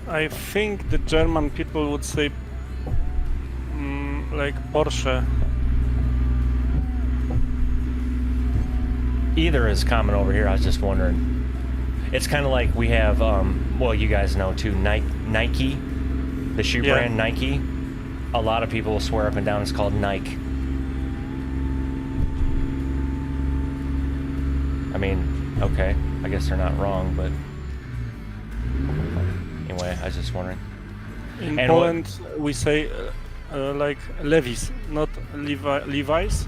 I think the German people would say like Porsche. Either is common over here. I was just wondering. It's kind of like we have, well, you guys know too, Nike, the shoe brand Nike. A lot of people will swear up and down it's called Nike. I mean, okay, I guess they're not wrong, but anyway, I was just wondering. In And Poland, we say like Levi's, not Levi's.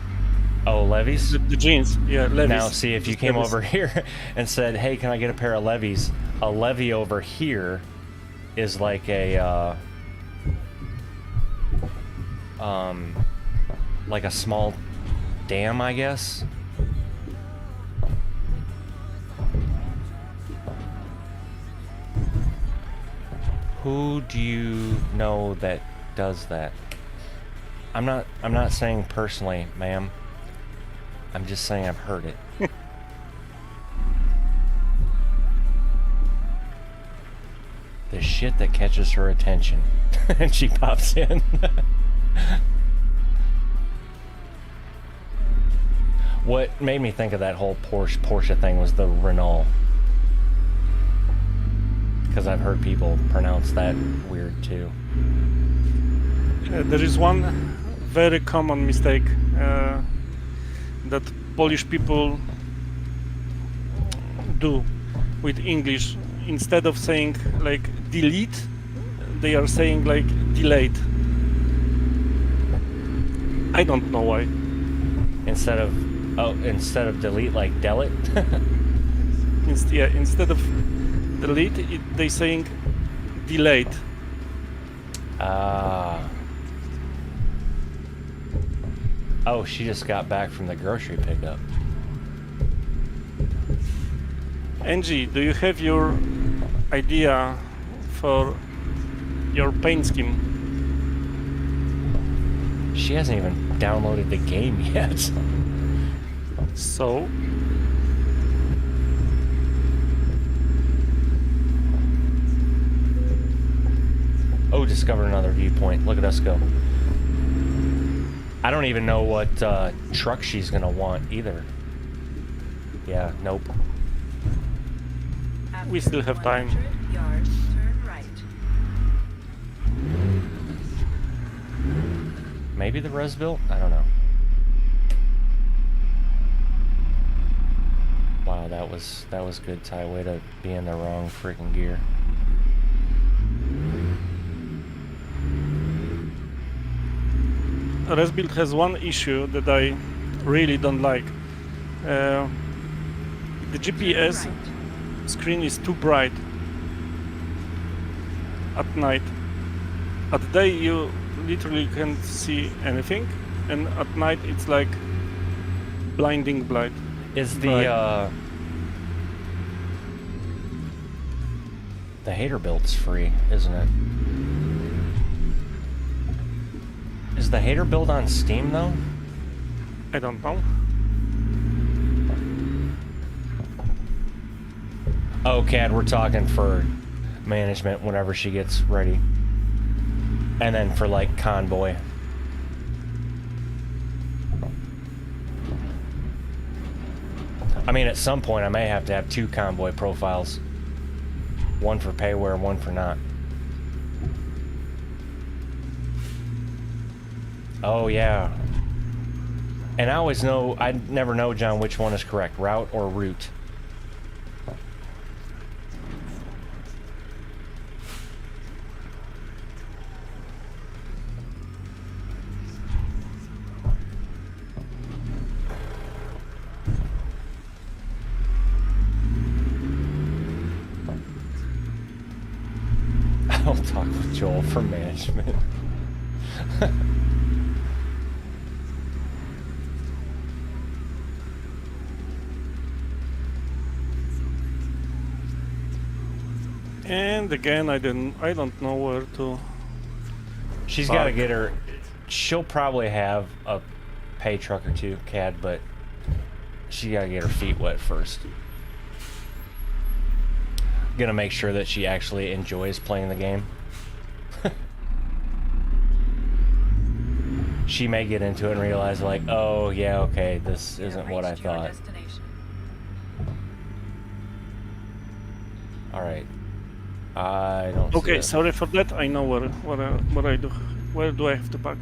Oh, Levi's? The jeans, yeah, Levi's. Now, see, if you Just came Levi's. over here and said, hey, can I get a pair of Levi's? A levy over here is like a, like a small dam, I guess. Who do you know that does that? I'm not saying personally, ma'am. I'm just saying I've heard it. The shit that catches her attention. And she pops in. What made me think of that whole Porsche thing was the Renault. Because I've heard people pronounce that weird too. There is one very common mistake that Polish people do with English. Instead of saying like delete, they are saying like delayed. I don't know why. Instead of delete, like delete. Instead of delete, they saying delayed. Oh, she just got back from the grocery pickup. Angie, do you have your idea for your paint scheme? She hasn't even downloaded the game yet. So, Oh, discovered another viewpoint. Look at us go. I don't even know what truck she's gonna want either. Yeah, nope. After We still have time. 100 yards, turn right. Maybe the Resbuilt? I don't know. Wow, that was good, Ty. Way to be in the wrong freaking gear. Resbuild has one issue that I really don't like. The GPS Right. screen is too bright at night. At day you literally can't see anything, and at night it's like blinding light. Is Right. The hater build's free, isn't it? Is the hater build on Steam though? I don't know. Oh, Cad, we're talking for management whenever she gets ready. And then for like Convoy. I mean, at some point I may have to have 2 Convoy profiles. One for payware, one for not. Oh, yeah. And I never know, John, which one is correct, route or root. I'll talk with Joel for management. And again, I don't know where to. She's got to get her. She'll probably have a pay truck or 2, Cad, but she got to get her feet wet first. Gonna make sure that she actually enjoys playing the game. She may get into it and realize, like, oh yeah, okay, this isn't what I thought. All right. I don't. Okay, see it. sorry for that. I know what I do. Where do I have to park?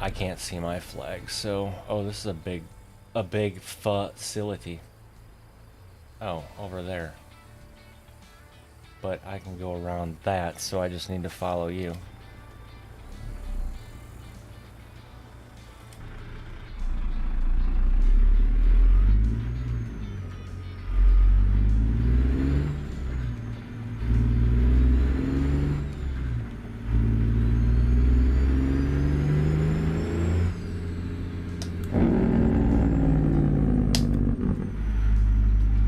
I can't see my flag, so oh, this is a big facility. Oh, over there. But I can go around that, so I just need to follow you.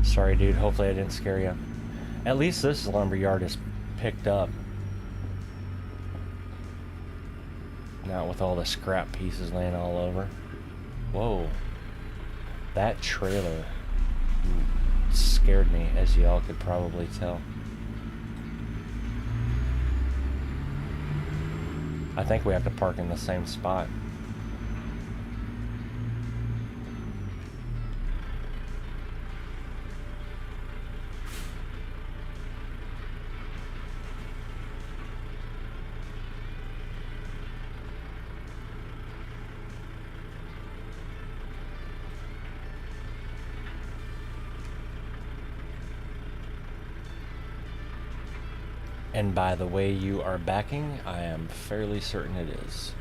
Sorry, dude. Hopefully I didn't scare you. At least this lumberyard is picked up. Not with all the scrap pieces laying all over. Whoa. That trailer scared me, as y'all could probably tell. I think we have to park in the same spot. And by the way you are backing, I am fairly certain it is.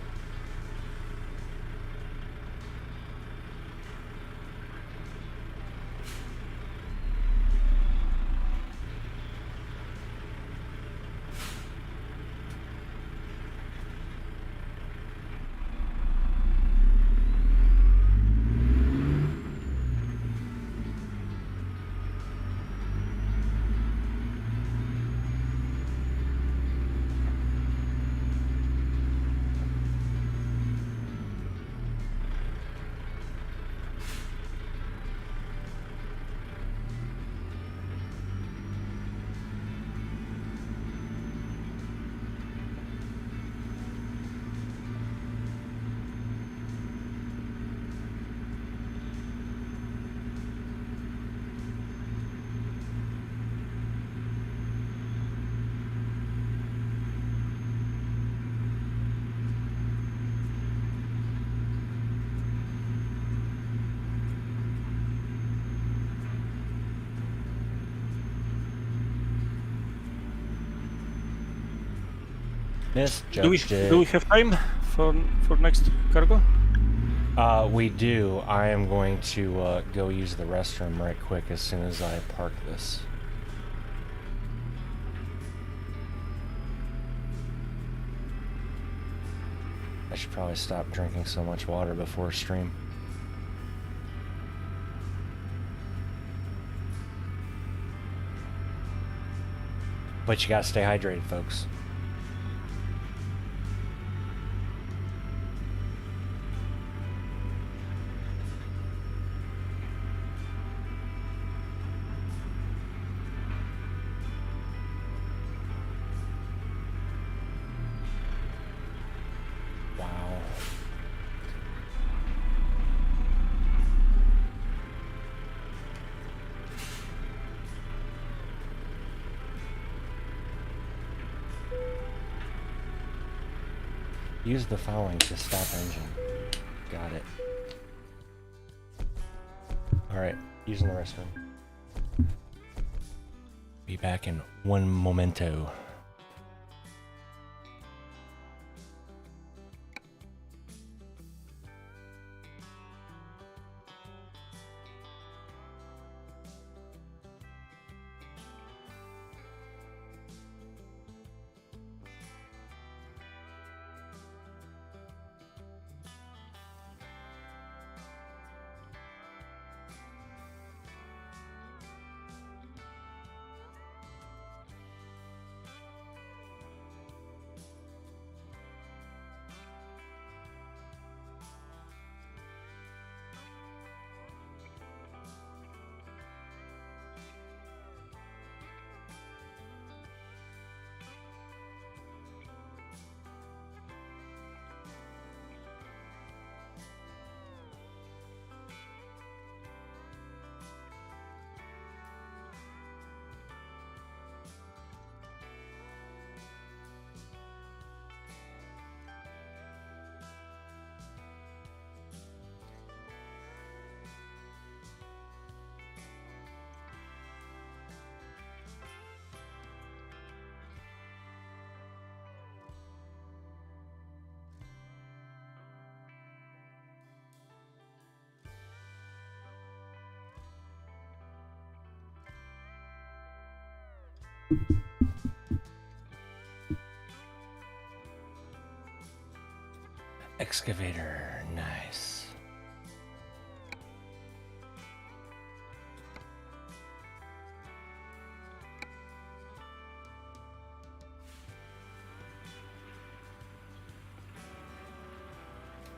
Do we have time for next cargo? We do. I am going to go use the restroom right quick as soon as I park this. I should probably stop drinking so much water before stream. But you gotta stay hydrated, folks. Use the following to stop engine. Got it. Alright, using the restroom. Be back in one momento. Excavator, nice.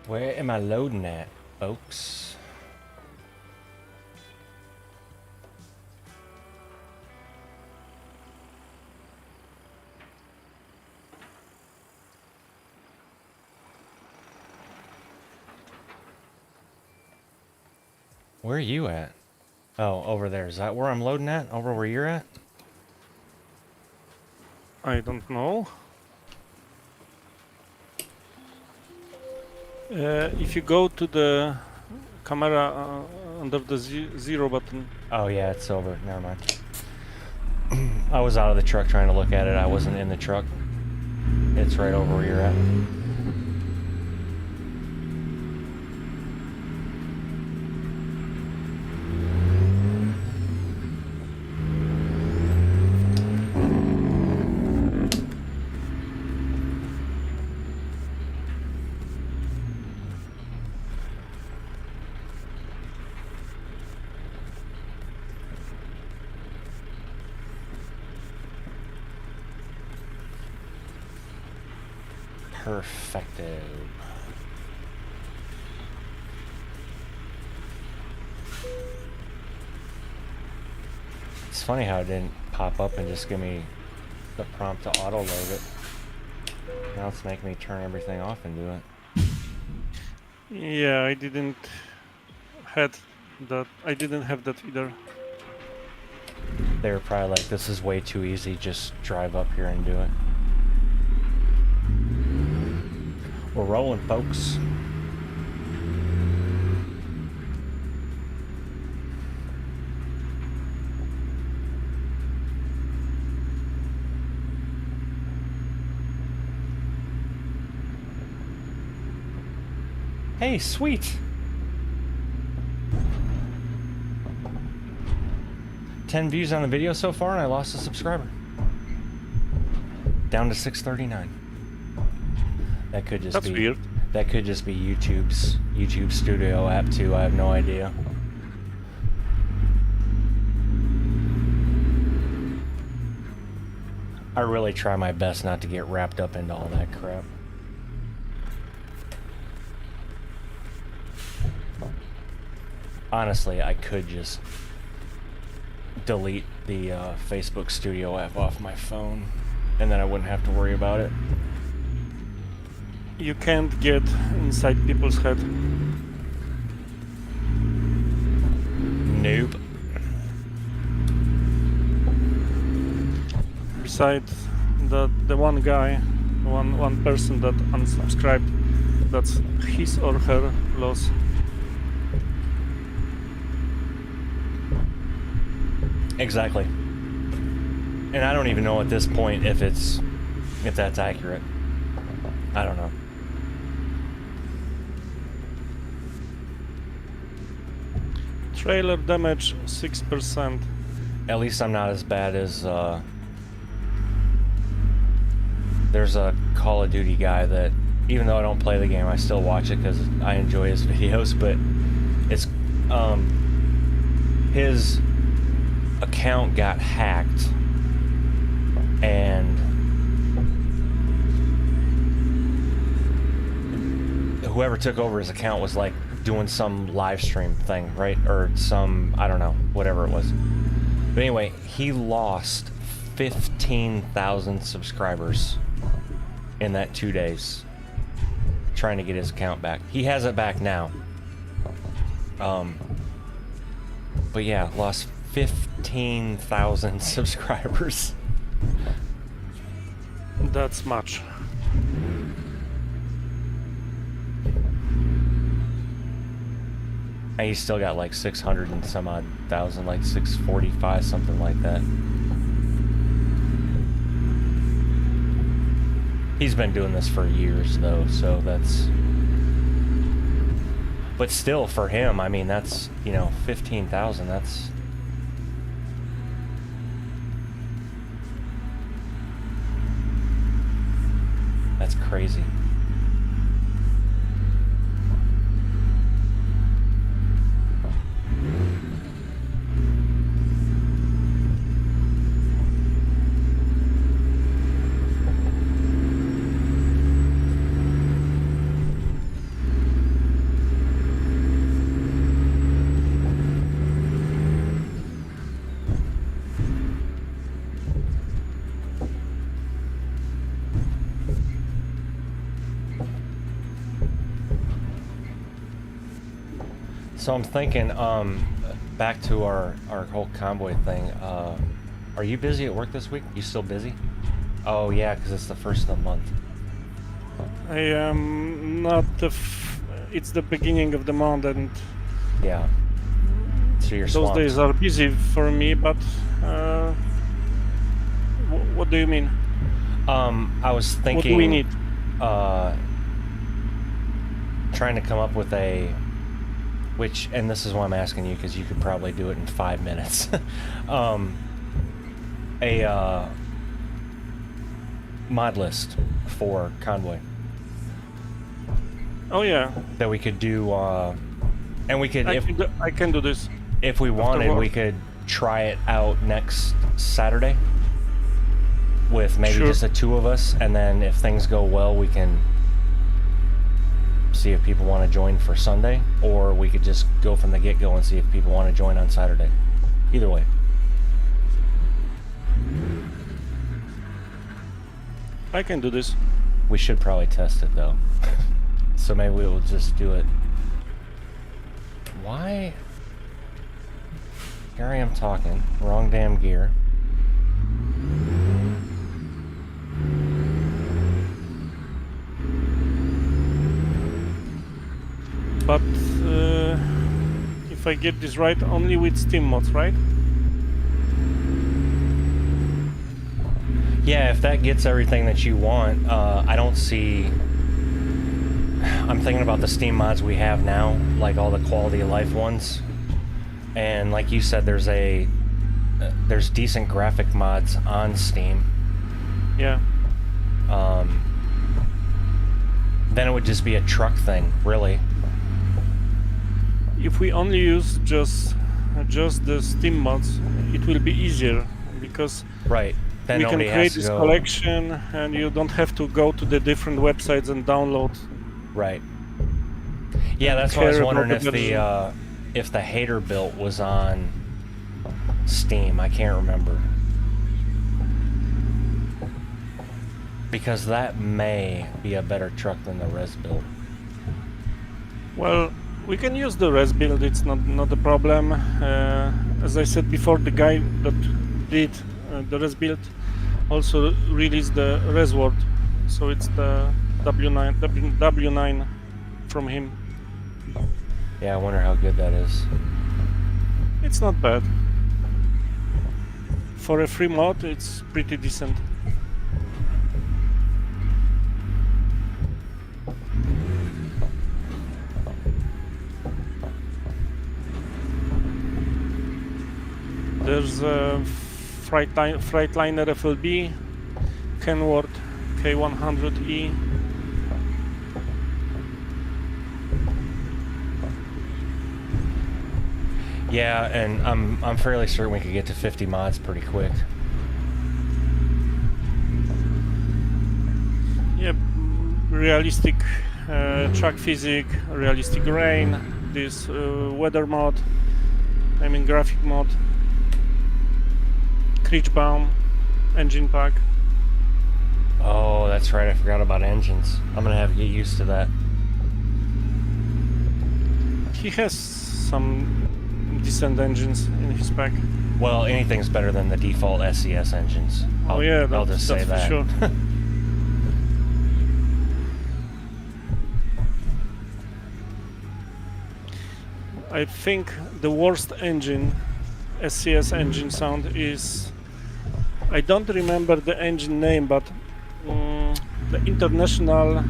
Where am I loading at, folks? Where are you at? Oh, over there. Is that where I'm loading at? Over where you're at? I don't know. If you go to the camera under the zero button. Oh yeah, it's over. Never mind. I was out of the truck trying to look at it. I wasn't in the truck. It's right over where you're at. Perfecto. It's funny how it didn't pop up and just give me the prompt to auto load it. Now it's making me turn everything off and do it. Yeah, I didn't have that either. They were probably like, this is way too easy, just drive up here and do it. We're rolling, folks. Hey, sweet. 10 views on the video so far, and I lost a subscriber. Down to 639. That could just That's be weird. That could just be YouTube's YouTube Studio app too. I have no idea. I really try my best not to get wrapped up into all that crap. Honestly, I could just delete the Facebook Studio app off my phone, and then I wouldn't have to worry about it. You can't get inside people's head. Nope. Besides the one guy, one person that unsubscribed, that's his or her loss. Exactly. And I don't even know at this point if that's accurate. I don't know. Trailer damage 6%. At least I'm not as bad as there's a Call of Duty guy that, even though I don't play the game, I still watch it because I enjoy his videos, but it's his account got hacked, and whoever took over his account was like doing some live stream thing, right? Or some, I don't know, whatever it was. But anyway, he lost 15,000 subscribers in that 2 days trying to get his account back. He has it back now. But yeah, lost 15,000 subscribers. That's much. And he's still got like 600 and some odd thousand, like 645, something like that. He's been doing this for years though, so that's... But still, for him, I mean, that's, you know, 15,000, that's... That's crazy. So I'm thinking, back to our whole convoy thing, are you busy at work this week? You still busy? Oh yeah, because it's the first of the month. I am not it's the beginning of the month, and Yeah. So you're those swamped. days are busy for me, but what do you mean? I was thinking... What do we need? Trying to come up with a... Which, and this is why I'm asking you, because you could probably do it in 5 minutes. A mod list for Convoy Oh yeah, that we could do, and we could, I can do this. if we wanted, work. we could try it out next Saturday with maybe Sure. just the two of us, and then if things go well, we can see if people want to join for Sunday, or we could just go from the get-go and see if people want to join on Saturday. Either way. I can do this. We should probably test it though. So maybe we will just do it. Why? Here I am talking. Wrong damn gear. But if I get this right, only with Steam mods, right? Yeah, if that gets everything that you want, I don't see... I'm thinking about the Steam mods we have now, like all the quality of life ones. And like you said, there's decent graphic mods on Steam. Yeah. Then it would just be a truck thing, really. If we only use just the Steam mods, it will be easier because Right. Then we can nobody create has to this go. collection, and you don't have to go to the different websites and download. Right. Yeah, that's why I was care wondering about if the hater built was on Steam. I can't remember. Because that may be a better truck than the res build. Well, we can use the res build. It's not a problem. As I said before, the guy that did the res build also released the res word, so it's the W9 from him. Yeah, I wonder how good that is. It's not bad. For a free mod, it's pretty decent. There's a Freightliner FLB, Kenworth K100E. Yeah, and I'm fairly certain we could get to 50 mods pretty quick. Yeah, realistic track physics, realistic rain, this weather mod, I mean graphic mod, Kriechbaum, engine pack. Oh, that's right, I forgot about engines. I'm gonna have to get used to that. He has some decent engines in his pack. Well, anything's better than the default SES engines. Oh yeah, I'll just say that's for that. sure. I think the worst engine, SCS engine sound is, I don't remember the engine name, but the International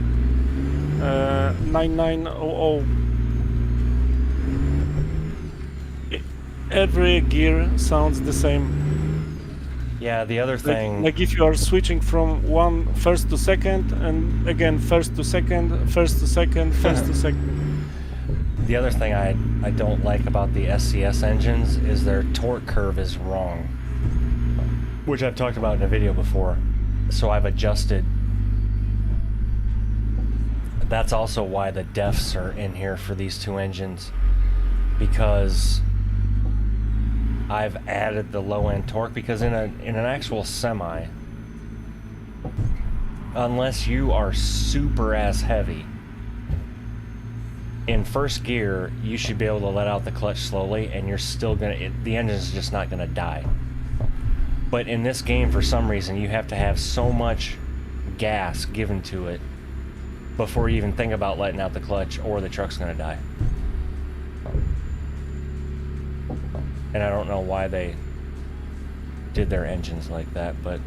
9900. Every gear sounds the same. Yeah, the other thing... Like if you are switching from first to second, and again first to second, first to second, first to second. The other thing I don't like about the SCS engines is their torque curve is wrong. Which I've talked about in a video before. So I've adjusted. That's also why the defs are in here for these two engines. Because I've added the low end torque, because in an actual semi, unless you are super ass heavy, in first gear you should be able to let out the clutch slowly and you're still gonna, the engine's just not gonna die. But in this game, for some reason, you have to have so much gas given to it before you even think about letting out the clutch, or the truck's gonna die. And I don't know why they did their engines like that, but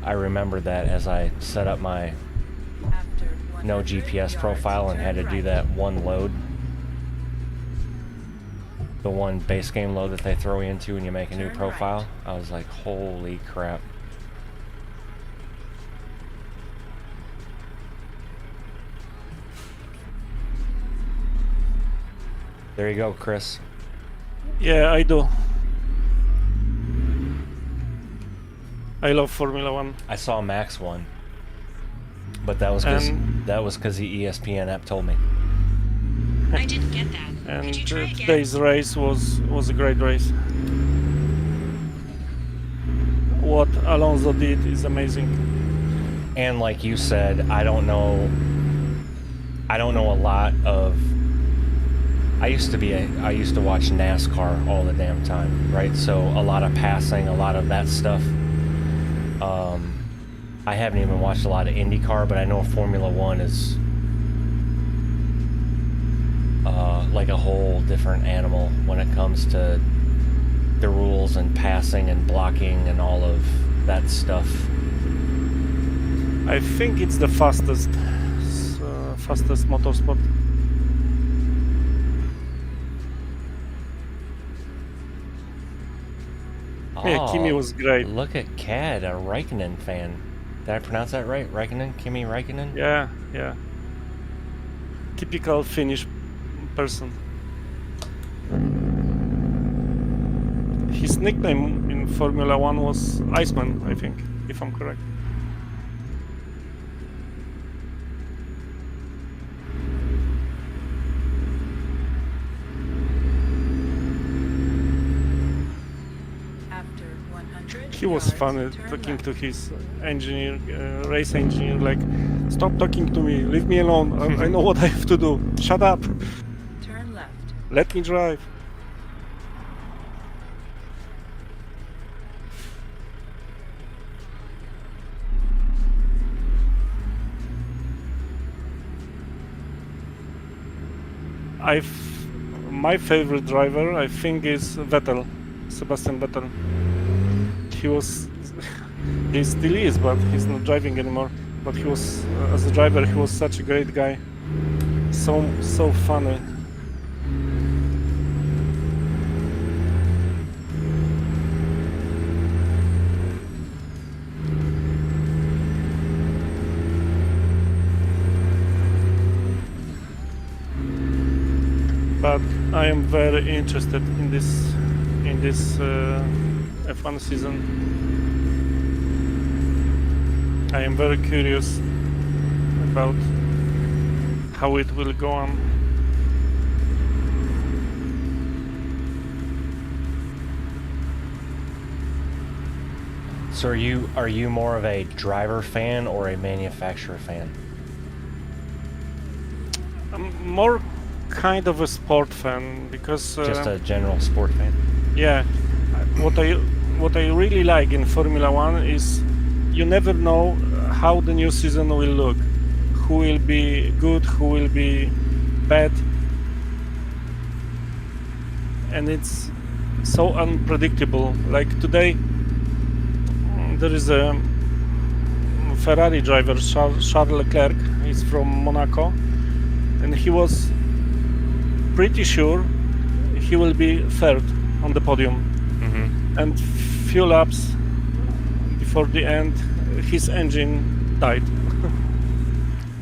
I remember that as I set up my no GPS profile and had to do that one load. The one base game load that they throw you into when you make a new profile. I was like, holy crap. There you go, Chris. Yeah, I do. I love Formula One. I saw Max one, but that was because the ESPN app told me. I didn't get that. And Could you try again? today's race was a great race. What Alonso did is amazing. And like you said, I don't know a lot of. I used to watch NASCAR all the damn time, right? So a lot of passing, a lot of that stuff. I haven't even watched a lot of IndyCar, but I know Formula One is like a whole different animal when it comes to the rules and passing and blocking and all of that stuff. I think it's the fastest motorsport. Yeah, Kimi was great. Look at Cad, a Raikkonen fan. Did I pronounce that right? Raikkonen? Kimi Raikkonen? Yeah, yeah. typical Finnish person. His nickname in Formula 1 was Iceman, I think, if I'm correct. After 100 He was yards, funny turn talking left. to his engineer, race engineer, like, stop talking to me, leave me alone, I know what I have to do, shut up, Turn left. let me drive. My favorite driver, I think, is Vettel, Sebastian Vettel. He was, he still is, but he's not driving anymore. But he was, as a driver, he was such a great guy. So funny. But I am very interested in this F1 season. I am very curious about how it will go on. So are you more of a driver fan or a manufacturer fan? I'm more kind of a sport fan because Just a general sport fan? yeah, what I really like in Formula 1 is you never know how the new season will look, who will be good, who will be bad, and it's so unpredictable. Like today, there is a Ferrari driver, Charles Leclerc. He's from Monaco, and he was pretty sure he will be third on the podium. Mm-hmm. And few laps before the end, his engine died.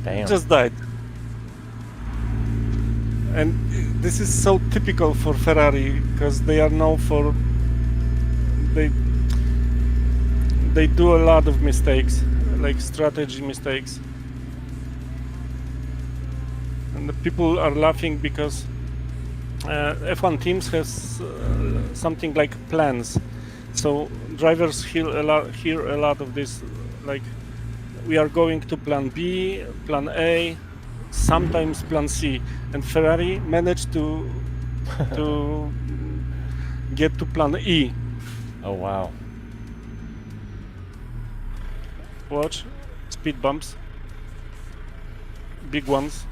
Damn. Just died. And this is so typical for Ferrari because they are known for they do a lot of mistakes, like strategy mistakes. And the people are laughing because F1 teams has something like plans. So drivers hear a lot of this, like we are going to plan B, plan A, sometimes plan C, and Ferrari managed to get to plan E. Oh wow. Watch, speed bumps, big ones.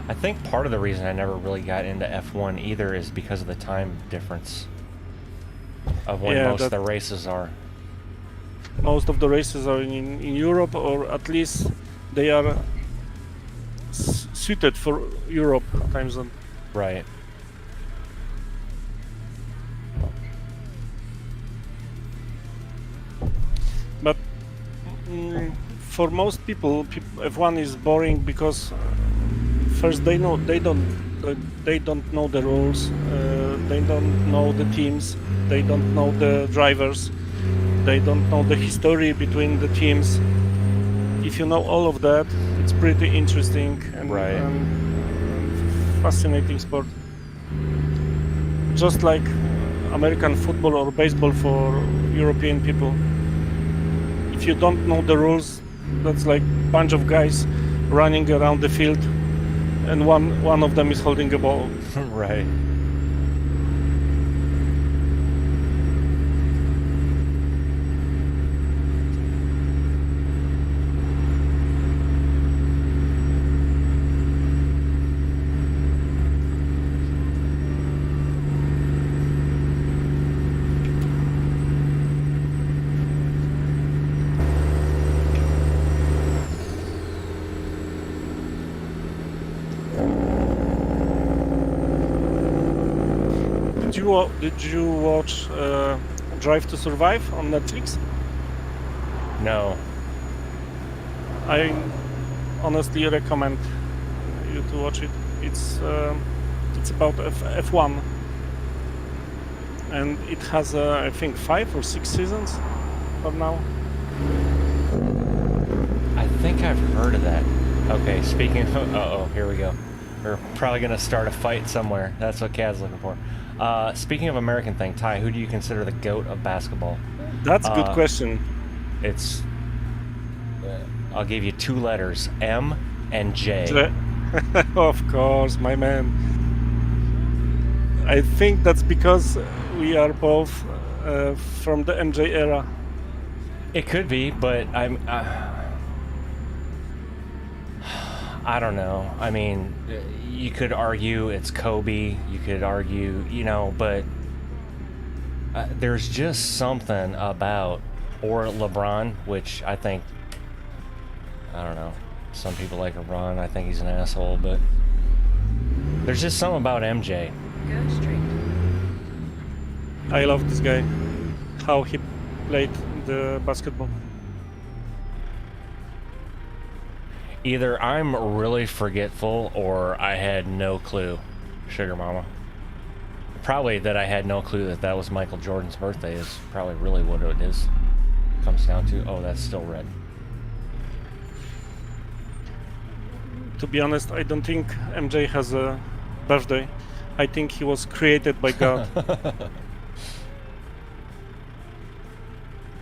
I think part of the reason I never really got into F1 either is because of the time difference of when Yeah, most of that- the races are. Most of the races are in Europe, or at least they are suited for Europe time zone. Right. But for most people, F1 is boring because first they don't know the rules, they don't know the teams, they don't know the drivers, they don't know the history between the teams. If you know all of that, it's pretty interesting and, Right. and fascinating sport. Just like American football or baseball for European people. If you don't know the rules, that's like a bunch of guys running around the field and one of them is holding a ball. Right. Did you watch Drive to Survive on Netflix? No. I honestly recommend you to watch it. It's about F1, and it has I think 5 or 6 seasons for now. I think I've heard of that. Okay, speaking of... Uh-oh, here we go. We're probably going to start a fight somewhere. That's what Cad's looking for. Speaking of American thing, Ty, who do you consider the GOAT of basketball? That's a good question. It's... I'll give you 2 letters, M and J. Of course, my man. I think that's because we are both from the MJ era. It could be, but I'm... I don't know. I mean, you could argue it's Kobe. You could argue, you know, but there's just something about, or LeBron, which I think, I don't know. Some people like LeBron. I think he's an asshole, but there's just something about MJ. Go straight. I love this guy. How he played the basketball. Either I'm really forgetful or I had no clue, Sugar Mama. Probably that I had no clue that that was Michael Jordan's birthday is probably really what it is. Comes down to, oh, that's still red. To be honest, I don't think MJ has a birthday. I think he was created by God.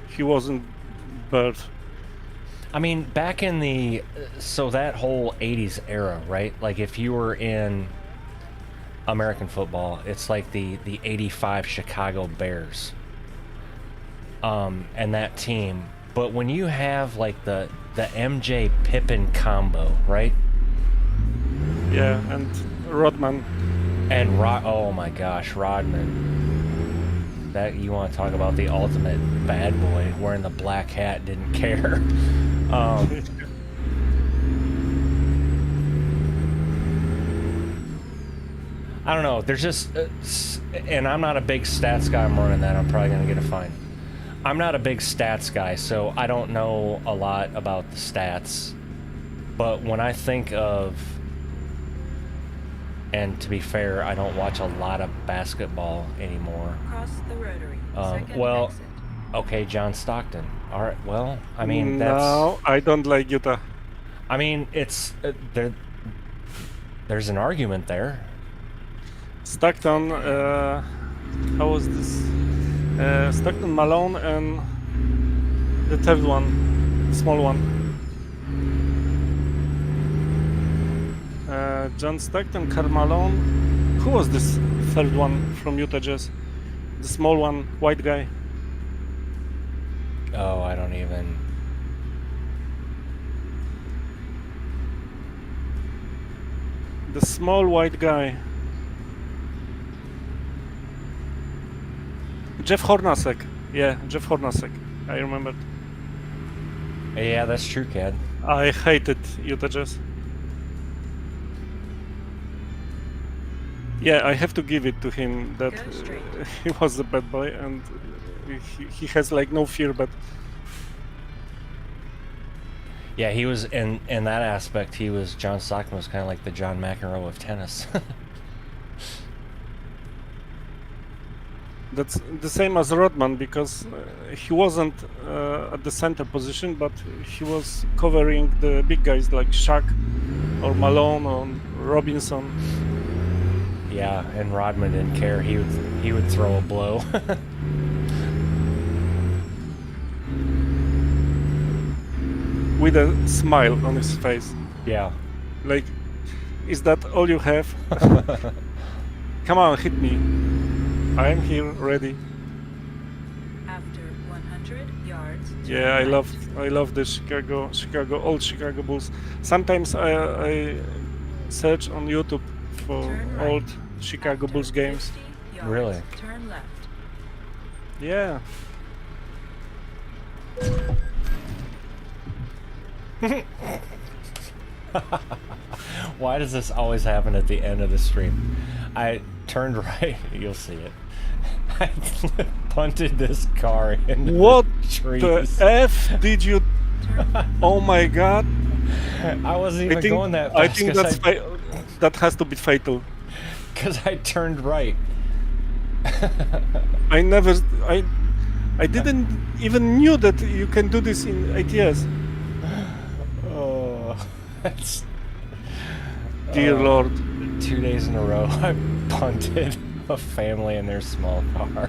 He wasn't birthed. I mean, back in the, so that whole 80s era, right? Like if you were in American football, it's like the 85 Chicago Bears. And that team. But when you have like the MJ Pippen combo, right? Yeah, and Rodman. And oh my gosh, Rodman. That, you want to talk about the ultimate bad boy wearing the black hat, didn't care. I don't know. There's just, and I'm not a big stats guy. I'm running that. I'm probably gonna get a fine. I'm not a big stats guy, so I don't know a lot about the stats. But when I think of, and to be fair, I don't watch a lot of basketball anymore. Cross the rotary. Second Well, exit. okay, John Stockton. All right. Well, I mean, that's. No, I don't like Utah. I mean, it's there's an argument there. Stockton, how was this? Stockton, Malone, and the third one, the small one. John Stockton, Karl Malone. Who was this third one from Utah Jazz? The small one, white guy. Oh, I don't even. The small white guy. Jeff Hornacek. Yeah, Jeff Hornacek. I remembered. Yeah, that's true, Cad. I hated Utah Jazz. Yeah, I have to give it to him that Go straight. he was a bad boy and he has like no fear, but Yeah, he was in that aspect. He was John Stockton was kind of like the John McEnroe of tennis. that's the same as Rodman because he wasn't at the center position, but he was covering the big guys like Shaq or Malone or Robinson. Yeah, and Rodman didn't care. He would throw a blow. With a smile on his face. Yeah. Like, is that all you have? Come on, hit me. I am here, ready. After 100 yards. Yeah, turn I love the old Chicago Bulls. Sometimes I search on YouTube for Turn right. old Chicago After Bulls games. 50 yards, Really? Turn left. Yeah. Why does this always happen at the end of the stream? I turned right. You'll see it. I punted this car into What the trees. the F did you Oh my god! I wasn't I even think going that I fast think that has to be fatal. because I turned right. I never I didn't even knew that you can do this in ATS. Oh, that's Dear Lord. 2 days in a row. I punted a family in their small car.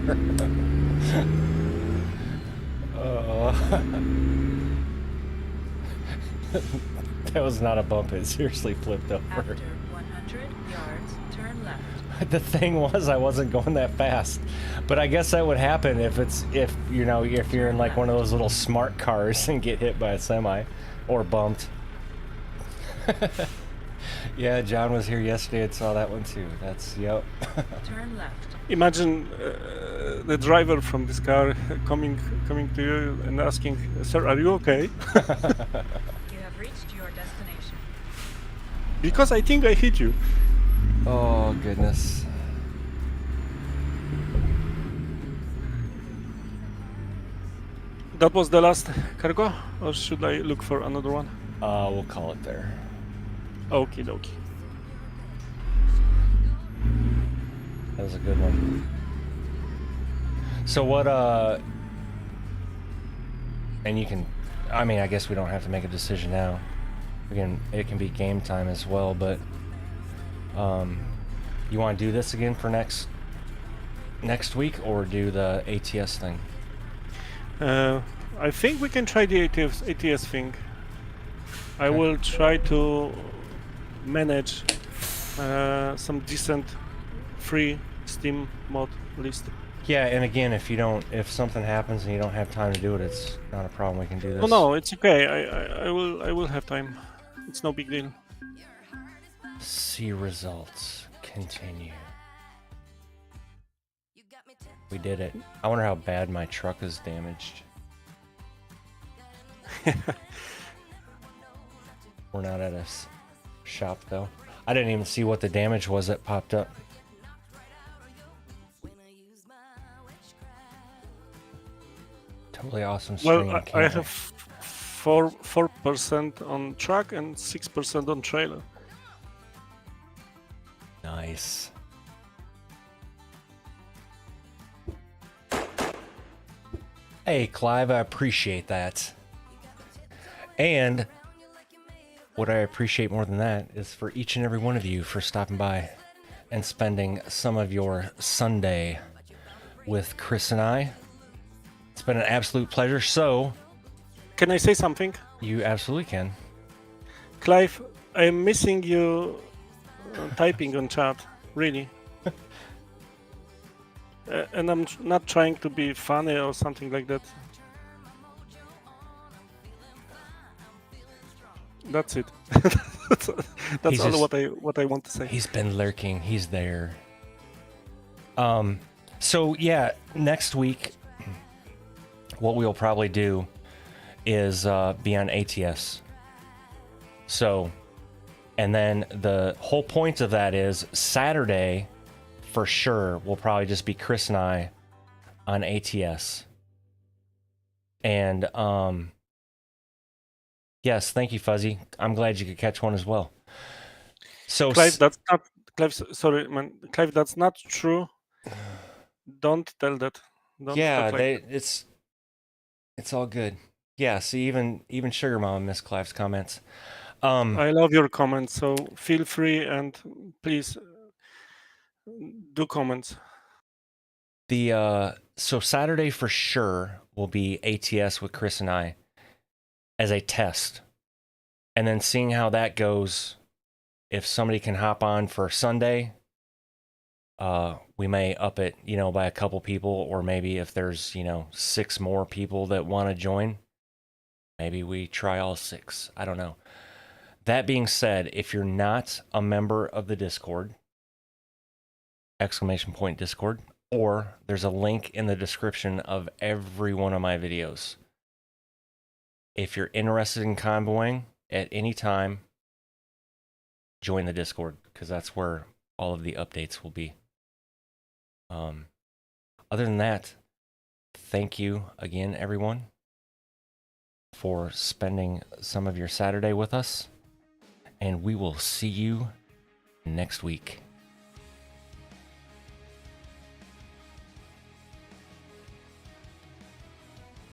That was not a bump. It seriously flipped over. After 100 yards, turn left. The thing was, I wasn't going that fast, but I guess that would happen if you're in like one of those little smart cars and get hit by a semi or bumped. Yeah, John was here yesterday and saw that one too. That's yep. Turn left. Imagine the driver from this car coming to you and asking, "Sir, are you okay?" You have reached your destination. Because I think I hit you. Oh goodness. That was the last cargo, or should I look for another one? We'll call it there. Okie dokie. That was a good one. So what, and you can, I mean, I guess we don't have to make a decision now. It can be game time as well, but, you want to do this again for next week, or do the ATS thing? I think we can try the ATS thing. I will try to manage some decent free Steam mod list. Yeah, and again, if something happens and you don't have time to do it, it's not a problem. We can do this. Oh no, it's okay. I will have time. It's no big deal. See results. Continue. We did it. I wonder how bad my truck is damaged. We're not at a shop though. I didn't even see what the damage was that popped up. Totally awesome stream. Well, I have 4% on truck and 6% on trailer. Nice. Hey, Clive, I appreciate that. And what I appreciate more than that is for each and every one of you for stopping by and spending some of your Sunday with Chris and I. It's been an absolute pleasure. So, Can I say something? you absolutely can. Clive, I am missing you typing on chat, really. And I'm not trying to be funny or something like that. That's it. That's all what I want to say. He's been lurking. He's there. So yeah, next week, what we'll probably do is be on ATS. So, and then the whole point of that is Saturday, for sure, will probably just be Chris and I on ATS. And yes, thank you, Fuzzy. I'm glad you could catch one as well. So Clive, that's not Clive. Sorry, man. Clive, that's not true. Don't tell that. Don't yeah, talk like that. it's all good. Yeah, see, even Sugar Mama missed Clive's comments. I love your comments, so feel free and please do comments. So Saturday for sure will be ATS with Chris and I as a test, and then seeing how that goes. If somebody can hop on for Sunday, we may up it, by a couple people, or maybe if there's 6 more people that want to join, maybe we try all 6. I don't know. That being said, if you're not a member of the Discord, ! Discord, or there's a link in the description of every one of my videos. If you're interested in convoying at any time, join the Discord, because that's where all of the updates will be. Other than that, thank you again, everyone. for spending some of your Saturday with us, and we will see you next week.